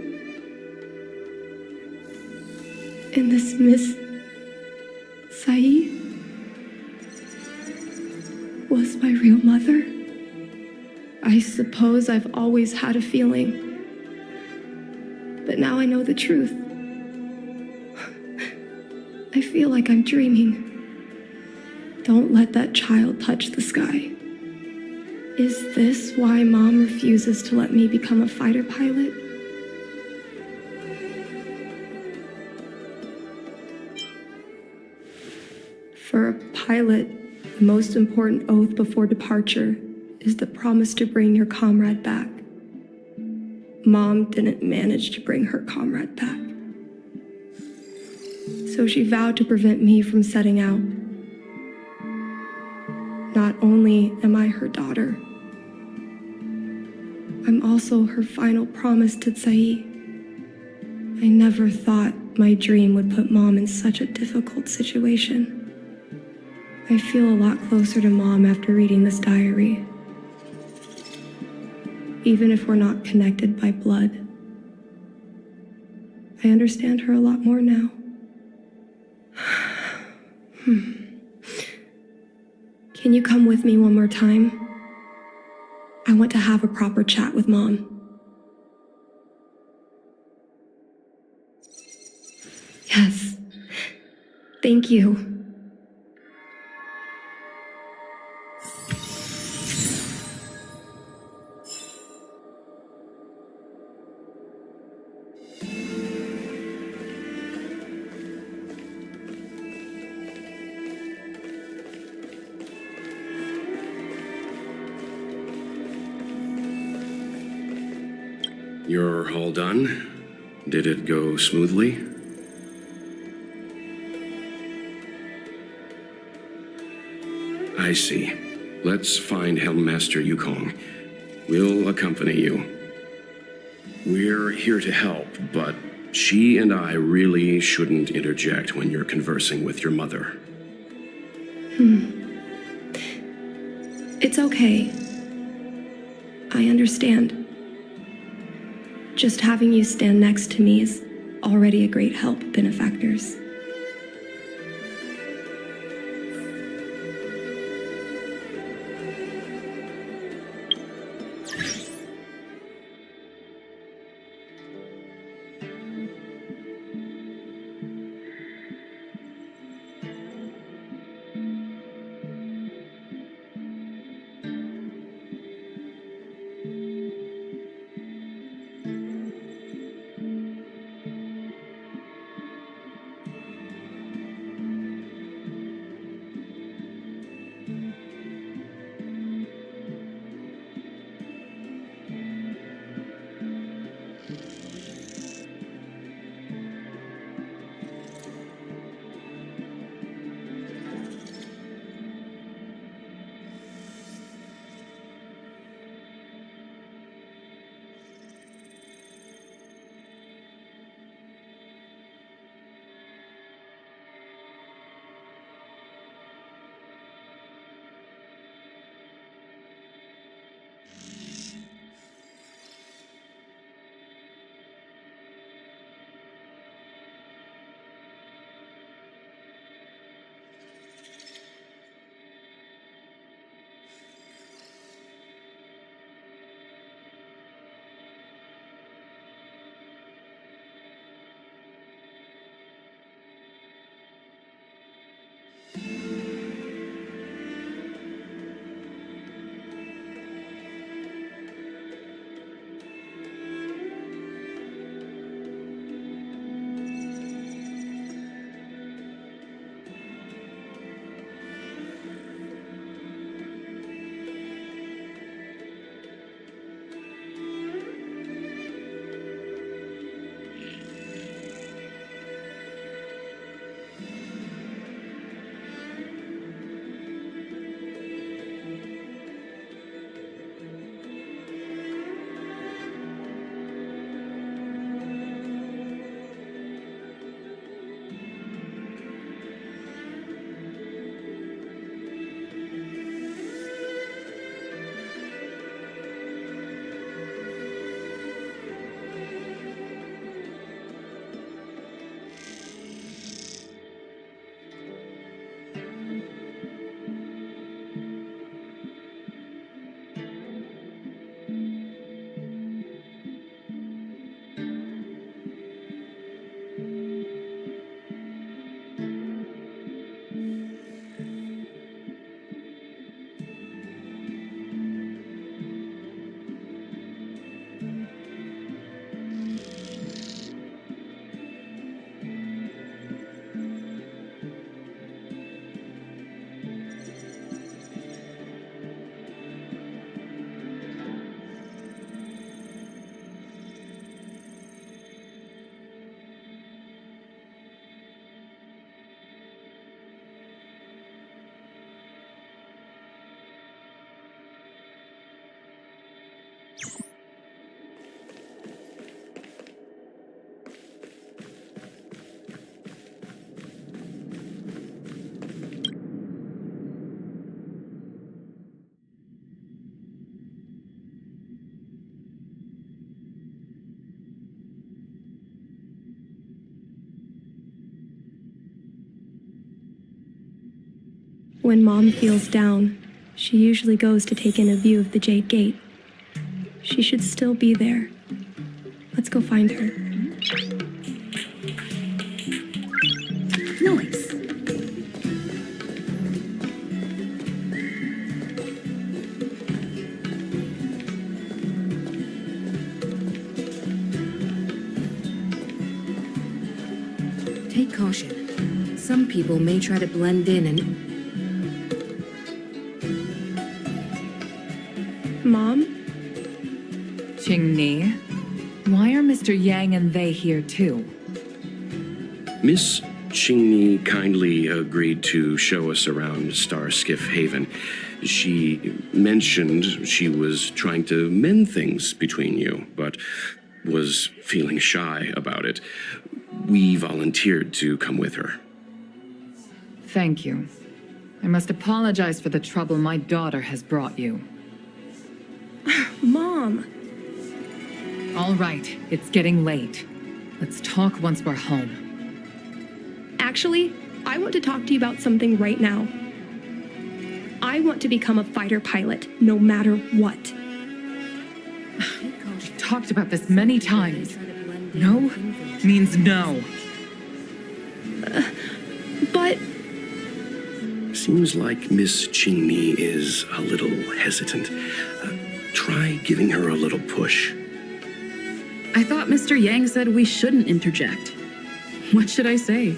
S10: And this Miss Saeed was my real mother. I suppose I've always had a feeling. But now I know the truth. I feel like I'm dreaming. Don't let that child touch the sky. Is this why Mom refuses to let me become a fighter pilot? For a pilot, the most important oath before departure is the promise to bring your comrade back. Mom didn't manage to bring her comrade back. So she vowed to prevent me from setting out. Not only am I her daughter, I'm also her final promise to Saeed. I never thought my dream would put Mom in such a difficult situation. I feel a lot closer to Mom after reading this diary. Even if we're not connected by blood, I understand her a lot more now. Can you come with me one more time? I want to have a proper chat with Mom. Yes. Thank you.
S6: You're all done? Did it go smoothly? I see. Let's find Helmmaster Yukong. We'll accompany you. We're here to help, but she and I really shouldn't interject when you're conversing with your mother.
S10: It's okay. I understand. Just having you stand next to me is already a great help, benefactors. When Mom feels down, she usually goes to take in a view of the Jade Gate. She should still be there. Let's go find her.
S8: Noise.
S15: Take caution. Some people may try to blend in and...
S10: Mom?
S11: Qingni, why are Mr. Yang and they here too?
S6: Miss Qingni kindly agreed to show us around Starskiff Haven. She mentioned she was trying to mend things between you, but was feeling shy about it. We volunteered to come with her.
S11: Thank you. I must apologize for the trouble my daughter has brought you.
S10: Mom!
S11: All right, it's getting late. Let's talk once we're home.
S10: Actually, I want to talk to you about something right now. I want to become a fighter pilot, no matter what.
S11: We've talked about this many times. No means no.
S10: But...
S6: Seems like Miss Qingni is a little hesitant. Try giving her a little push.
S5: I thought Mr. Yang said we shouldn't interject. What should I say?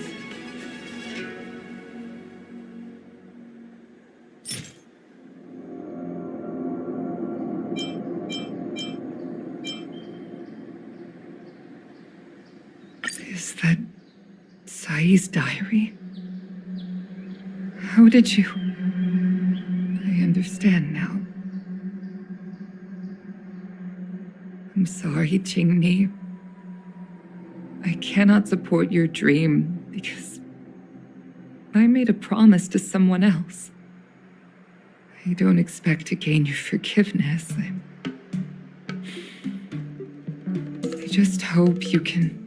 S11: Is that Sai's diary? How did you... I understand now. I'm sorry, Qingni. I cannot support your dream because I made a promise to someone else. I don't expect to gain your forgiveness. I just hope you can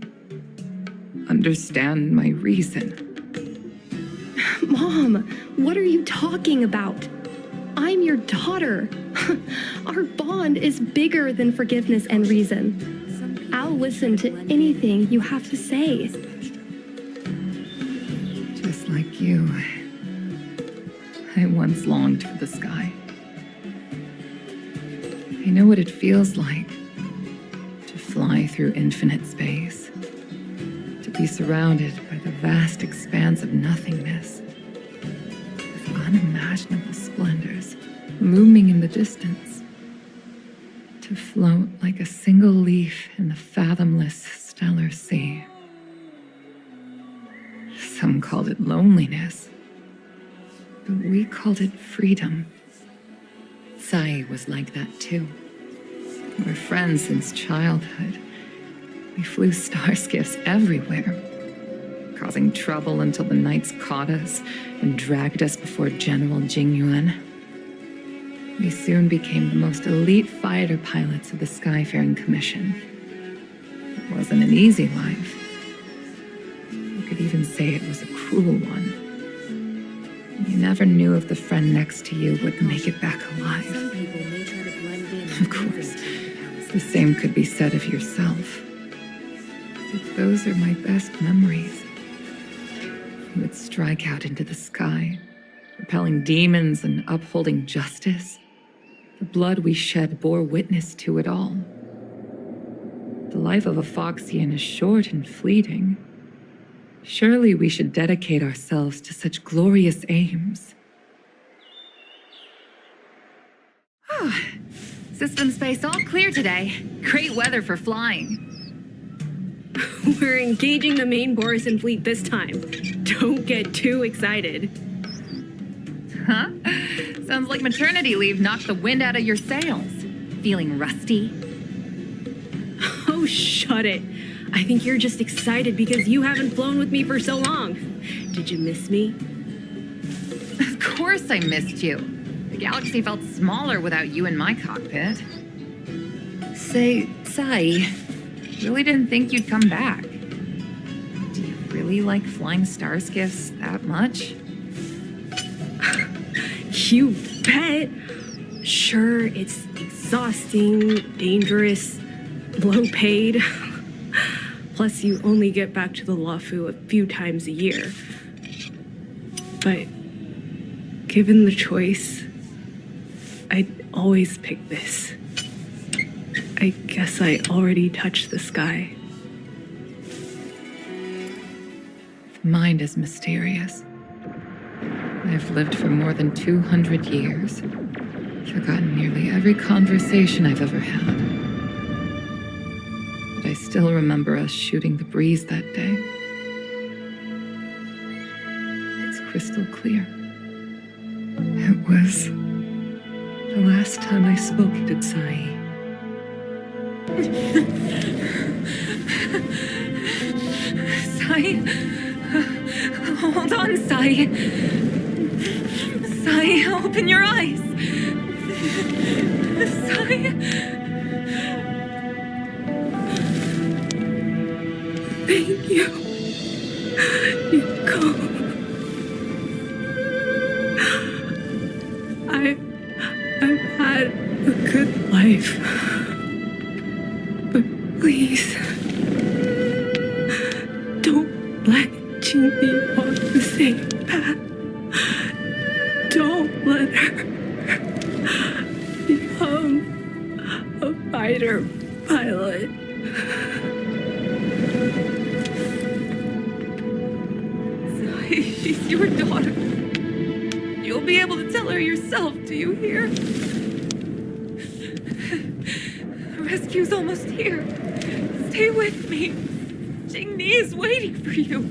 S11: understand my reason.
S10: Mom, what are you talking about? I'm your daughter. Our bond is bigger than forgiveness and reason. I'll listen to anything you have to say.
S11: Just like you, I once longed for the sky. I know what it feels like to fly through infinite space, to be surrounded by the vast expanse of nothingness, with unimaginable splendors looming in the distance, to float like a single leaf in the fathomless stellar sea. Some called it loneliness, but we called it freedom. Sai was like that too. We're friends since childhood. We flew starskiffs everywhere, causing trouble until the knights caught us and dragged us before General Jingyuan. We soon became the most elite fighter pilots of the Skyfaring Commission. It wasn't an easy life. You could even say it was a cruel one. You never knew if the friend next to you would make it back alive.
S15: Some people may try to blend in.
S11: Of course, the same could be said of yourself. But those are my best memories. You would strike out into the sky, repelling demons and upholding justice. The blood we shed bore witness to it all. The life of a Foxian is short and fleeting. Surely we should dedicate ourselves to such glorious aims.
S12: System space all clear today. Great weather for flying.
S16: We're engaging the main Borison fleet this time. Don't get too excited.
S12: Huh? Sounds like maternity leave knocked the wind out of your sails. Feeling rusty?
S16: Oh, shut it. I think you're just excited because you haven't flown with me for so long. Did you miss me?
S12: Of course I missed you. The galaxy felt smaller without you in my cockpit. Say, Sai, really didn't think you'd come back. Do you really like flying starskiffs that much?
S16: You bet. Sure, it's exhausting, dangerous, low paid. Plus, you only get back to the Lafu a few times a year. But given the choice, I'd always pick this. I guess I already touched the sky.
S11: The mind is mysterious. I've lived for more than 200 years. Forgotten nearly every conversation I've ever had. But I still remember us shooting the breeze that day. It's crystal clear. It was the last time I spoke to Sai. Sai? Hold on, Sai. Sai, open your eyes. Sai.
S16: Thank you. You go. I've had a good life. But please, don't let Jinli walk the same path. Don't let her become a fighter pilot.
S11: Sai, she's your daughter. You'll be able to tell her yourself, do you hear? The rescue's almost here. Stay with me. Jingni is waiting for you.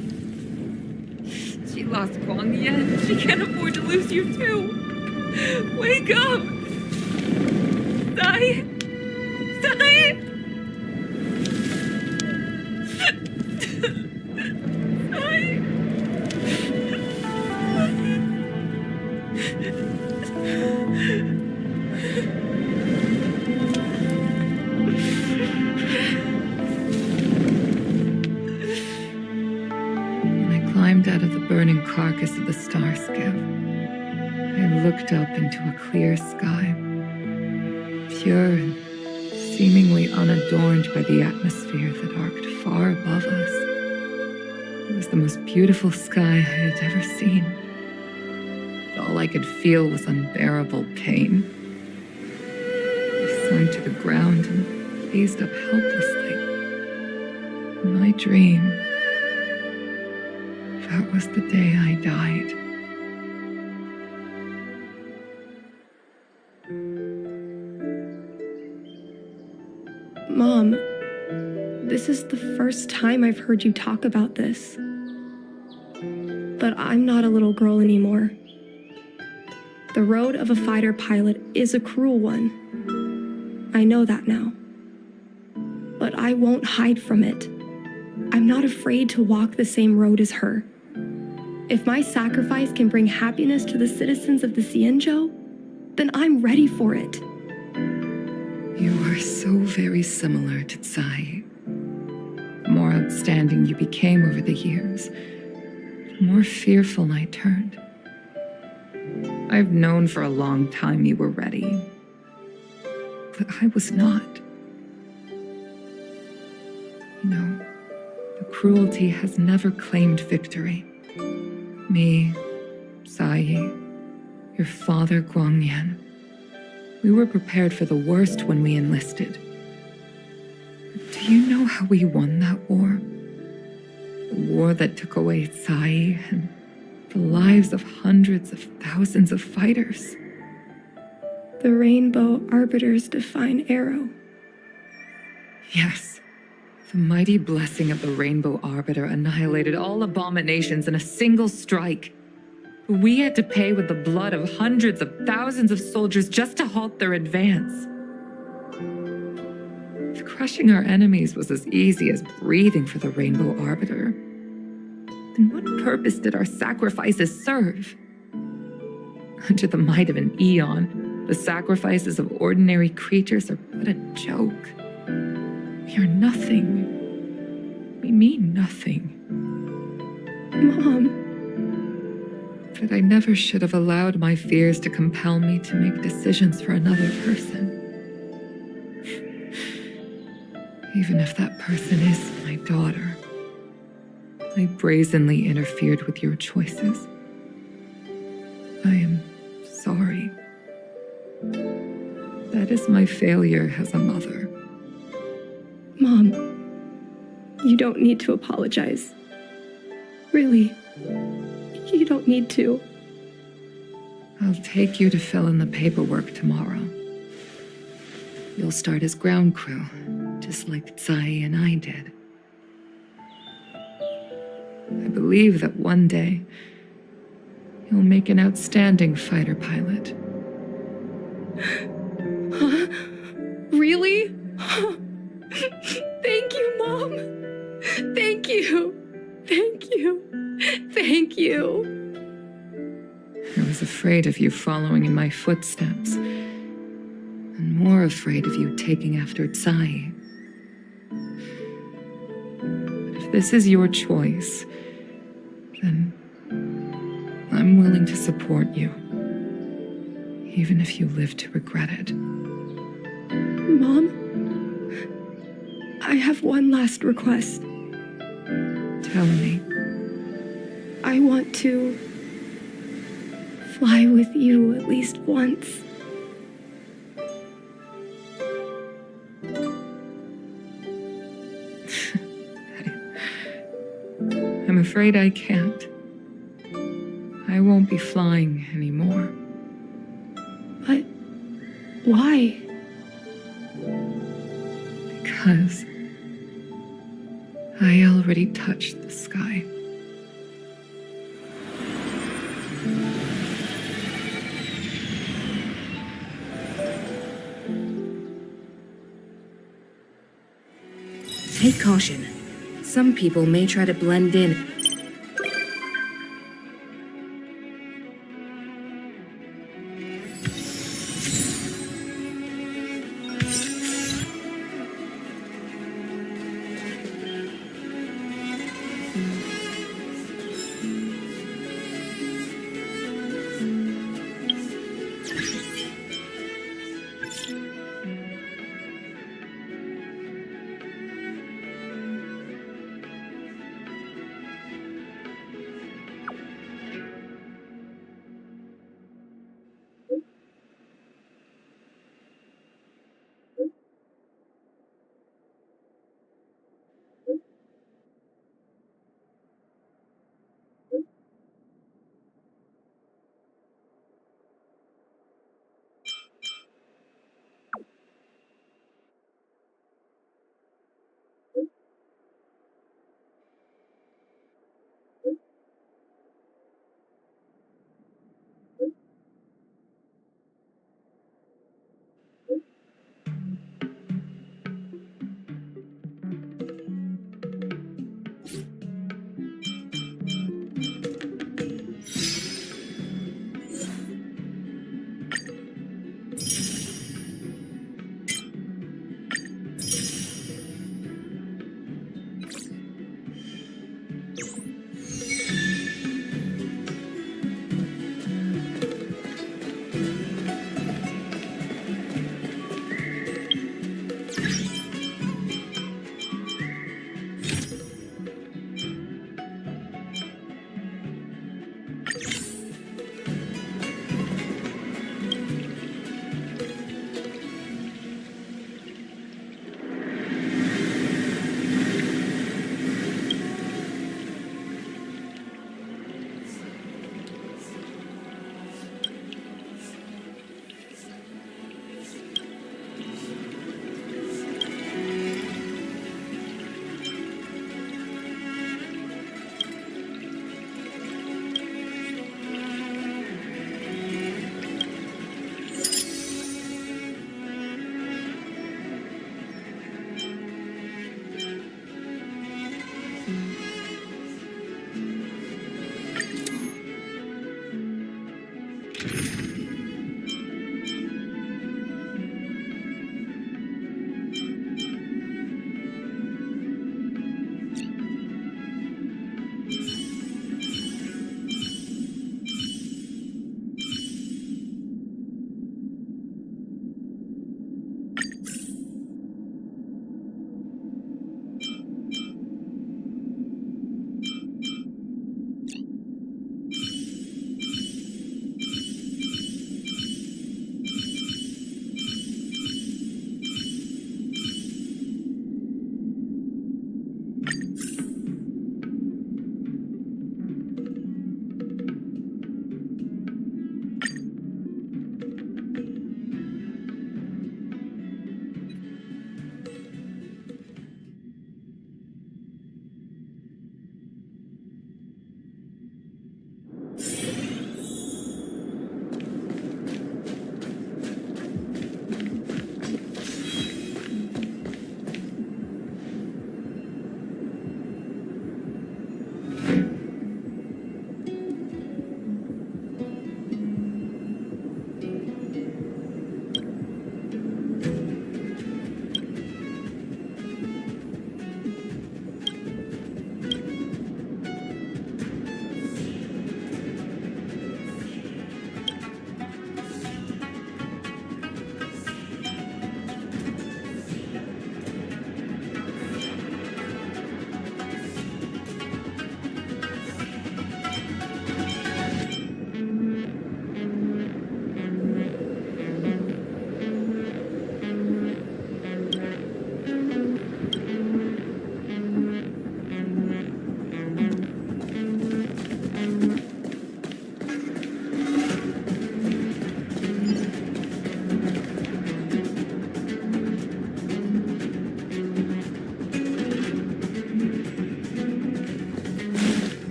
S11: She lost Guang Yan. She can't afford to lose you too. Wake up! Sai! Sai! Climbed out of the burning carcass of the star skiff. I looked up into a clear sky, pure and seemingly unadorned by the atmosphere that arced far above us. It was the most beautiful sky I had ever seen. But all I could feel was unbearable pain. I sunk to the ground and gazed up helplessly. In my dream, that was the day I died.
S10: Mom, this is the first time I've heard you talk about this. But I'm not a little girl anymore. The road of a fighter pilot is a cruel one. I know that now. But I won't hide from it. I'm not afraid to walk the same road as her. If my sacrifice can bring happiness to the citizens of the Xianzhou, then I'm ready for it.
S11: You are so very similar to Tsai. The more outstanding you became over the years, the more fearful I turned. I've known for a long time you were ready, but I was not. You know, the cruelty has never claimed victory. Me, Sai, your father Guangyan. We were prepared for the worst when we enlisted. Do you know how we won that war? The war that took away Tsai and the lives of hundreds of thousands of fighters.
S10: The Rainbow Arbiter's divine arrow.
S11: Yes. The mighty blessing of the Rainbow Arbiter annihilated all abominations in a single strike. We had to pay with the blood of hundreds of thousands of soldiers just to halt their advance. If crushing our enemies was as easy as breathing for the Rainbow Arbiter, then what purpose did our sacrifices serve? Under the might of an eon, the sacrifices of ordinary creatures are but a joke. We are nothing. We mean nothing.
S10: Mom,
S11: But I never should have allowed my fears to compel me to make decisions for another person. Even if that person is my daughter, I brazenly interfered with your choices. I am sorry. That is my failure as a mother.
S16: Mom, you don't need to apologize. Really, you don't need to.
S11: I'll take you to fill in the paperwork tomorrow. You'll start as ground crew, just like Tsai and I did. I believe that one day, you'll make an outstanding fighter pilot.
S16: Huh? Really? Thank you, Mom. Thank you. Thank you. Thank you.
S11: I was afraid of you following in my footsteps, and more afraid of you taking after Tsai. But if this is your choice, then I'm willing to support you, even if you live to regret it.
S16: Mom, I have one last request.
S11: Tell me.
S16: I want to fly with you at least once.
S11: I'm afraid I can't. I won't be flying anymore.
S16: But why?
S11: Because I already touched the sky.
S15: Take caution. Some people may try to blend in.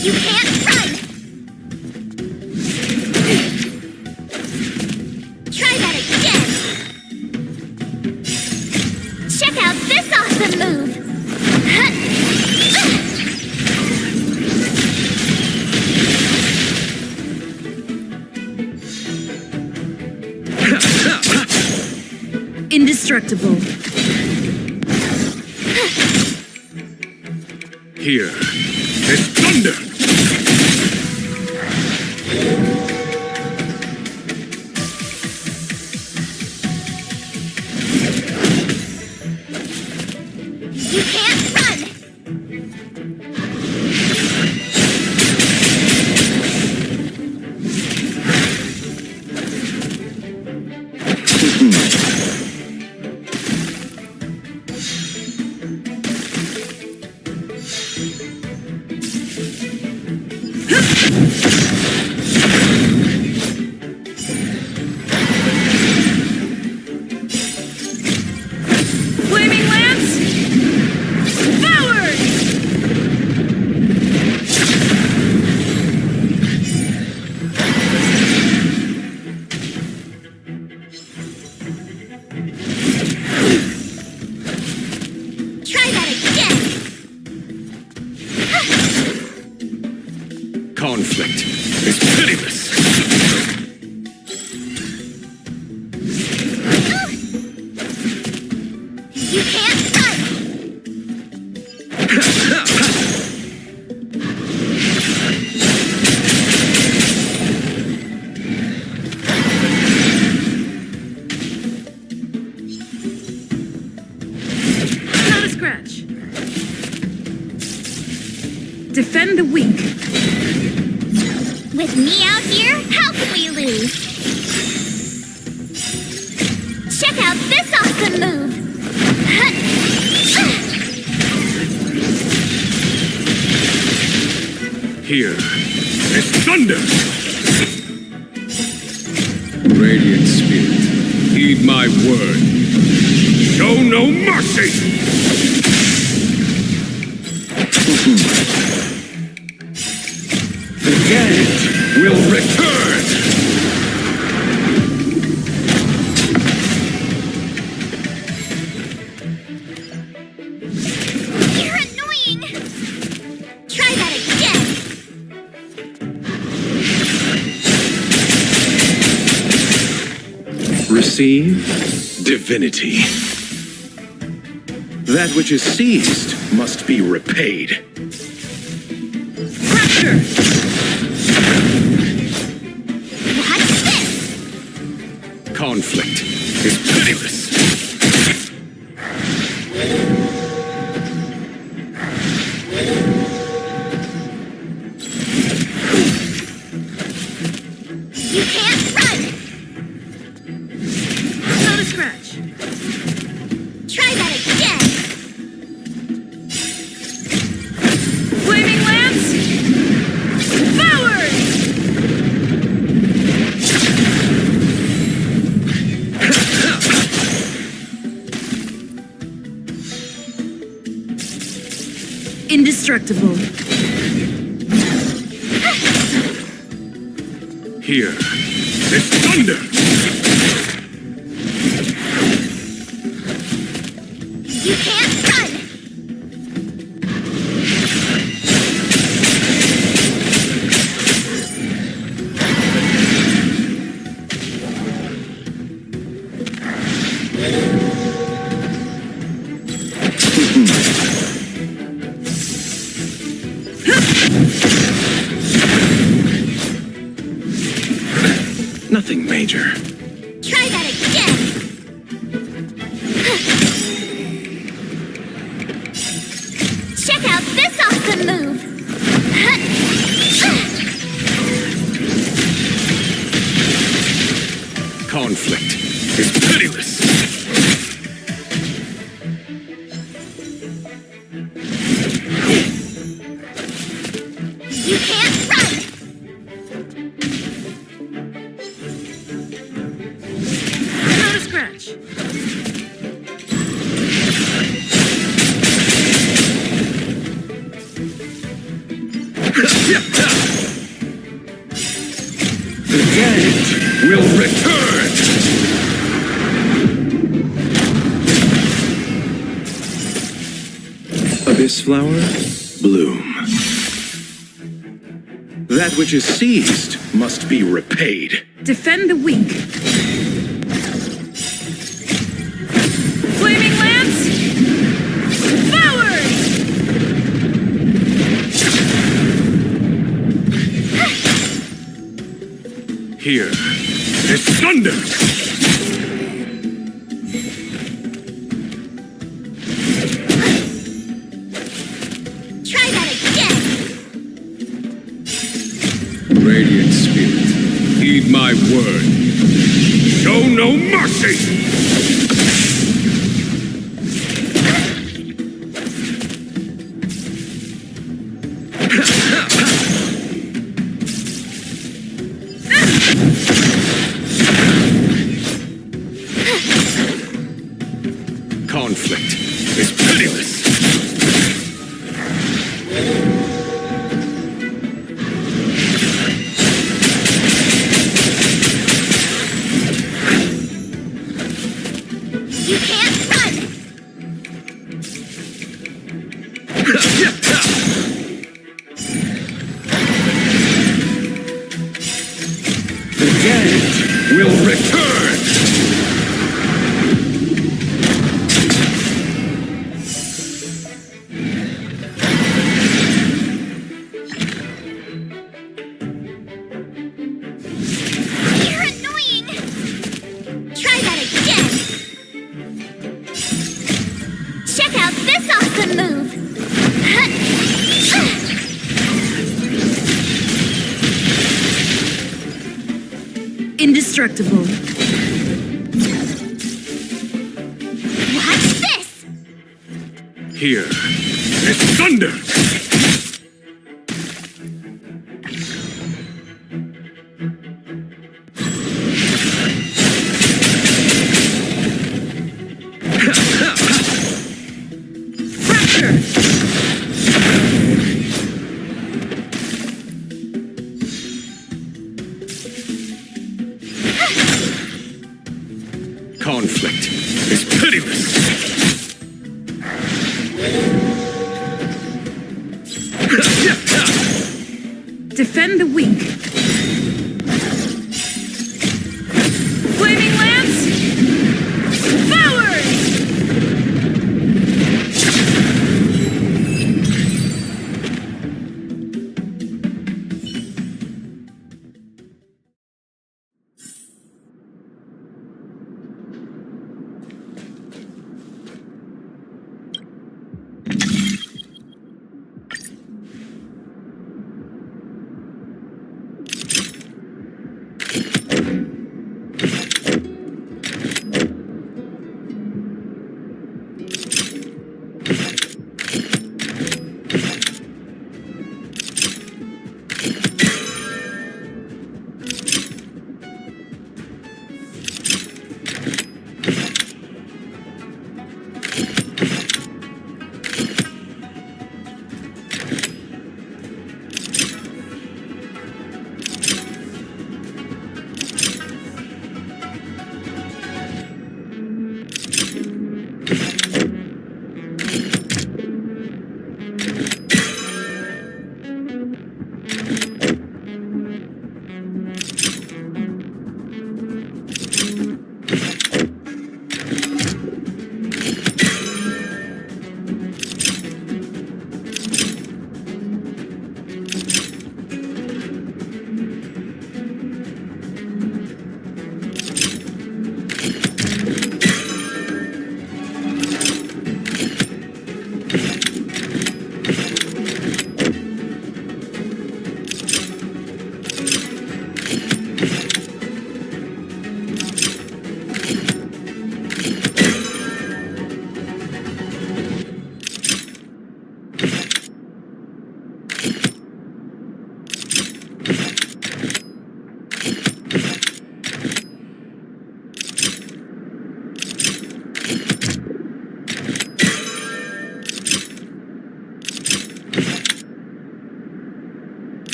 S4: You can't run! Try that again! Check out this awesome move!
S1: Indestructible.
S7: Here is thunder!
S4: You can't run!
S1: Flaming lance! Forward!
S4: Try that again!
S7: Conflict is pitiless!
S4: You can't run!
S1: Not a scratch. Defend the weak.
S4: With me out here, how can we lose? Check out this awesome move!
S7: Here is thunder!
S13: Radiant Spirit, heed my word.
S7: Show no mercy! The dead will return!
S4: You're annoying! Try that again!
S7: Receive divinity. That which is seized must be repaid.
S1: Fracture!
S4: What's this?
S7: Conflict is pitiless.
S4: You can't run!
S1: Not a scratch.
S4: Try that again!
S1: Flaming lance! Forward! Indestructible.
S7: Here is thunder!
S4: You can't run!
S7: Nothing major.
S4: Try that again! Check out this awesome move!
S7: Conflict is pitiless.
S4: You can't run!
S1: Not a scratch.
S7: This flower, bloom. That which is seized must be repaid.
S15: Defend the weak. Flaming lance! Forward!
S13: Here is thunder!
S4: Try that again!
S13: Radiant spirit, heed my word. Show no mercy! Conflict is pitiless.
S4: You can't run!
S7: The dead will return!
S4: You're annoying! Try that again! Check out this awesome move!
S15: Indestructible.
S4: Watch this!
S13: Here is thunder! Conflict is pitiless.
S15: Defend the weak. Flaming lance! Forward!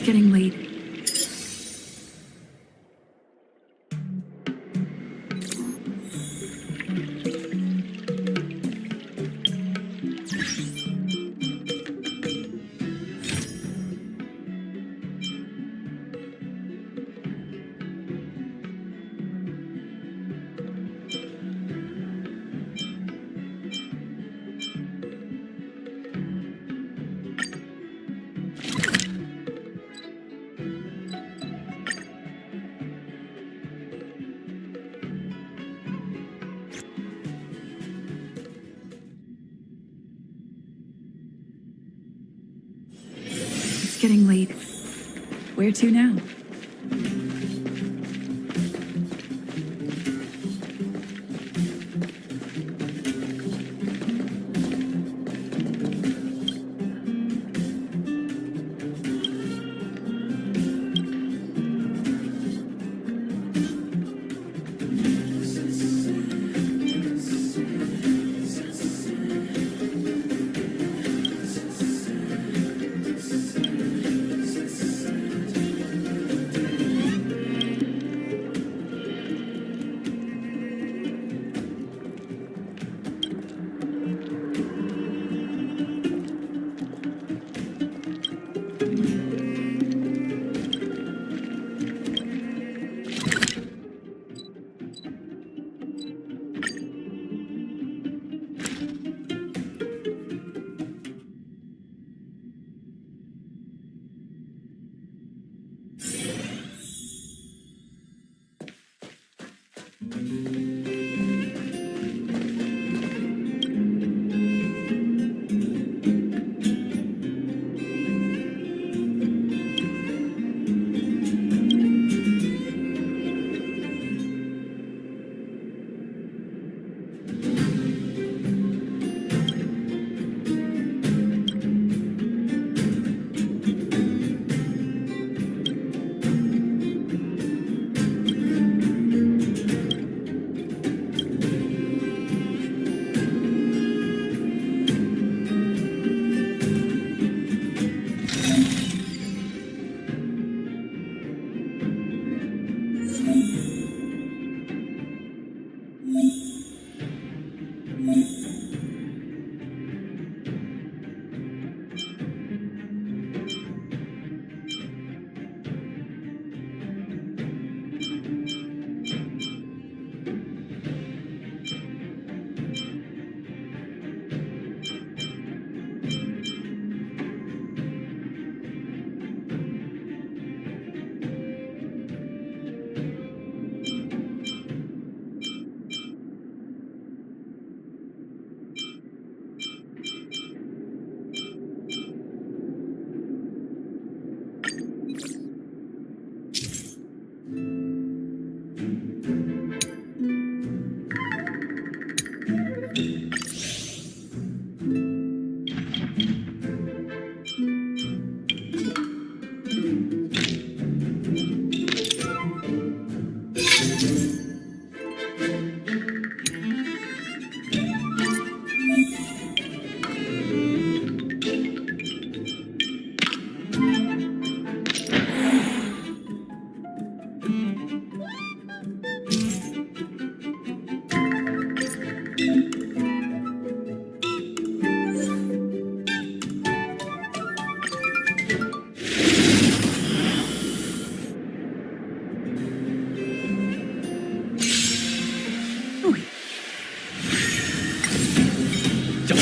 S15: getting late. It's getting late. Where to now?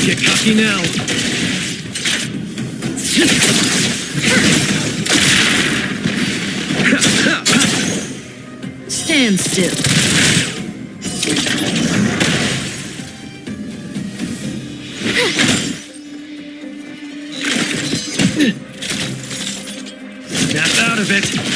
S2: Get cocky now.
S3: Stand still.
S2: Snap out of it.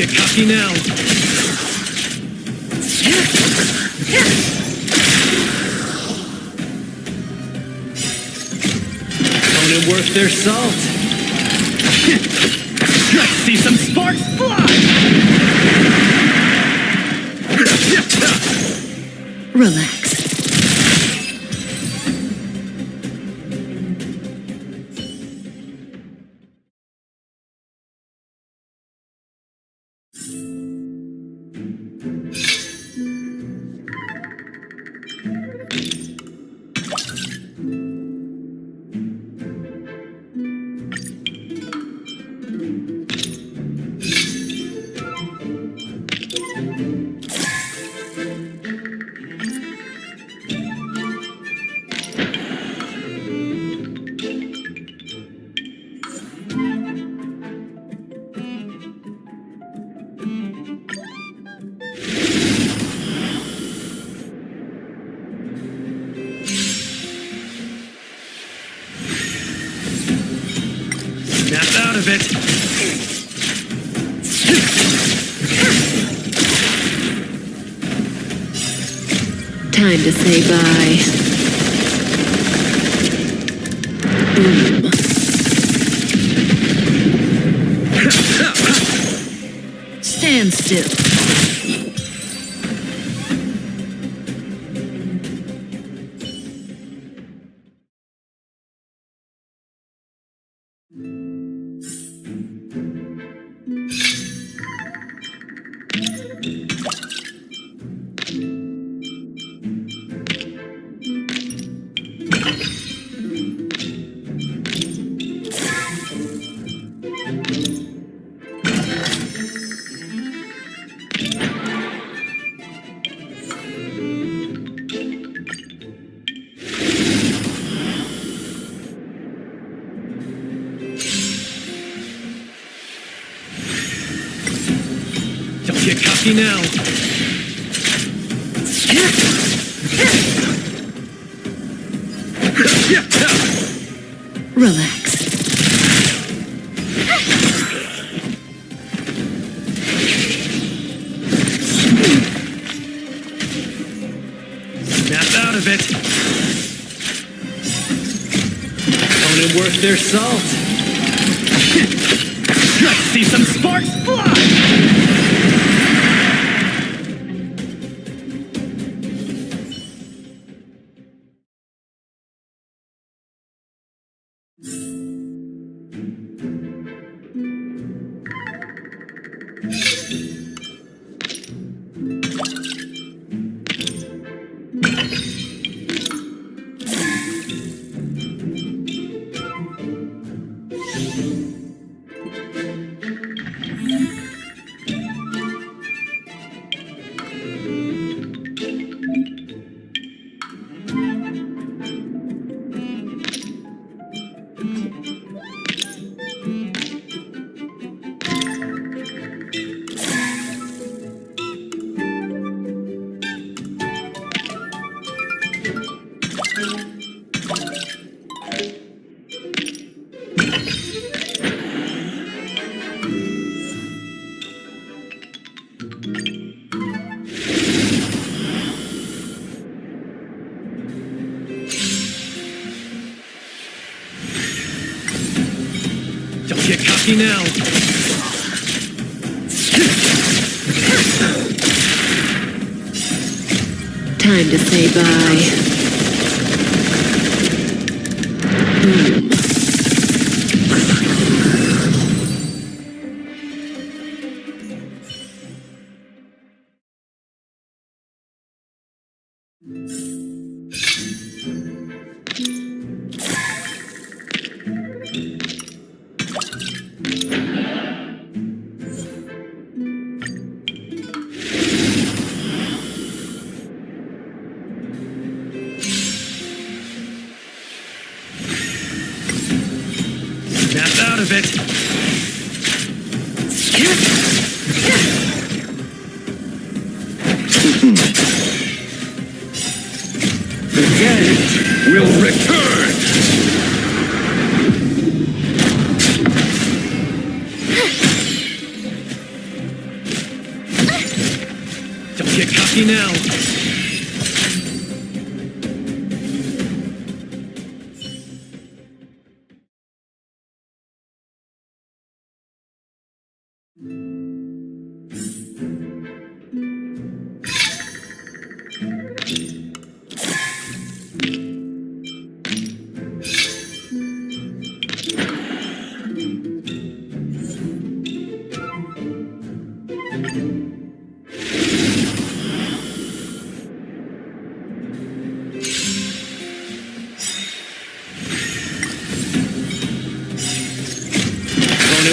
S2: get cocky now. Opponent worth their salt. Let's see some sparks fly!
S3: Relax.
S2: Snap out of it.
S3: Time to say bye. Boom. Stand still.
S2: Don't get cocky now.
S3: Relax.
S2: Snap out of it. Opponent worth their salt. Let's see some sparks fly! Don't get cocky now.
S3: Time to say bye. Boom.
S2: Snap out of it.
S7: The dead will return!
S2: cocky now.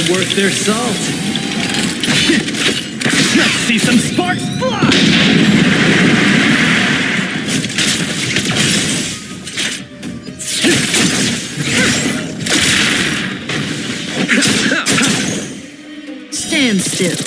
S2: Worth their salt. Let's see some sparks fly!
S3: Stand still.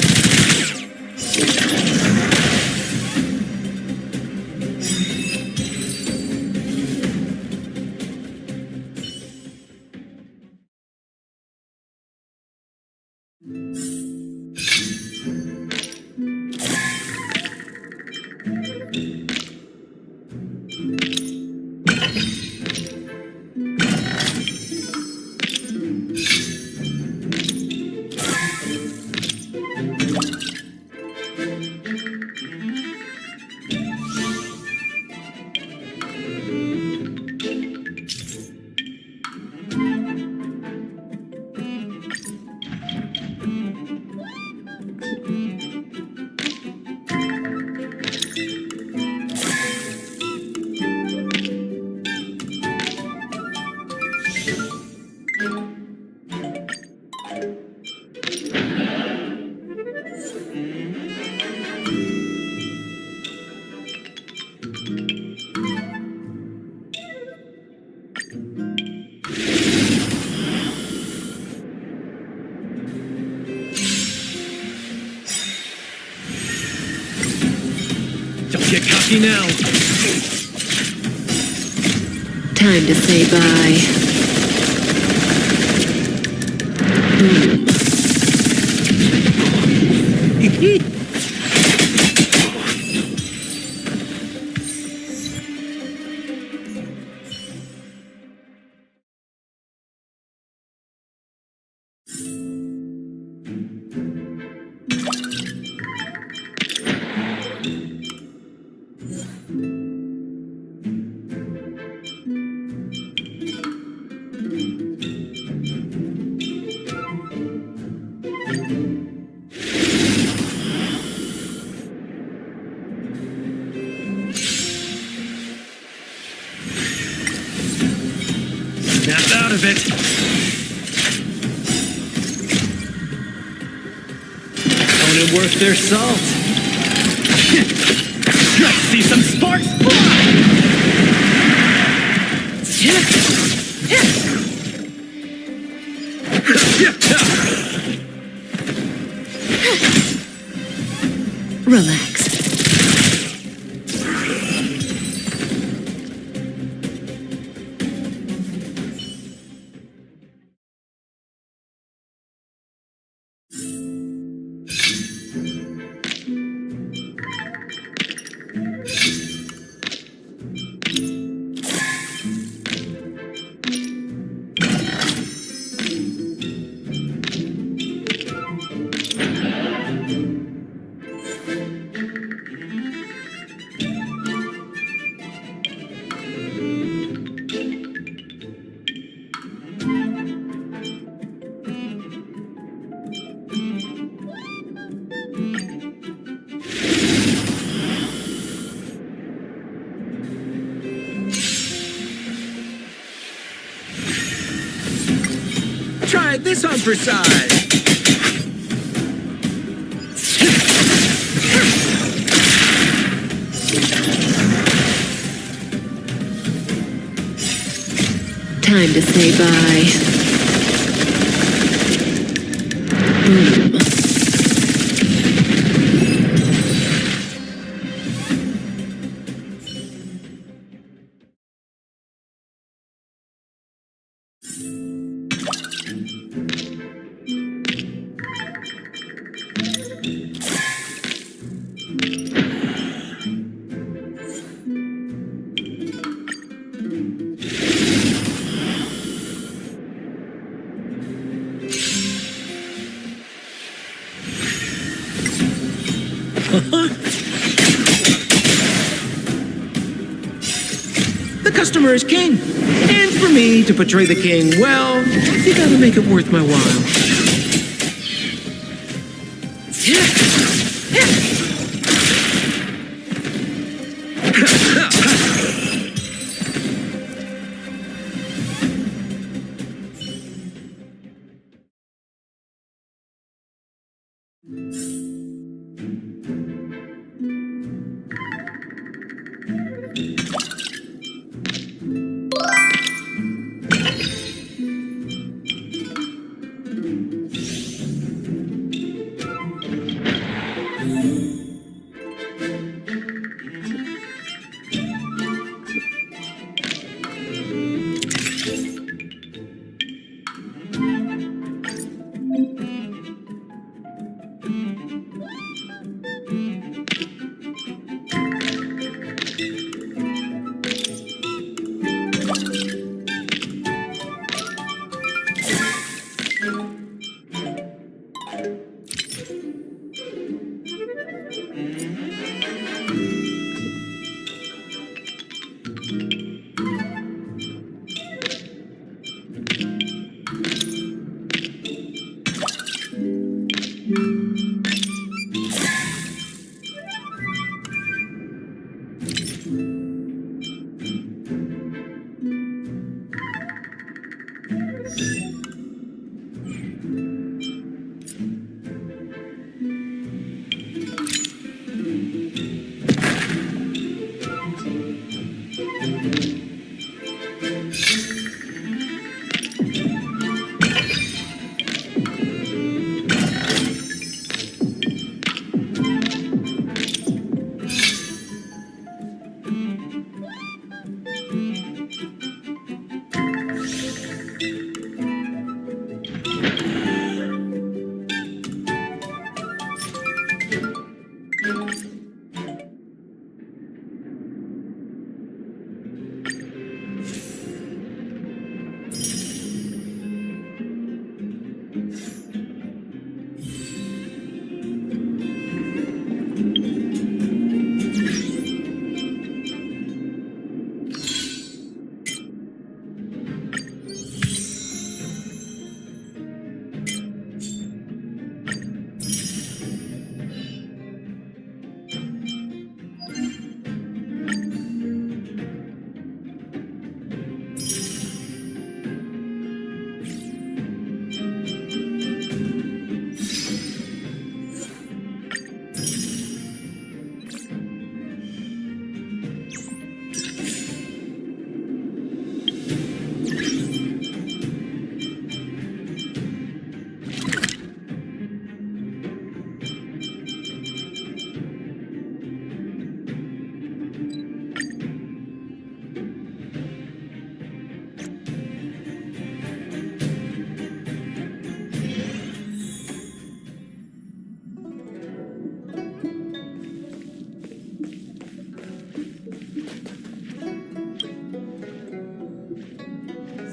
S3: Get cocky now. Time to say bye.
S2: Snap out of it. Opponent worth their salt. Let's see some sparks fly!
S3: Relax.
S2: Try this on for size.
S3: Time to say bye.
S2: The customer is king. And for me to portray the king, well, you gotta make it worth my while.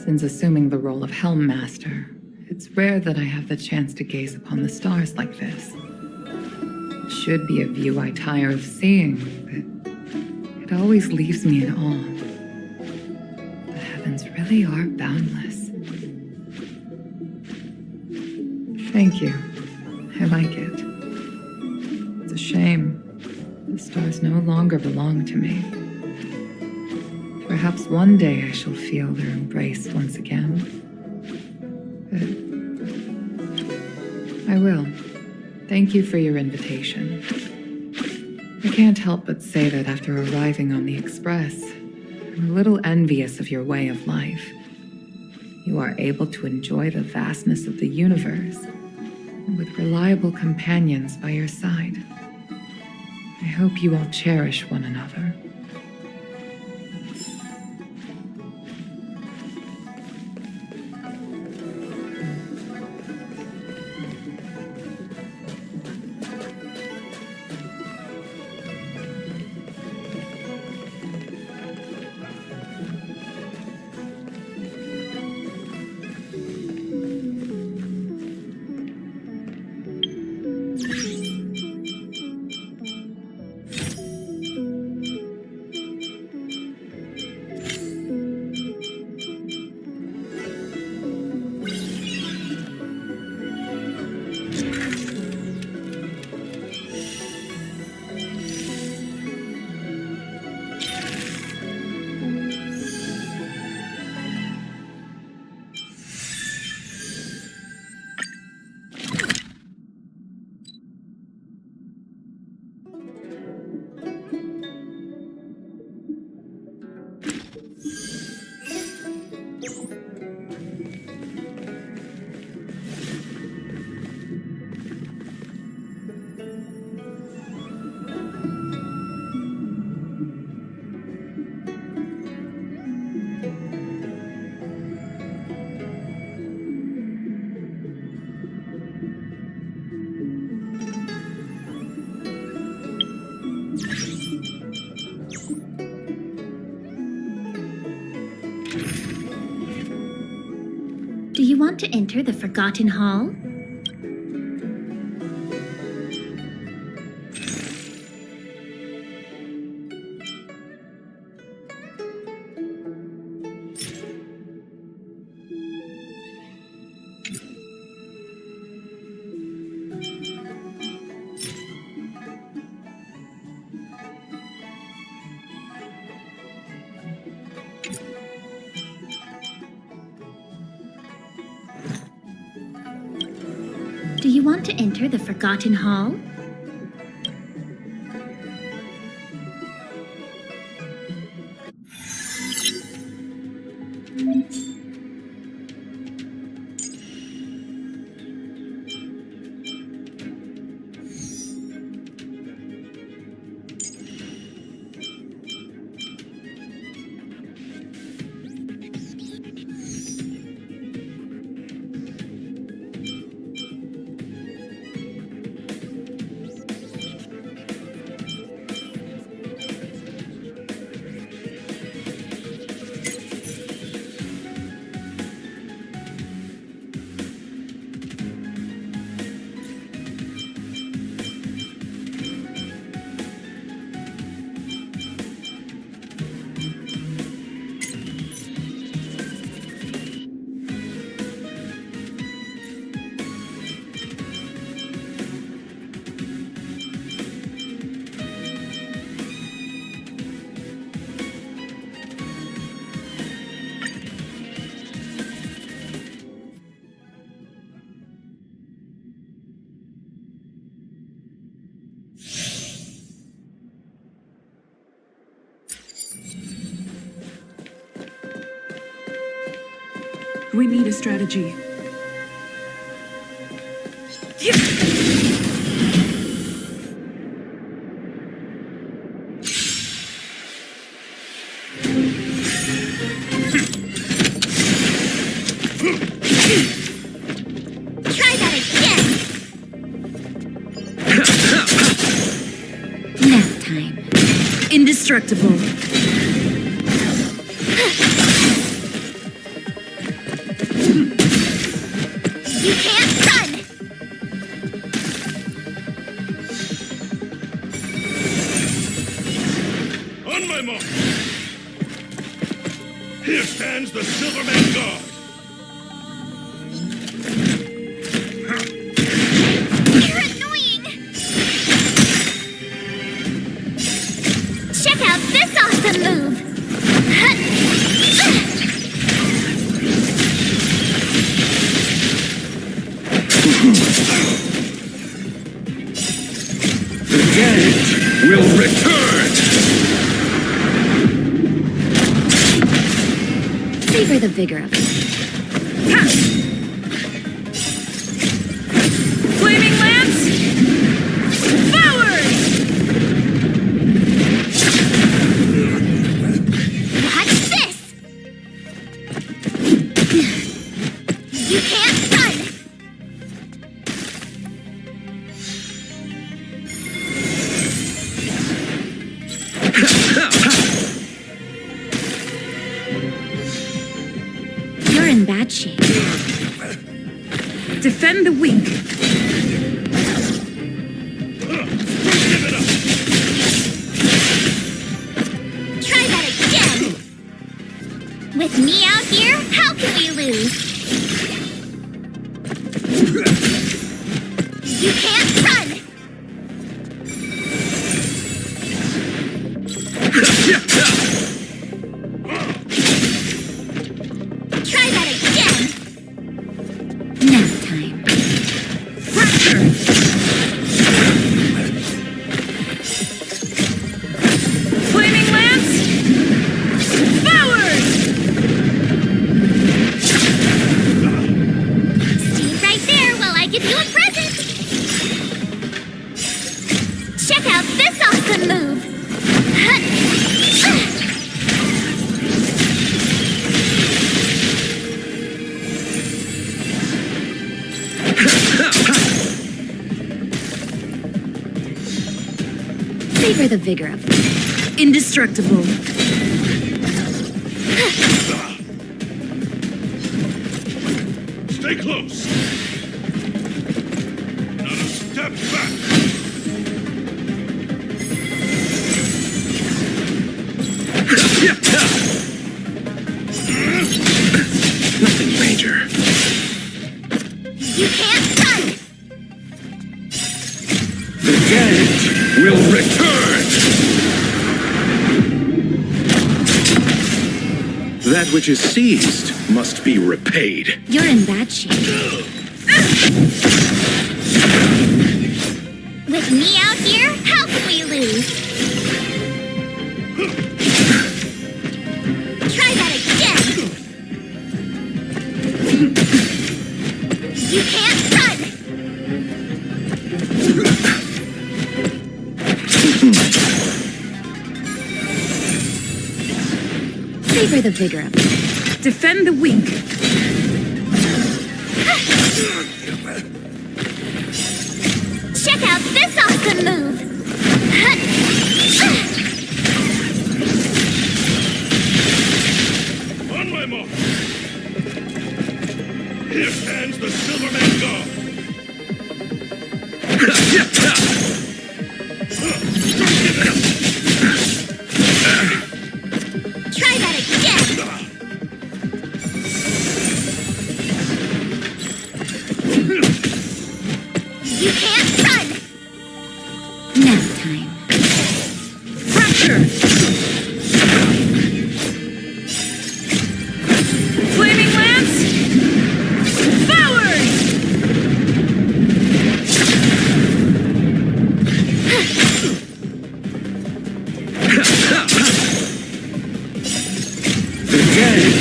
S11: Since assuming the role of Helm Master, it's rare that I have the chance to gaze upon the stars like this. It should be a view I tire of seeing, but it always leaves me in awe. The heavens really are boundless. Thank you. I like it. It's a shame. The stars no longer belong to me. Perhaps one day I shall feel their embrace once again. But I will. Thank you for your invitation. I can't help but say that after arriving on the Express, I'm a little envious of your way of life. You are able to enjoy the vastness of the universe, with reliable companions by your side. I hope you all cherish one another.
S1: want to enter the Forgotten Hall? Do you want to enter the Forgotten Hall?
S16: We need a strategy.
S4: Try that again!
S1: Nap time. Indestructible.
S4: You can't run!
S17: On my mark! Here stands the Silverman Guard!
S4: You're annoying! Check out this awesome move!
S7: The dead will return!
S1: Savor the vigor of it.
S16: Flaming Lance! Forward!
S4: Watch this! You can't run!
S1: You're in bad shape.
S16: Defend the weak.
S4: Try that again! With me out here, how can we lose? You can't run! Try that again!
S1: Nap time.
S16: Flaming Lance! Forward!
S4: Stay right there while I give you a present! Check out this awesome move!
S1: Savor the vigor of it. Indestructible.
S17: close. Not a step back.
S7: Nothing major.
S4: You can't run!
S7: The dead will return! That which is seized must be repaid.
S4: You're in bad shape. With me out here, how can we lose? Try that again! You can't run! Savor the vigor of it.
S15: Defend the weak.
S4: Check out this awesome move!
S17: On my mark. Here stands the Silverman God.
S4: Try that again! You can't run! Nap time.
S15: Fracture! Flaming lance! Forward!
S7: The dead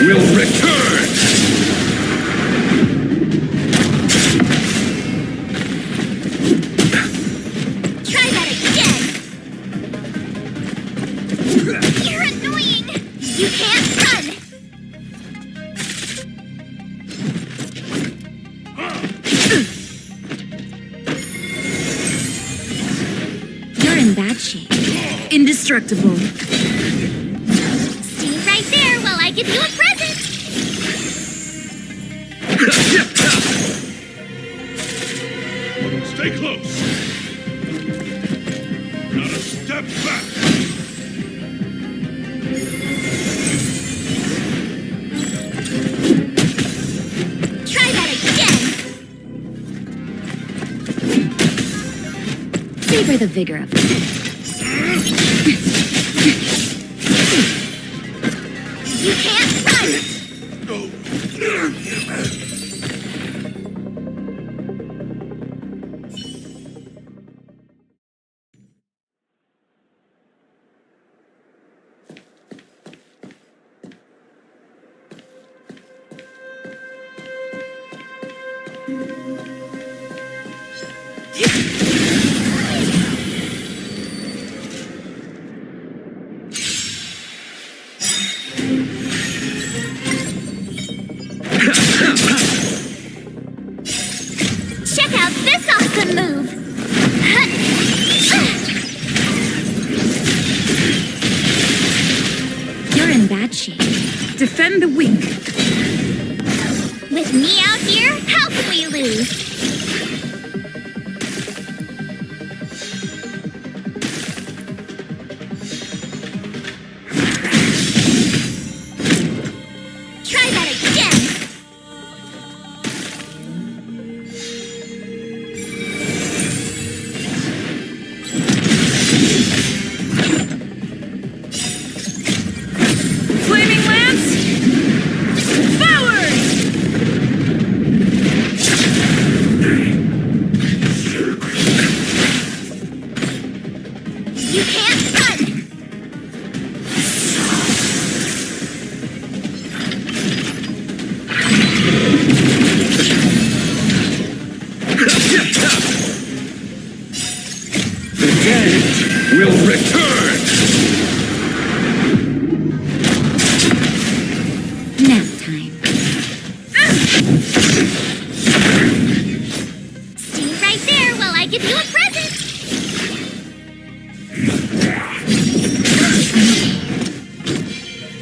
S7: will return!
S4: Try that again! You're annoying! You can't run! You're in bad shape.
S15: Indestructible.
S4: Stay right there while I give you a present!
S17: Stay close. Not a step back.
S4: Try that again! Savor the vigor of it. You can't run! Check out this awesome move! You're in bad shape.
S15: Defend the weak.
S4: With me out here, how can we lose? Try that again!
S15: Flaming lance! Forward!
S4: You can't run!
S7: The dead will return!
S4: Nap time. Stay right there while I give you a present!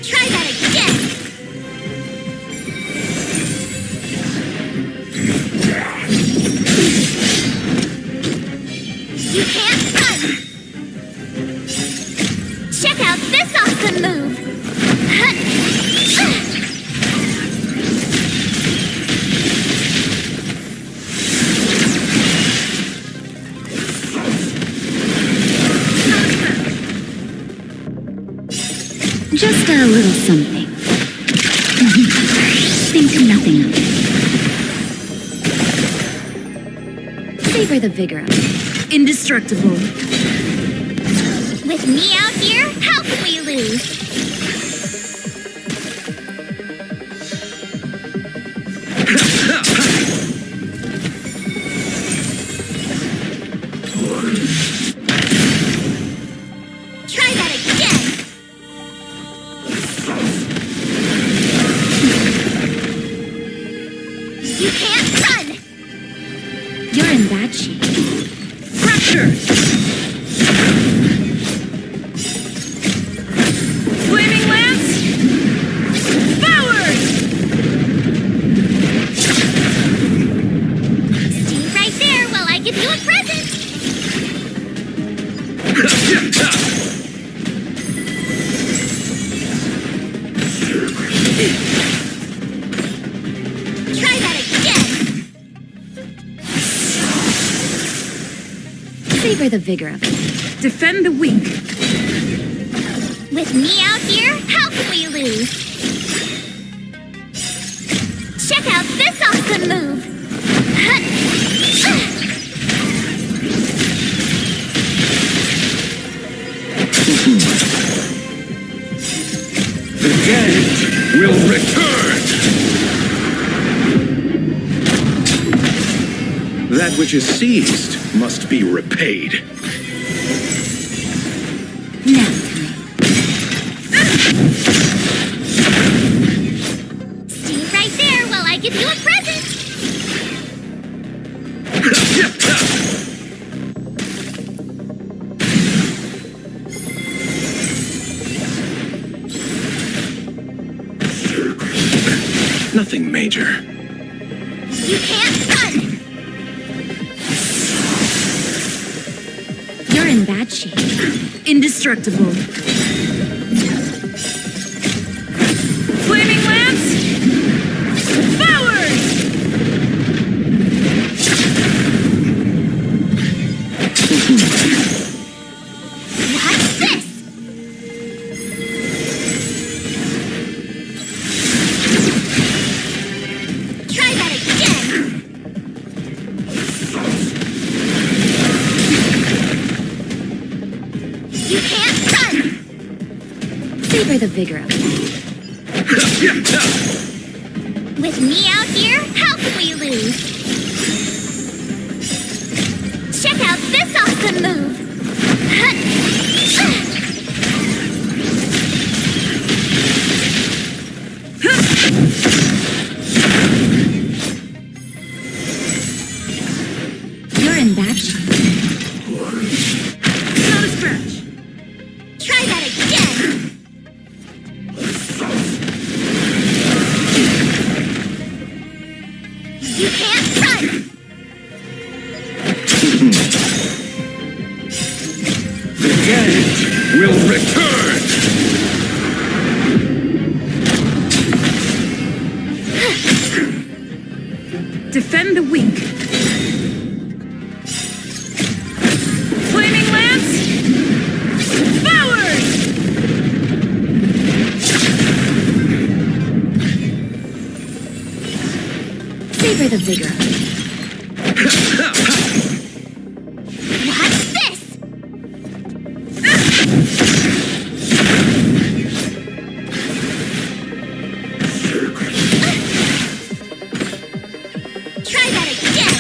S4: Try that again! You can't run! Check out this awesome move!
S1: Just a little something. Think nothing of it. Savor the vigor of it.
S15: Indestructible.
S4: With me out here, how can we lose? Try that again! You can't run!
S1: You're in bad shape.
S15: Fracture! Flaming Lance! Forward!
S4: Stay right there while I give you a present! Try that again!
S1: Savor the vigor of it.
S15: Defend the weak.
S4: With me out here, how can we lose? Check out this awesome move!
S7: The dead will return! That which is seized must be repaid.
S1: Now
S4: Stay right there while I give you a present!
S7: Nothing major.
S4: You can't run!
S1: you're in bad shape.
S15: Indestructible. Flaming Lance! Forward!
S4: What's this? Try that again! You can't run!
S1: Savor the vigor of it.
S4: With me out here, how can we lose? Check out this awesome move!
S1: You're in bad shape.
S15: Not a stretch.
S4: Try that again! You can't run!
S7: The dead will return!
S15: Defend the weak. Flaming Lance! Forward!
S1: Savor the vigor of it.
S4: What's this? Try that again!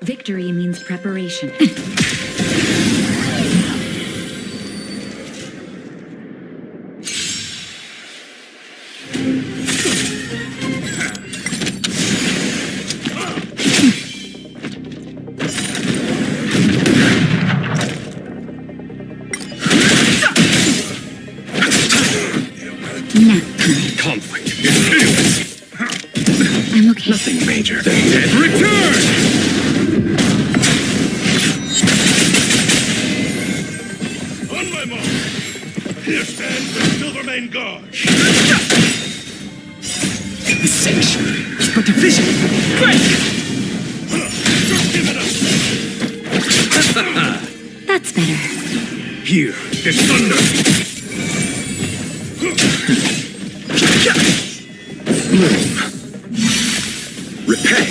S1: Victory means preparation.
S7: Conflict is hideous.
S1: I'm okay.
S7: Nothing major. The dead return!
S17: On my mark. Here stands the Silvermane Guard.
S2: The sanction is but a vision. Break!
S17: Just give it up.
S1: That's better.
S17: Here is thunder.
S7: Repay.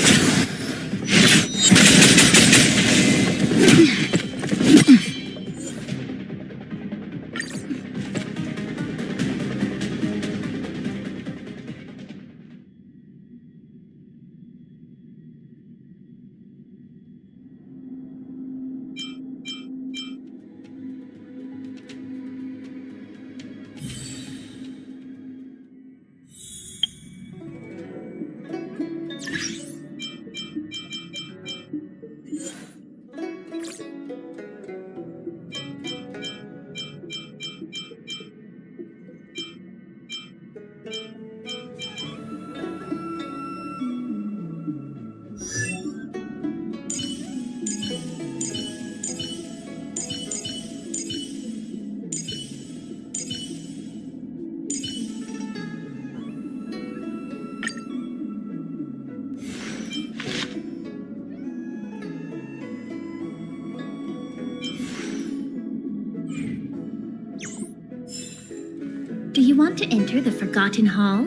S4: Do you want to enter the Forgotten Hall?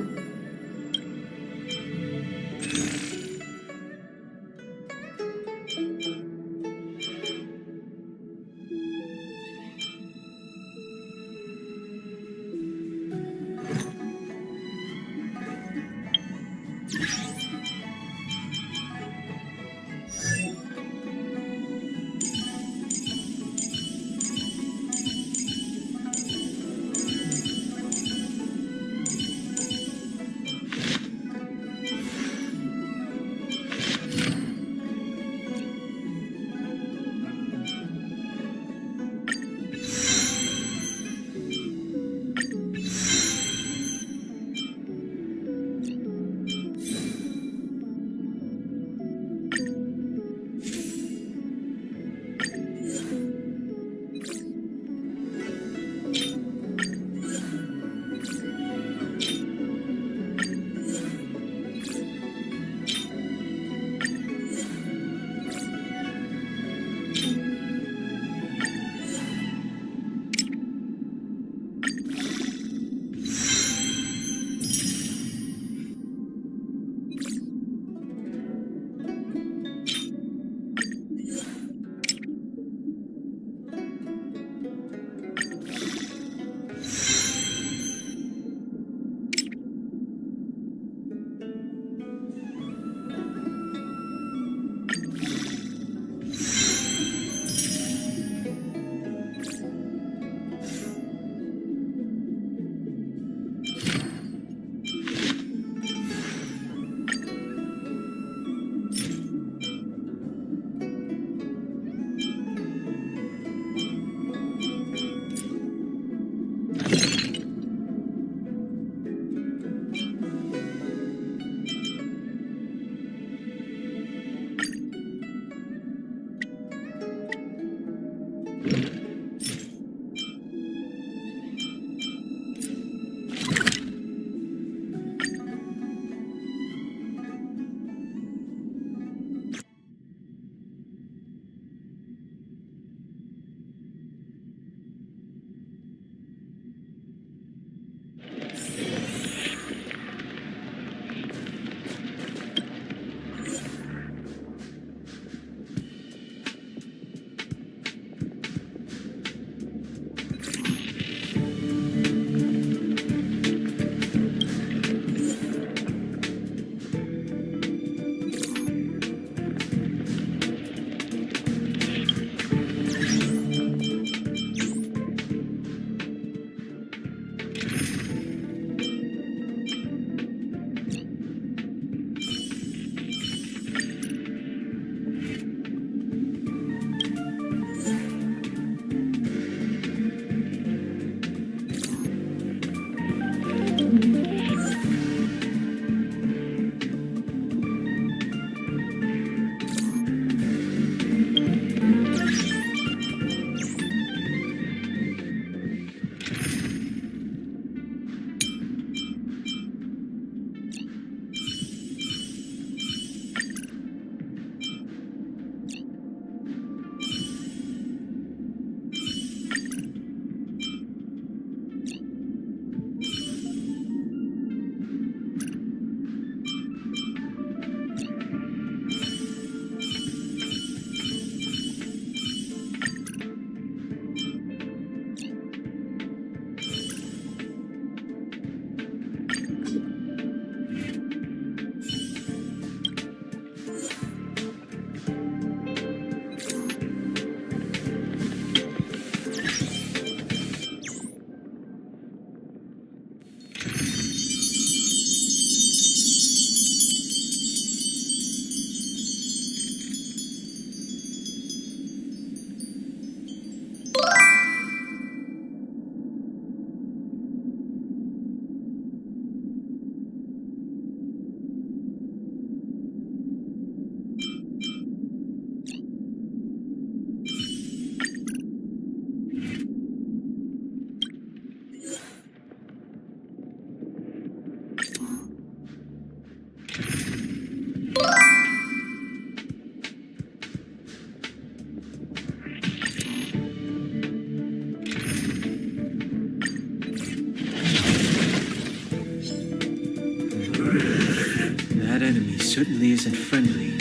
S2: enemy certainly isn't friendly.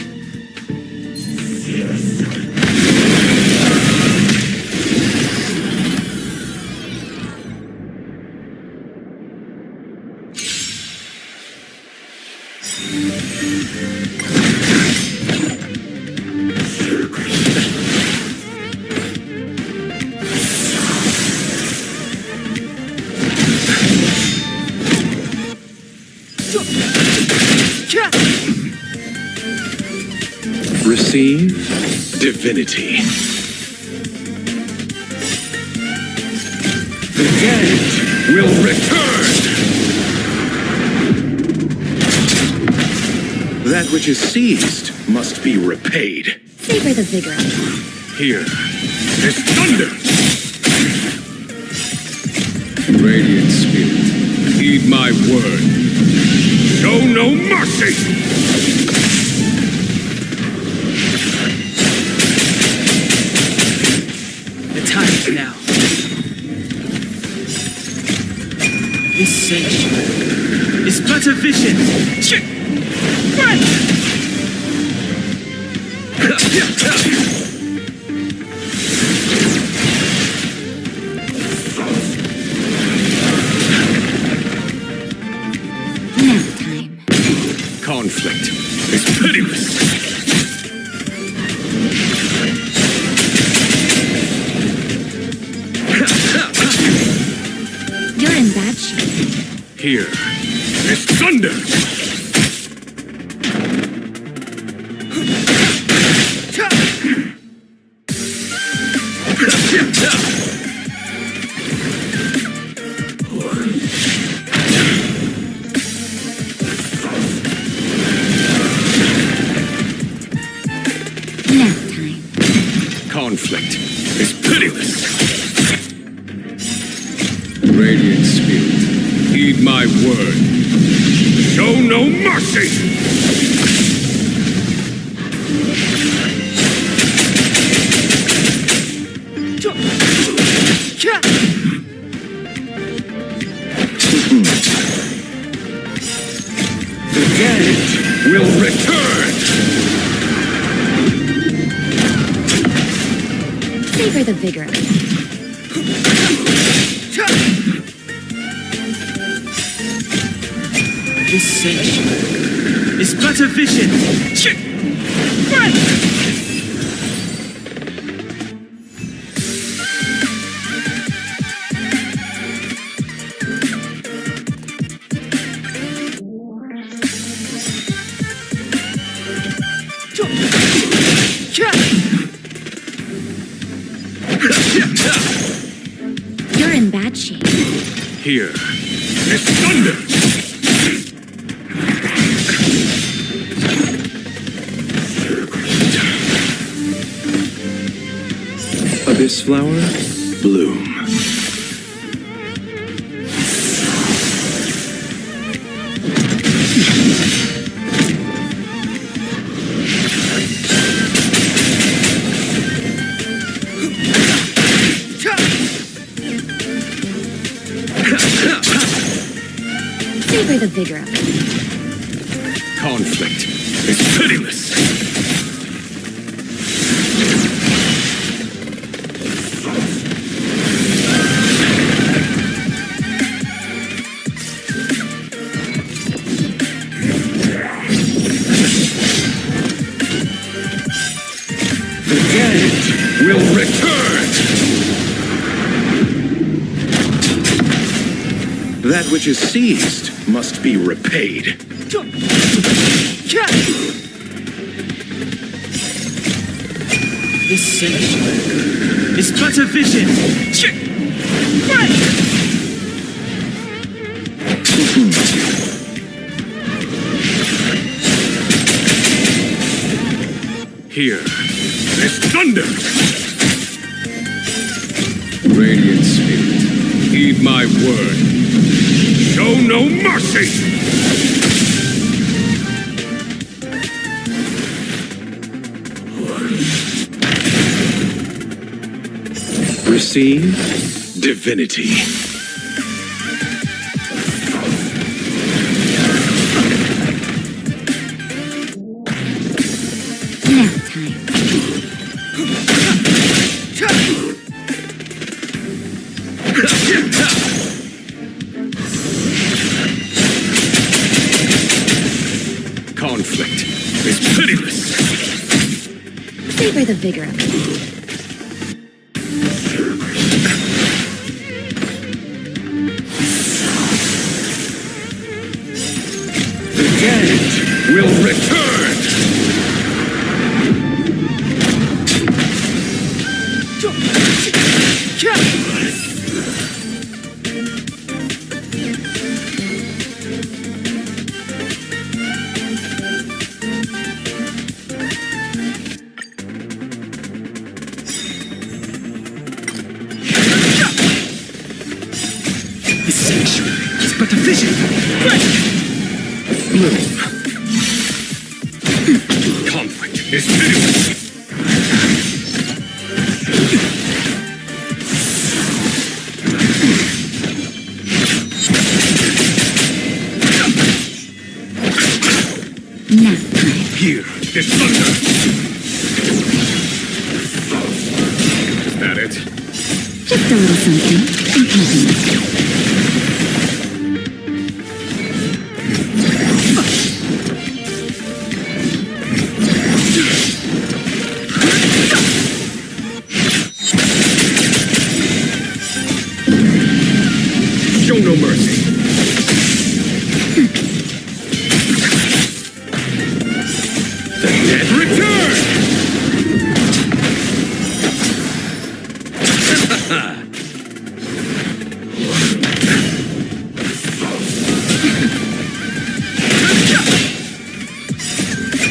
S7: Receive divinity. The dead will return. That which is seized must be repaid.
S4: Savor the vigor.
S7: Here is thunder.
S13: Radiant Spirit, heed my word. Show no mercy!
S2: The time is now. This sanctuary is but a vision.
S13: Conflict is pitiless.
S4: You're in bad shape.
S13: Here is thunder. Conflict is pitiless. Radiant Spirit, heed my word. Show no mercy!
S7: The dead will return.
S4: Savor the vigor.
S2: This sanctuary is but a vision.
S4: You're in bad shape.
S13: Here is thunder.
S7: Abyss flower, bloom.
S4: Savor the vigor.
S13: Conflict is pitiless.
S7: The dead will return. That which is seized must be repaid.
S2: This sanctuary is but a vision.
S13: Here is thunder. Radiant Spirit, heed my word. Show no mercy!
S7: Receive divinity.
S17: conflict is pitiless.
S1: Savor the vigor of it.
S17: The dead will return!
S2: The sanctuary is but a vision.
S17: Bloom. Conflict is pitiless. Here is thunder. Is that it?
S1: Just a little something in company.
S17: Show no mercy. The dead return!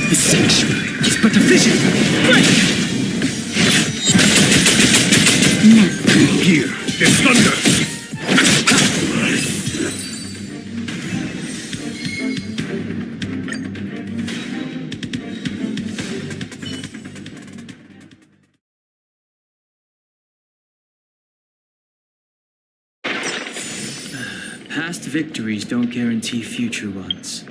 S2: The sanctuary is but a vision.
S17: Here is thunder.
S18: Past victories don't guarantee future ones.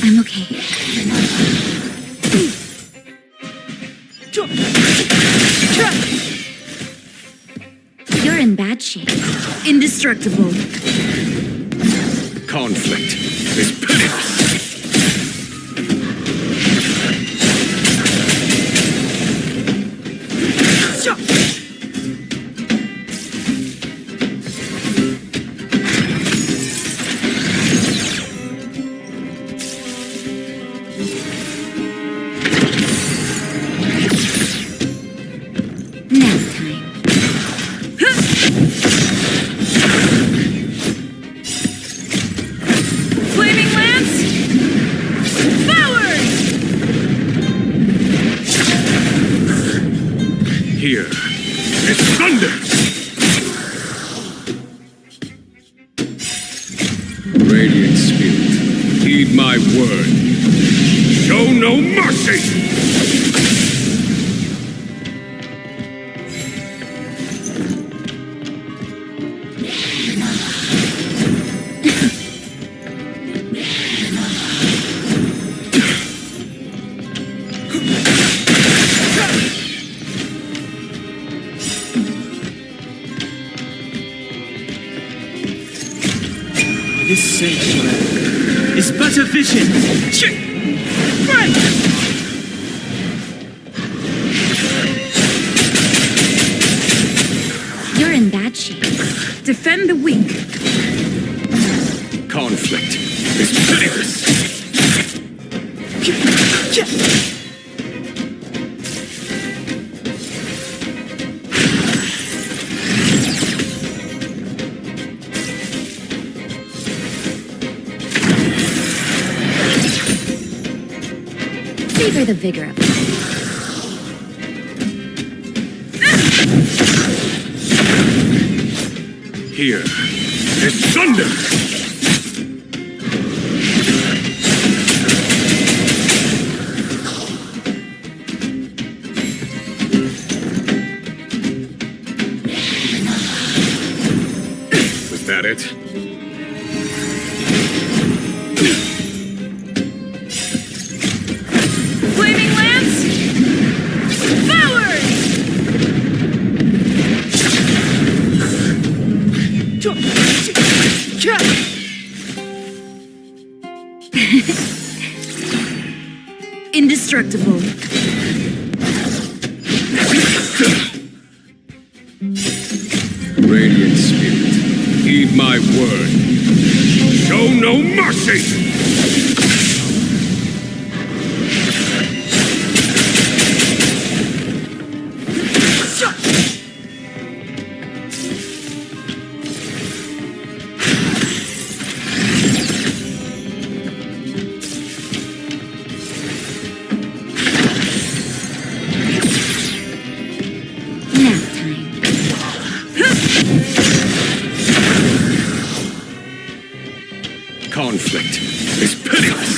S1: I'm okay. You're in bad shape. Indestructible.
S6: Conflict is pitiless.
S1: Flaming Lance! Forward!
S17: Here is thunder! Radiant Spirit, heed my word. Show no mercy!
S18: This sanctuary is but a vision.
S1: You're in bad shape. Defend the weak.
S6: Conflict is pitiless.
S1: Savor the vigor of it.
S17: Here is thunder! Was that it?
S1: Flaming Lance! Forward! Indestructible.
S17: Radiant Spirit, heed my word. Show no mercy! Conflict is pitiless.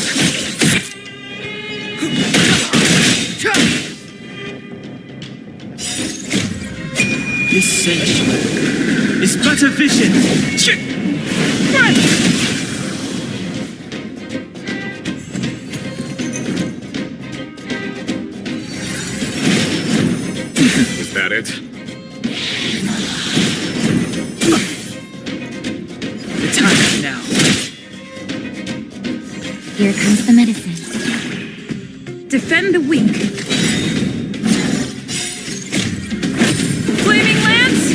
S18: This sanctuary is but a vision.
S1: Right.
S17: it.
S18: The time now.
S1: Here comes the medicine.
S15: Defend the weak.
S1: Flaming lance!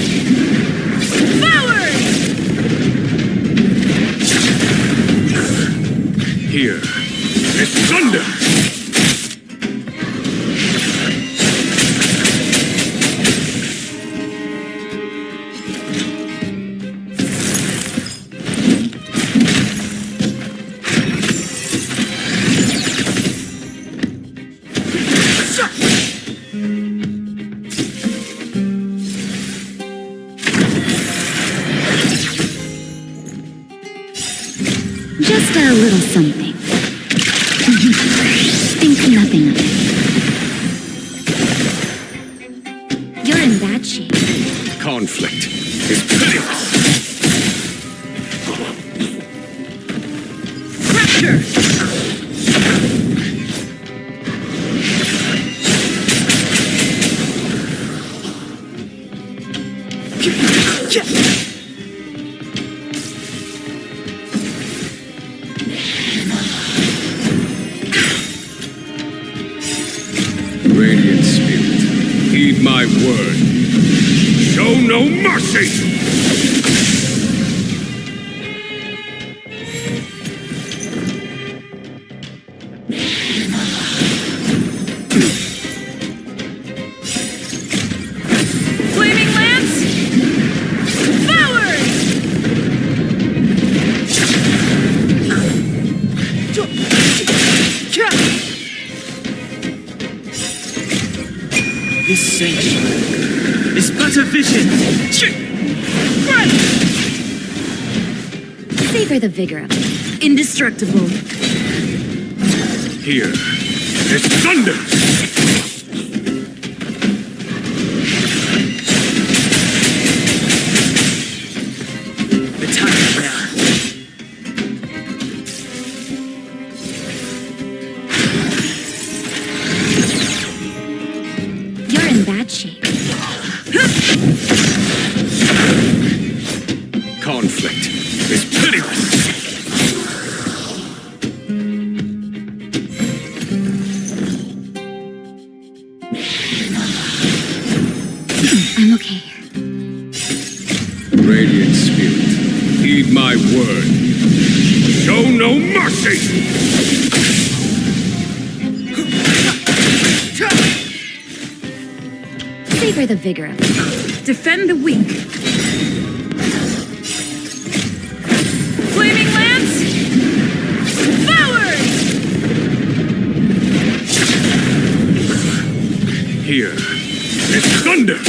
S1: Forward!
S17: Here is thunder!
S1: Just a little something. Think nothing of it. You're in bad shape.
S17: Conflict is pitiless. Radiant spirit, heed my word. Show no mercy!
S1: Flaming lance! Forward!
S18: This sanctuary is but a vision.
S1: Savor the vigor of it. Indestructible.
S17: Here is thunder!
S18: The time now.
S1: You're in bad shape.
S17: Conflict is pitiless.
S1: I'm okay.
S17: Radiant spirit, heed my word. Show no mercy!
S1: Savor the vigor of it.
S15: Defend the weak.
S1: Flaming lance! Forward!
S17: Here is thunder!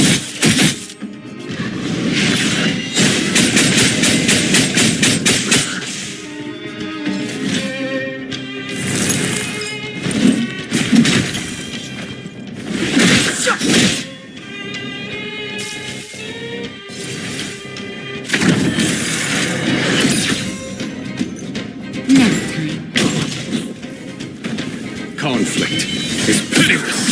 S17: Conflict is pitiless.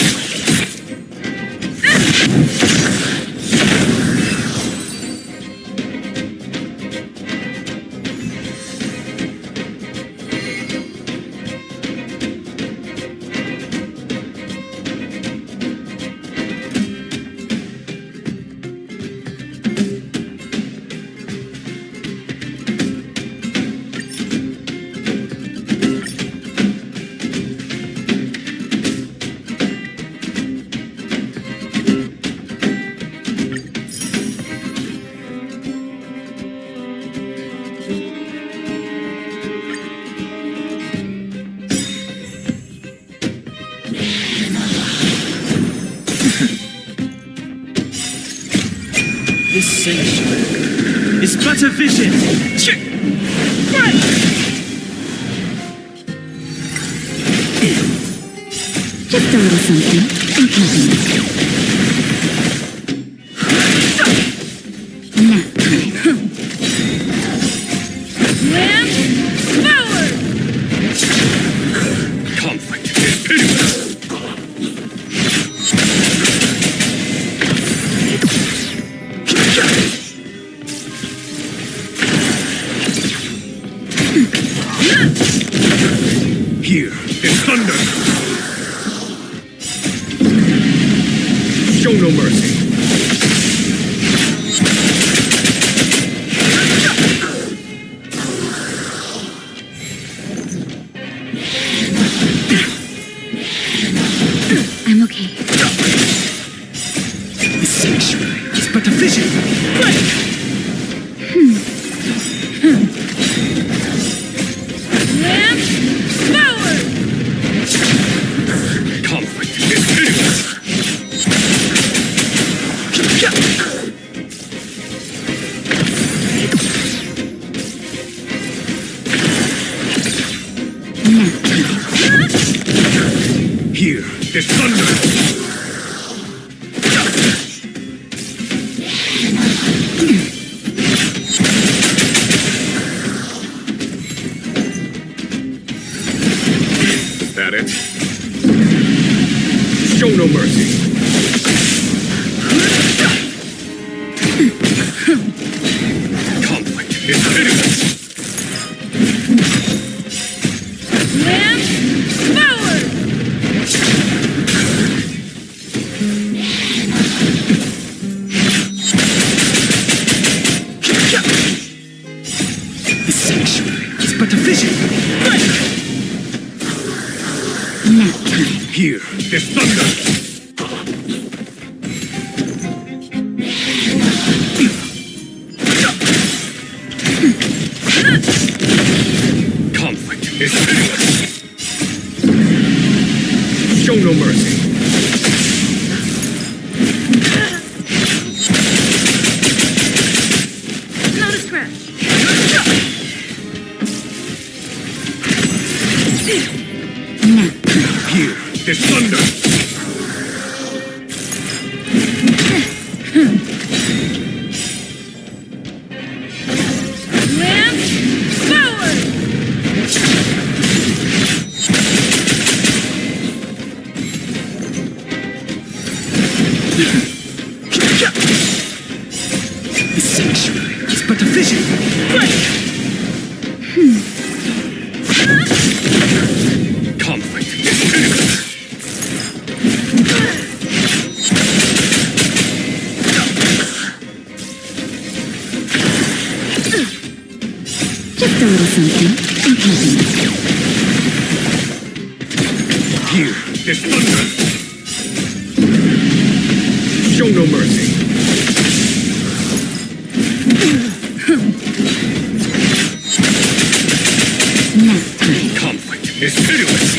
S18: This sanctuary is but a vision.
S1: Just a little something. Think nothing of it. Nap time.
S15: Lance forward!
S17: Conflict is pitiless. Here is thunder. Show no mercy.
S1: I'm okay.
S2: The sanctuary is but a vision.
S17: Conflict is hideous. Here is thunder. Is that it? Show no mercy. Conflict is hideous.
S2: The sanctuary is but a vision.
S17: Here is thunder. Conflict is hideous. Show no mercy.
S1: Not a scratch.
S17: Here is thunder.
S2: The sanctuary is but a vision.
S17: Conflict is hideous.
S1: Just a little something.
S17: Here is thunder. Show no mercy. Conflict is hideous.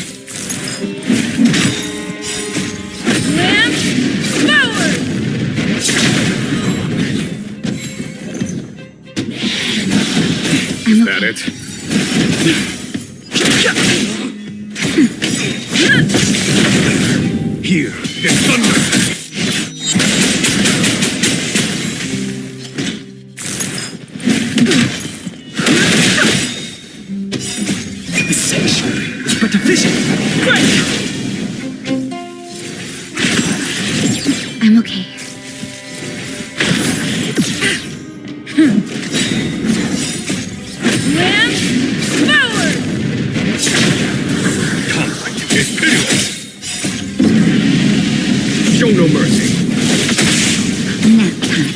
S17: Is that it? Here is thunder.
S2: The sanctuary is but a vision.
S1: I'm okay.
S17: Conflict is pitiless. Show no mercy.
S1: Nap time.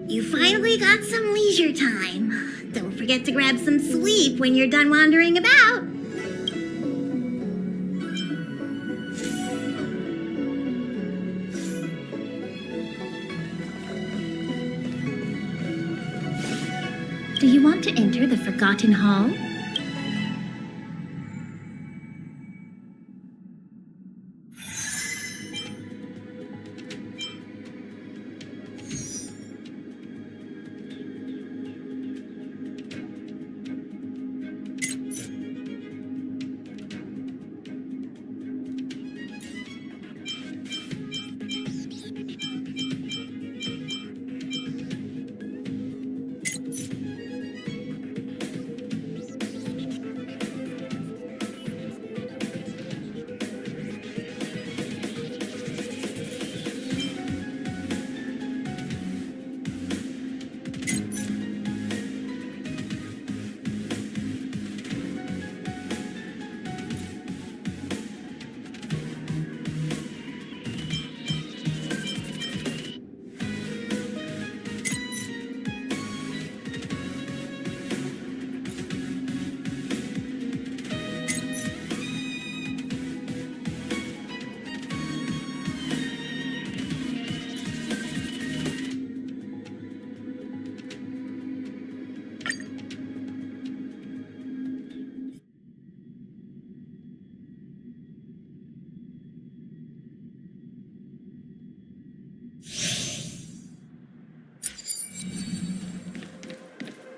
S4: You finally got some leisure time. Don't forget to grab some sleep when you're done wandering about. Do you want to enter the Forgotten Hall?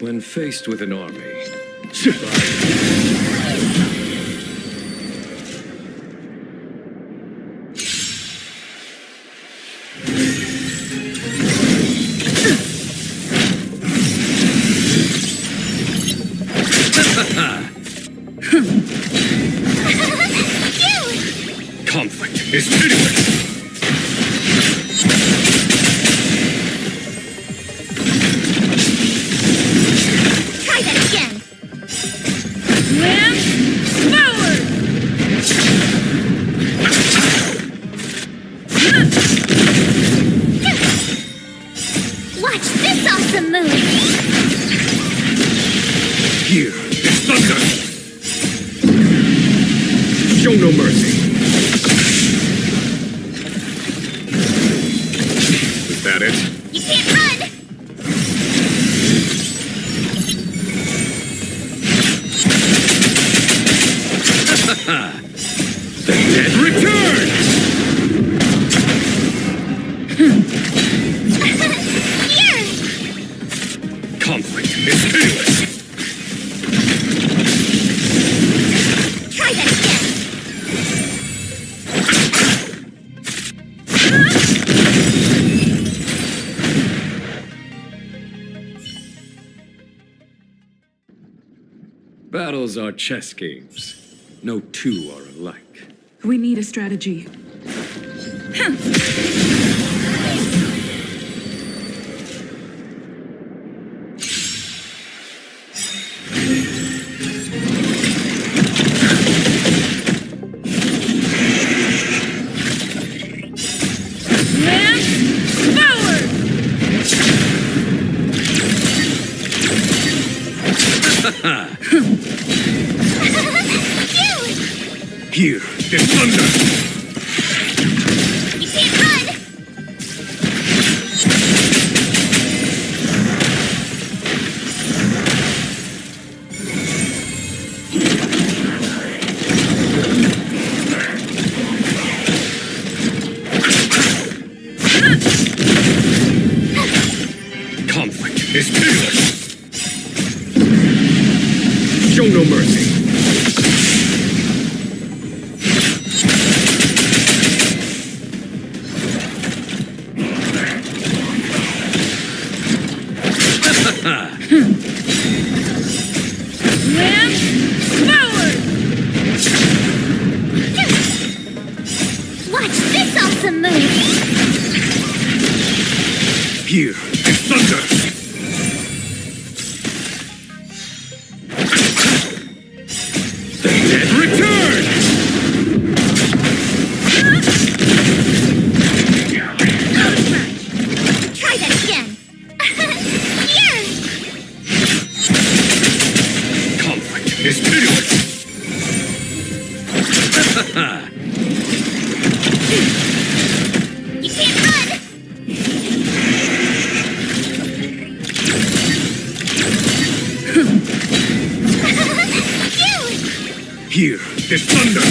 S13: When faced with an army, conflict is pitiless.
S4: Try that again. Watch this awesome move!
S17: no mercy. Is that it?
S4: You can't run!
S17: The dead return!
S4: Here!
S17: Conflict is pitiless.
S4: Try that again!
S13: Battles are chess games. No two are alike.
S5: We need a strategy.
S17: Here is thunder!
S4: You can't run!
S17: Conflict is pitiless! Show no mercy!
S4: Watch this awesome move!
S17: Here is thunder! The dead return!
S4: Try that again! Here!
S17: Conflict is pitiless!
S4: You can't run!
S17: Here is thunder!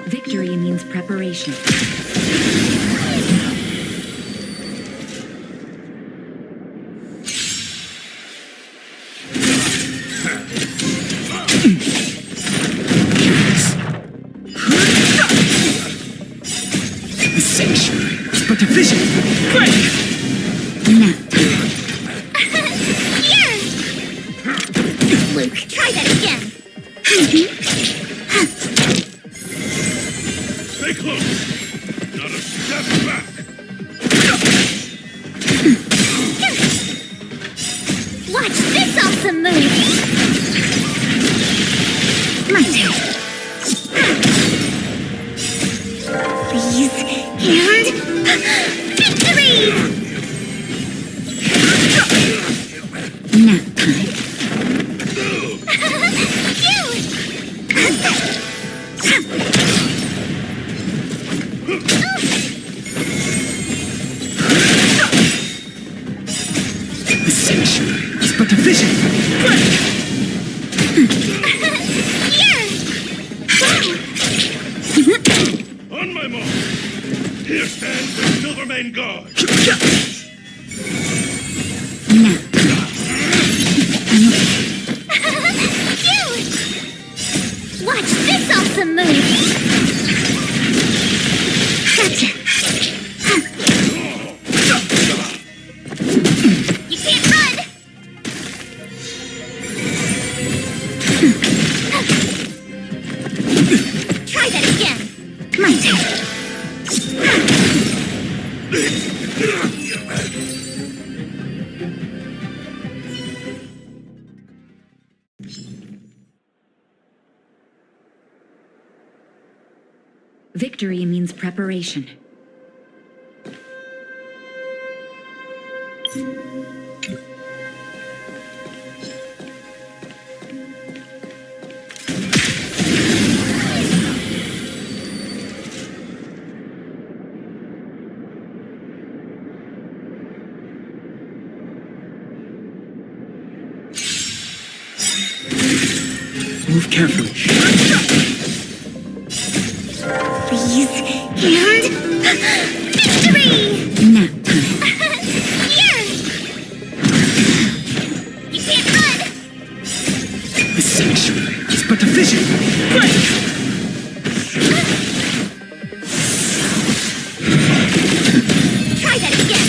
S1: Victory means preparation.
S2: sanctuary is but a vision. Break!
S4: Here! Luke, try that again.
S17: Stay close. Not a step back.
S4: Watch this awesome move! My turn. Please, and victory! Nap time.
S2: The sanctuary is but a vision. Break!
S17: On my mark. Here stands the Silvermane Guard.
S4: Watch this awesome move! Gotcha! You can't run! Try that again! My turn!
S1: Victory means preparation.
S2: Move carefully.
S4: Please, and victory!
S1: Nap time.
S4: Here! You can't run!
S2: The sanctuary is but a vision. Break!
S4: Try that again!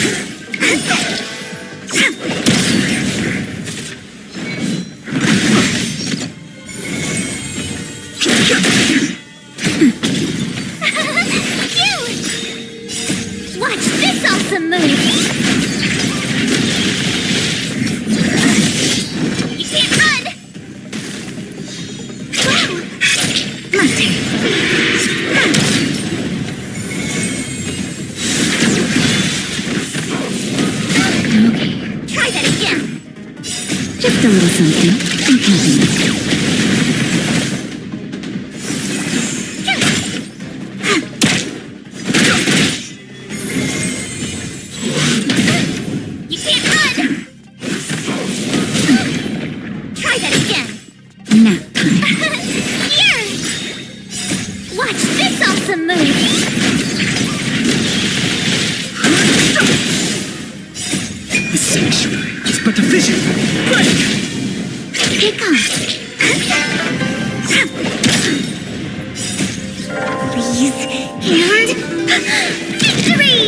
S4: Watch this awesome move! You can't run! Wow! My turn! Okay, try that again!
S1: Just a little something. I'm counting it.
S4: You can't run! Try that again!
S1: Nap time.
S4: Here! Watch this awesome move!
S2: The sanctuary is but a vision. Break!
S4: Pick up! Please, and victory!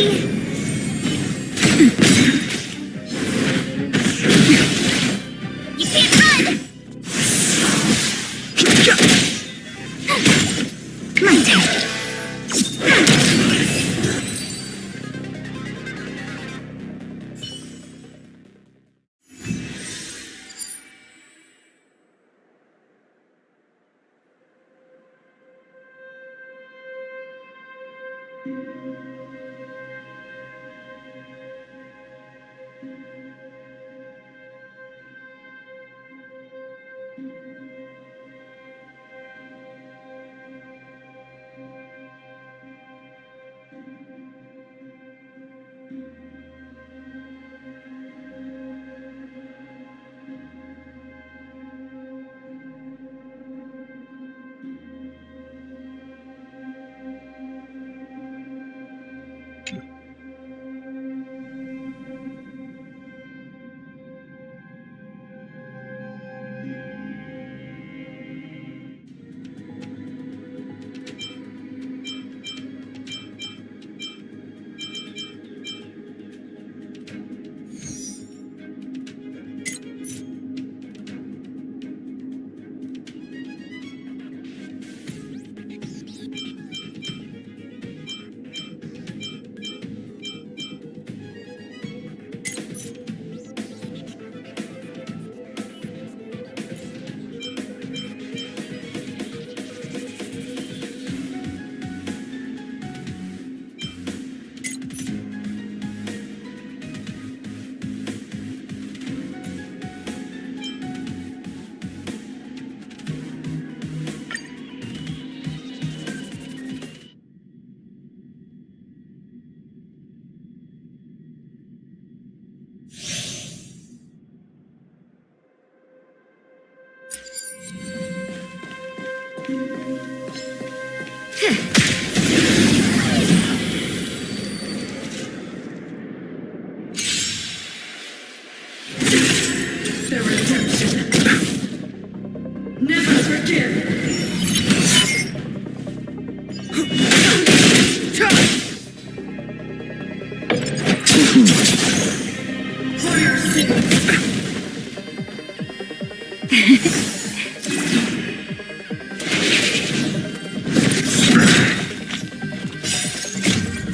S4: You can't run! My turn!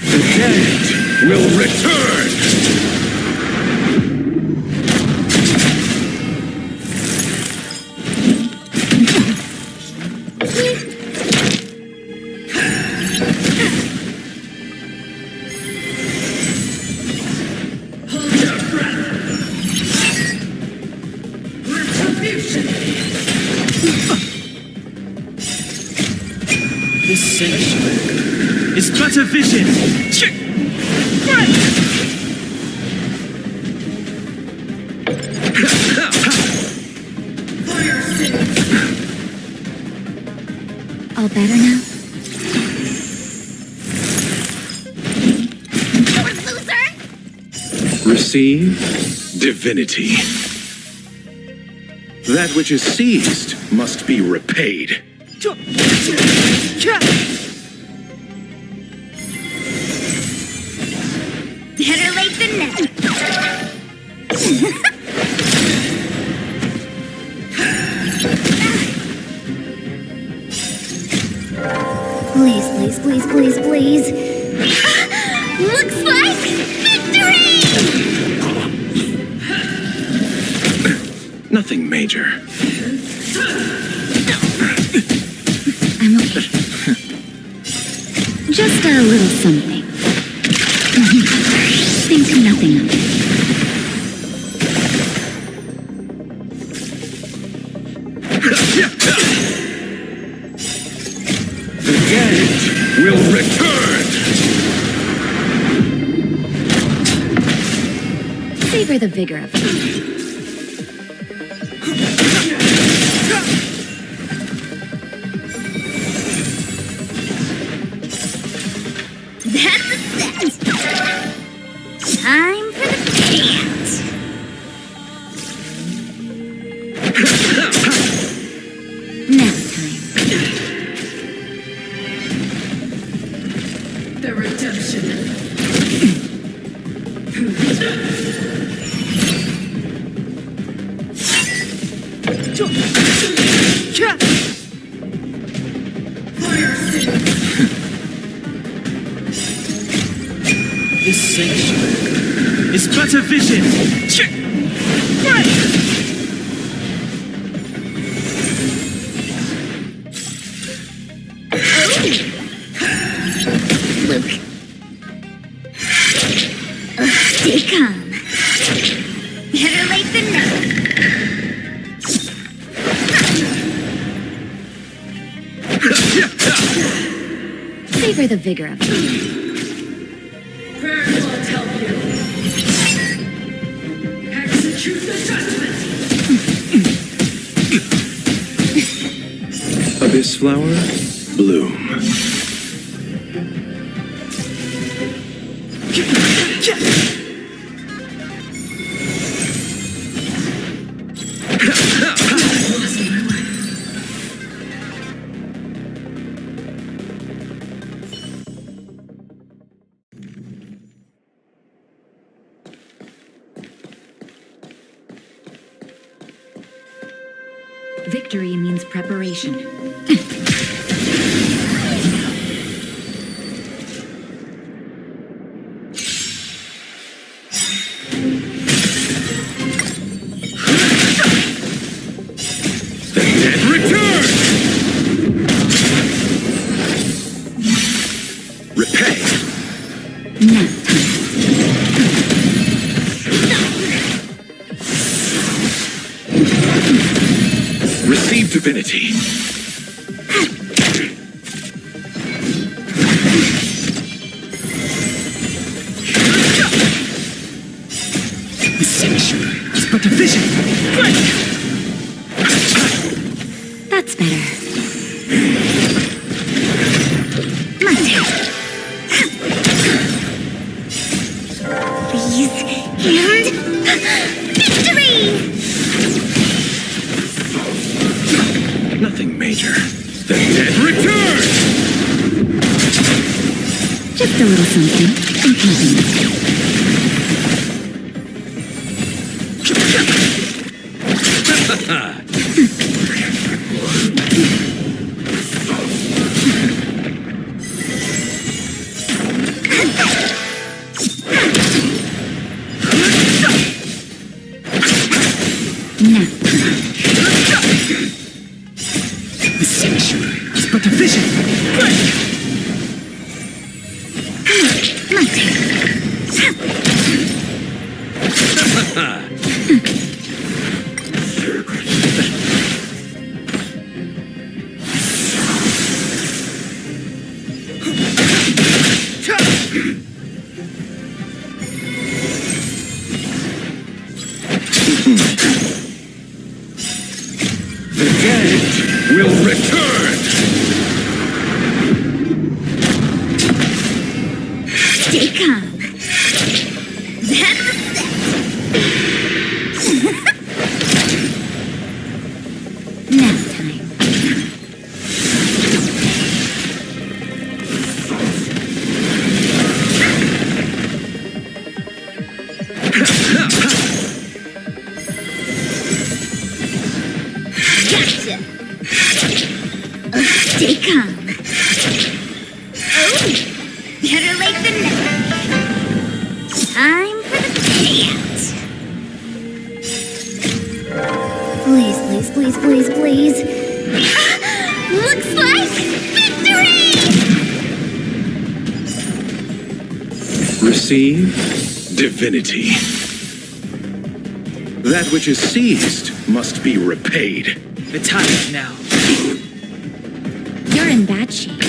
S7: The dead will return!
S18: This sanctuary is but a vision.
S1: All better now?
S7: Receive divinity. That which is seized must be repaid.
S4: Better late than never. Please, please, please, please, please. Looks like victory!
S7: Nothing major.
S1: I'm okay. Just a little something. Think nothing of it.
S7: The dead will return!
S1: Savor the vigor of it.
S4: That's a set. Time for the dance.
S1: Nap time.
S5: The redemption.
S18: This sanctuary is but a vision.
S4: Luke. Stay calm. Better late than never.
S1: Savor the vigor of it.
S5: Execute the judgment.
S7: Abyss flower, bloom.
S15: Victory means preparation.
S7: The dead return! Repay!
S1: Nap time.
S7: Receive divinity.
S18: The sanctuary is but a vision.
S1: That's better. My turn.
S4: Please. And victory!
S7: Nothing major. The dead return!
S1: Just a little something. Think nothing of it.
S7: The dead will return!
S4: Stay calm. That's a set. Nap time. Gotcha. Stay calm. Oh, better late than never. Time for the payout. Please, please, please, please, please. Looks like victory!
S7: Receive divinity. That which is seized must be repaid.
S18: The time is now.
S4: You're in bad shape.